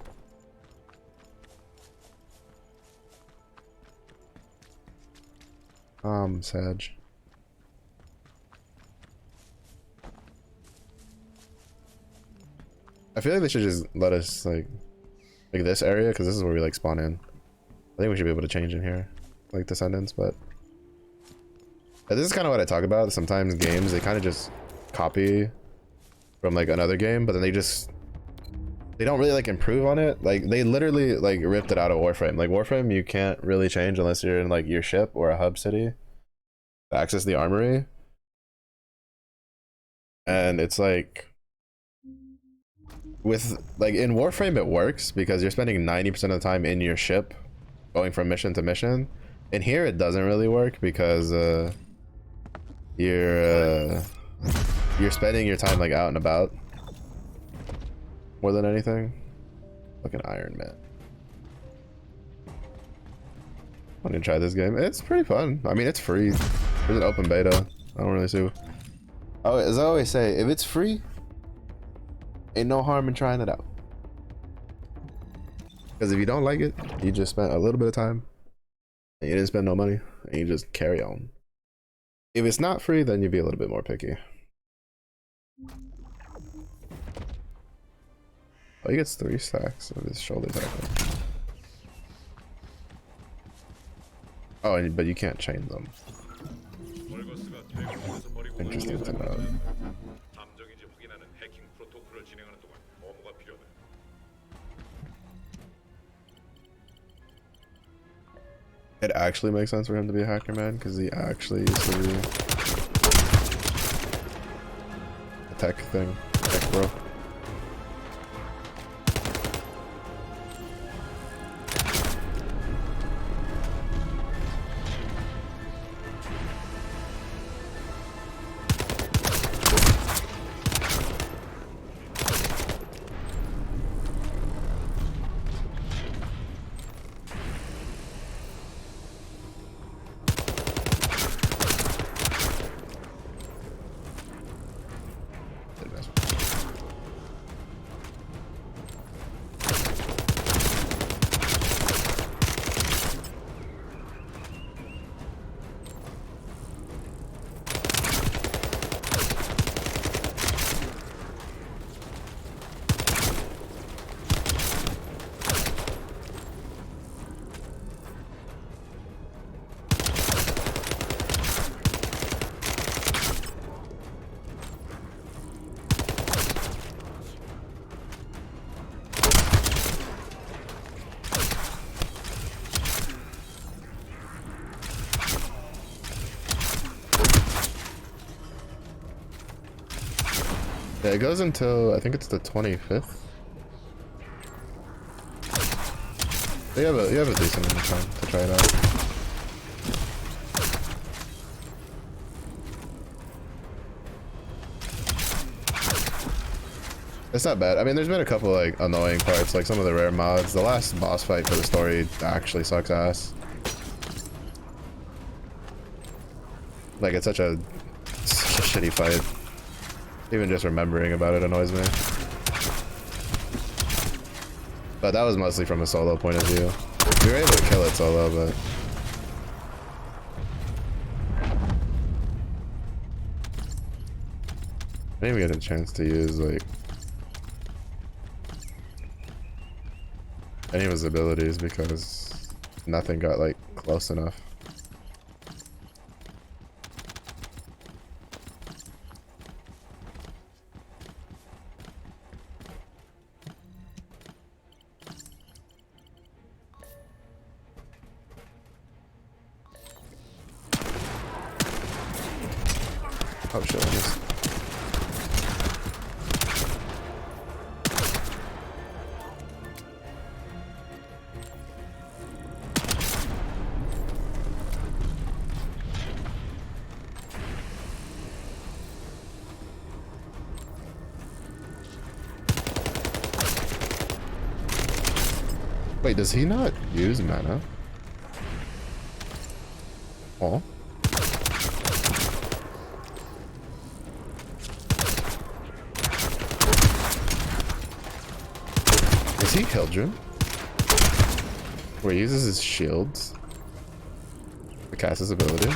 I'm sad. I feel like they should just let us like this area, because this is where we like spawn in. I think we should be able to change in here, like Descendants, but this is kind of what I talk about. Sometimes games, they kind of just copy from like another game, but then they don't really like improve on it. Like they literally like ripped it out of Warframe. Like Warframe, you can't really change unless you're in like your ship or a hub city to access the armory. And it's like, with like in Warframe it works because you're spending 90% of the time in your ship going from mission to mission. In here it doesn't really work because you're spending your time like out and about more than anything. Fucking Iron Man. I'm gonna try this game. It's pretty fun. I mean, it's free. There's an open beta. I don't really see. Oh, as I always say, if it's free, ain't no harm in trying it out. Because if you don't like it, you just spent a little bit of time and you didn't spend no money and you just carry on. If it's not free, then you'd be a little bit more picky. Oh, he gets 3 stacks of his shoulder tackle. Oh, but you can't chain them. 월거스가 대공에서 버리고 간 Interesting to 기술을 know. 함정인지 확인하는 해킹 프로토콜을 진행하는 동안 어무가 필요하다. It actually makes sense for him to be a hacker, man, because he actually used to be a tech thing, tech bro. Yeah, it goes until I think it's the 25th. You have a decent amount of time to try it out. It's not bad. I mean, there's been a couple like annoying parts, like some of the rare mods. The last boss fight for the story actually sucks ass. Like it's such a shitty fight. Even just remembering about it annoys me. But that was mostly from a solo point of view. We were able to kill it solo, but I didn't even get a chance to use like any of his abilities because nothing got like close enough. Oh shit, I missed. Wait, does he not use mana? Oh. Is he Hildren? Where he uses his shields to cast his ability?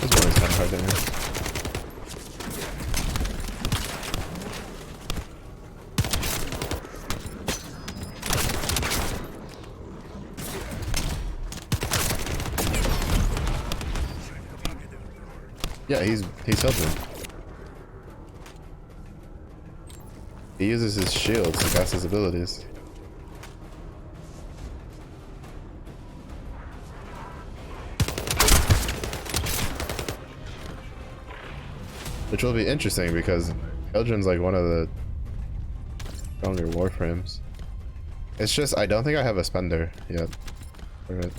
This one is kind of hard to hear. Yeah, he's helping. He uses his shields to cast his abilities. Which will be interesting because Eldrin's like one of the stronger warframes. It's just I don't think I have a spender yet for it.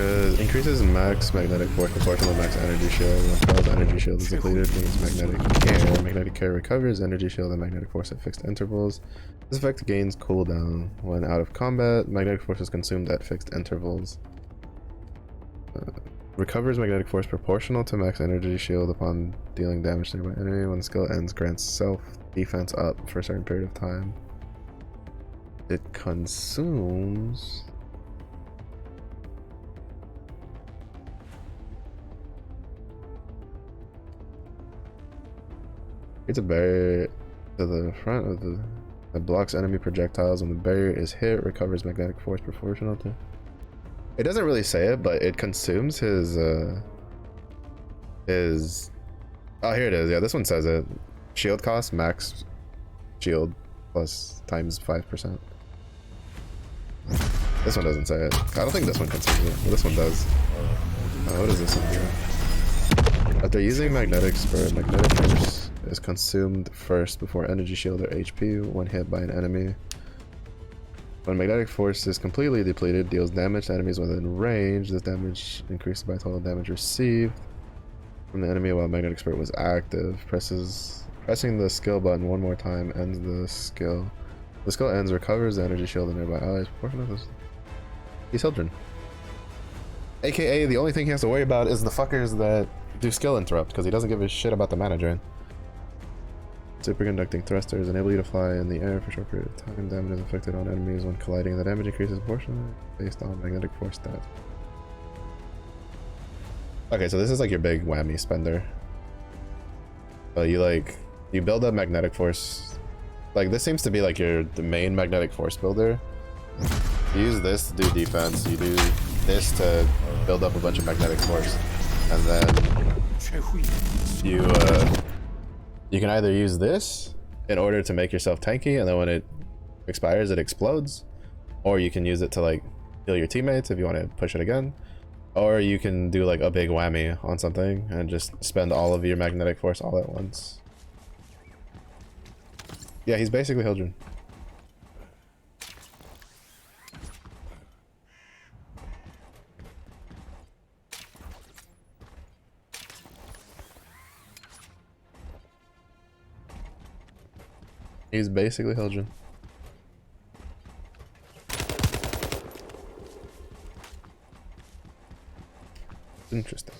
Because increases max magnetic force proportional to max energy shield. When Spell's energy shield is depleted, gains magnetic care. Magnetic care recovers energy shield and magnetic force at fixed intervals. This effect gains cooldown. When out of combat, magnetic force is consumed at fixed intervals. Recovers magnetic force proportional to max energy shield upon dealing damage to a nearby enemy. When the skill ends, grants self defense up for a certain period of time. It consumes... It's a barrier to the front of the that blocks enemy projectiles. When the barrier is hit, recovers magnetic force proportional to... It doesn't really say it, but it consumes his oh, here it is. Yeah, this one says it. Shield cost max shield plus times 5%. This one doesn't say it. I don't think this one consumes it, but this one does. What is this one here? After using magnetic spur, magnetic force is consumed first before energy shield or HP when hit by an enemy. When magnetic force is completely depleted, deals damage to enemies within range. This damage increases by total damage received from the enemy while magnetic spirit was active. Pressing the skill button one more time ends the skill. The skill ends, recovers the energy shield and nearby allies. He's Hildren. AKA the only thing he has to worry about is the fuckers that do skill interrupt, because he doesn't give a shit about the mana drain. Superconducting thrusters enable you to fly in the air for a short period of time. Damage is inflicted on enemies when colliding. The damage increases proportionally based on magnetic force stats. Okay, so this is like your big whammy spender. You build up magnetic force. Like this seems to be like the main magnetic force builder. You use this to do defense. You do this to build up a bunch of magnetic force, and then you can either use this in order to make yourself tanky, and then when it expires, it explodes, or you can use it to like heal your teammates if you want to push it again, or you can do like a big whammy on something and just spend all of your magnetic force all at once. Yeah, he's basically Hildren. He's basically Hildren. Interesting.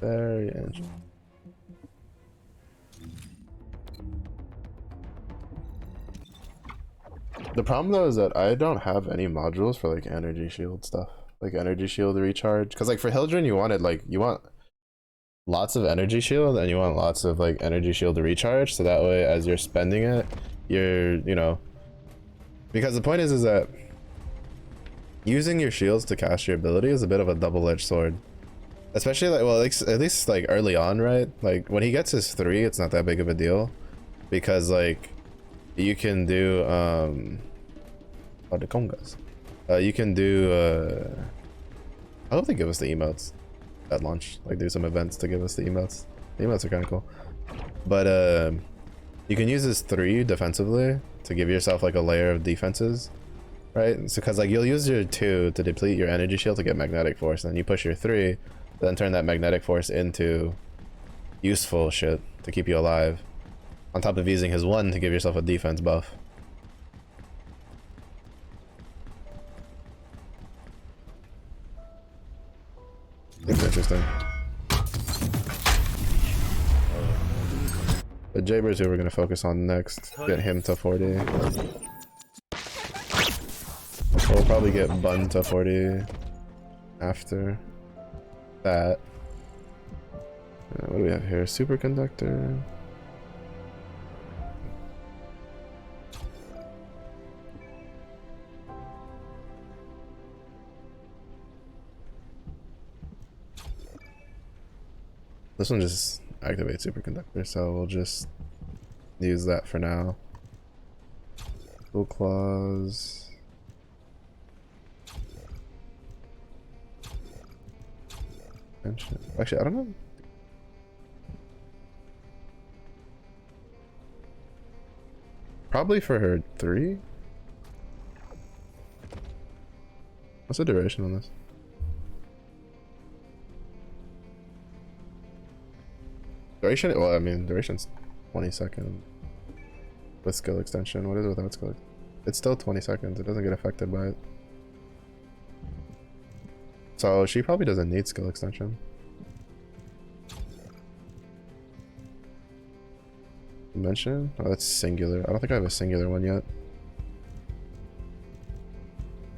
Very interesting. The problem though is that I don't have any modules for like energy shield stuff, like energy shield recharge. Because like for Hildren, you want lots of energy shield and you want lots of like energy shield recharge, so that way as you're spending it, because the point is that using your shields to cast your ability is a bit of a double-edged sword, especially like, well, like, at least like early on, right? Like when he gets his 3, it's not that big of a deal, because like you can do the congas, you can do I hope they give us the emotes at launch, like do some events to give us the emotes. The emotes are kind of cool, but you can use this 3 defensively to give yourself like a layer of defenses, right? So because like you'll use your 2 to deplete your energy shield to get magnetic force, and then you push your 3, then turn that magnetic force into useful shit to keep you alive, on top of using his 1 to give yourself a defense buff. It's interesting. But Jaber's who we're gonna focus on next. Get him to 40. We'll probably get Bun to 40 after that. What do we have here? Superconductor. This one just activates superconductor, so we'll just use that for now. Full claws. Actually, I don't know. Probably for her 3. What's the duration on this? Duration? Well, I mean, duration's 20 seconds with skill extension. What is it without skill? It's still 20 seconds. It doesn't get affected by it. So she probably doesn't need skill extension. Dimension? Oh, that's singular. I don't think I have a singular one yet.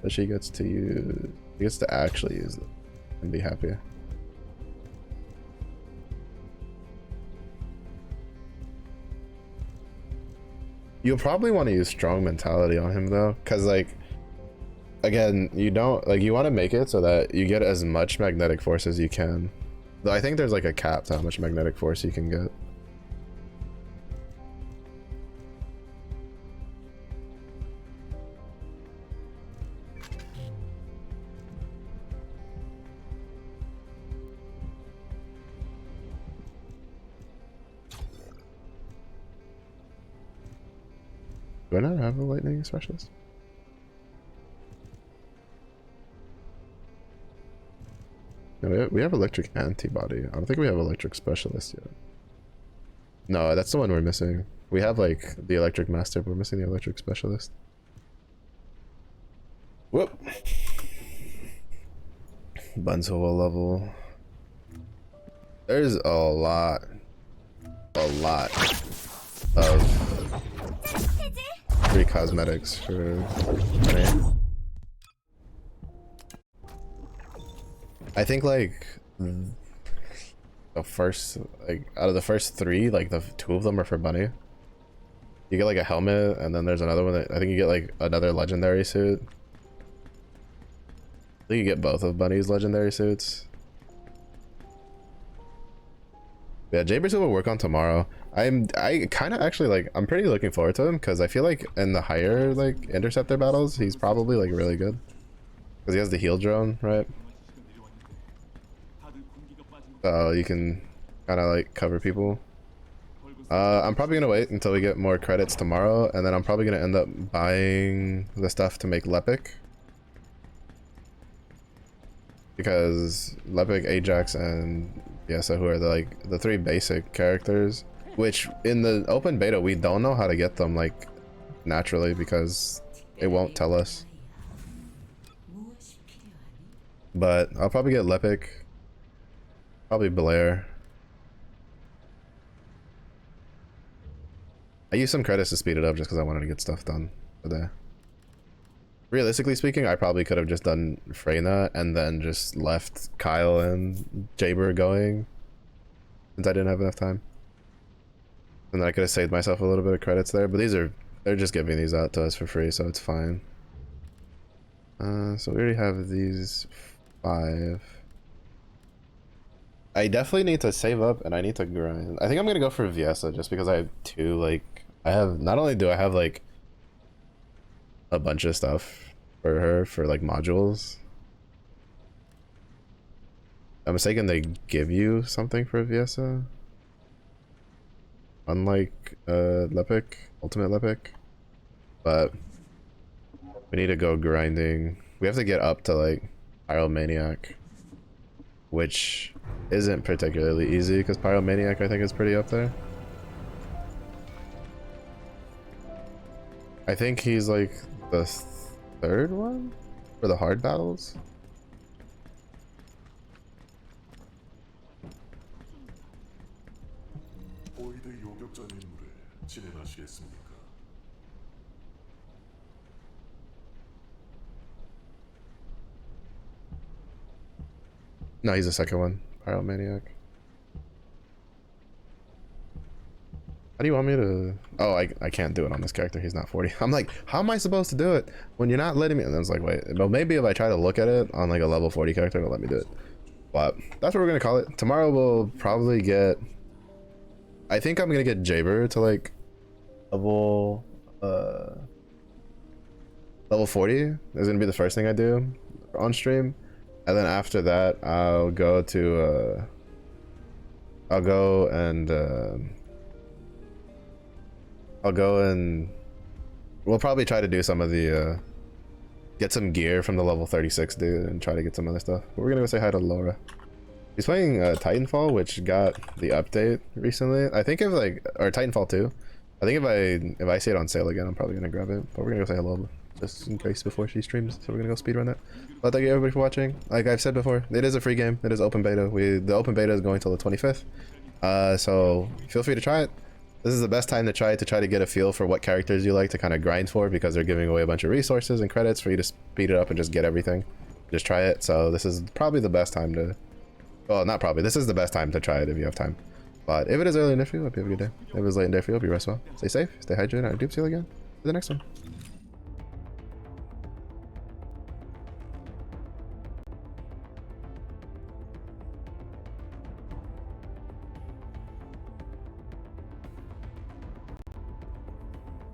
But she gets to use. She gets to actually use it and be happy. You'll probably want to use strong mentality on him though, because like, again, you don't like, you want to make it so that you get as much magnetic force as you can. Though I think there's like a cap to how much magnetic force you can get. Do I not have a lightning specialist? No, we have electric antibody. I don't think we have electric specialist yet. No, that's the one we're missing. We have like the electric master, but we're missing the electric specialist. Whoop. Bunzel level. There's a lot of free cosmetics for me. I think like the first, like out of the first three, like the two of them are for Bunny. You get like a helmet, and then there's another one that I think you get like another legendary suit. I think you get both of Bunny's legendary suits. Yeah, Jaybird will work on tomorrow. I kind of actually like, I'm pretty looking forward to him because I feel like in the higher like interceptor battles, he's probably like really good because he has the heal drone, right? So you can kind of like cover people. I'm probably gonna wait until we get more credits tomorrow, and then I'm probably gonna end up buying the stuff to make Lepic. Because Lepic, Ajax, and Yesa, who are the three basic characters, which in the open beta we don't know how to get them like naturally because it won't tell us. But I'll probably get Lepic, probably Blair. I used some credits to speed it up just because I wanted to get stuff done today. Realistically speaking, I probably could have just done Freyna and then just left Kyle and Jaber going since I didn't have enough time. And then I could have saved myself a little bit of credits there, but they're just giving these out to us for free, so it's fine. So we already have these 5. I definitely need to save up and I need to grind. I think I'm gonna go for Viesa just because I have 2, like, not only do I have like a bunch of stuff for her for like modules. I'm mistaken, they give you something for Viesa, unlike Lepic, Ultimate Lepic, but we need to go grinding. We have to get up to like Pyromaniac, which isn't particularly easy because Pyromaniac I think is pretty up there. I think he's like the 3rd one for the hard battles. No, he's the 2nd one, Pyromaniac. How do you want me to? Oh, I can't do it on this character. He's not 40. I'm like, how am I supposed to do it when you're not letting me? And I was like, wait, but maybe if I try to look at it on like a level 40 character, it'll let me do it. But that's what we're gonna call it. Tomorrow we'll probably get. I think I'm gonna get Jaber to like level 40. Is gonna be the first thing I do on stream, and then after that I'll go to I'll go and we'll probably try to do some of the get some gear from the level 36 dude and try to get some other stuff. But we're gonna go say hi to Laura. He's playing Titanfall, which got the update recently. I think if like, or Titanfall 2. I think if I see it on sale again, I'm probably gonna grab it. But we're gonna go say hello just in case before she streams. So we're gonna go speedrun that. But thank you everybody for watching. Like I've said before, it is a free game. It is open beta. The open beta is going till the 25th. So feel free to try it. This is the best time to try it, to try to get a feel for what characters you like to kind of grind for, because they're giving away a bunch of resources and credits for you to speed it up and just get everything. Just try it. So this is probably the best time to, well, not probably, this is the best time to try it if you have time. But if it is early enough for you, hope you have a good day. If it was late in day for you, hope you rest well. Stay safe, stay hydrated, and I do see you again for the next one.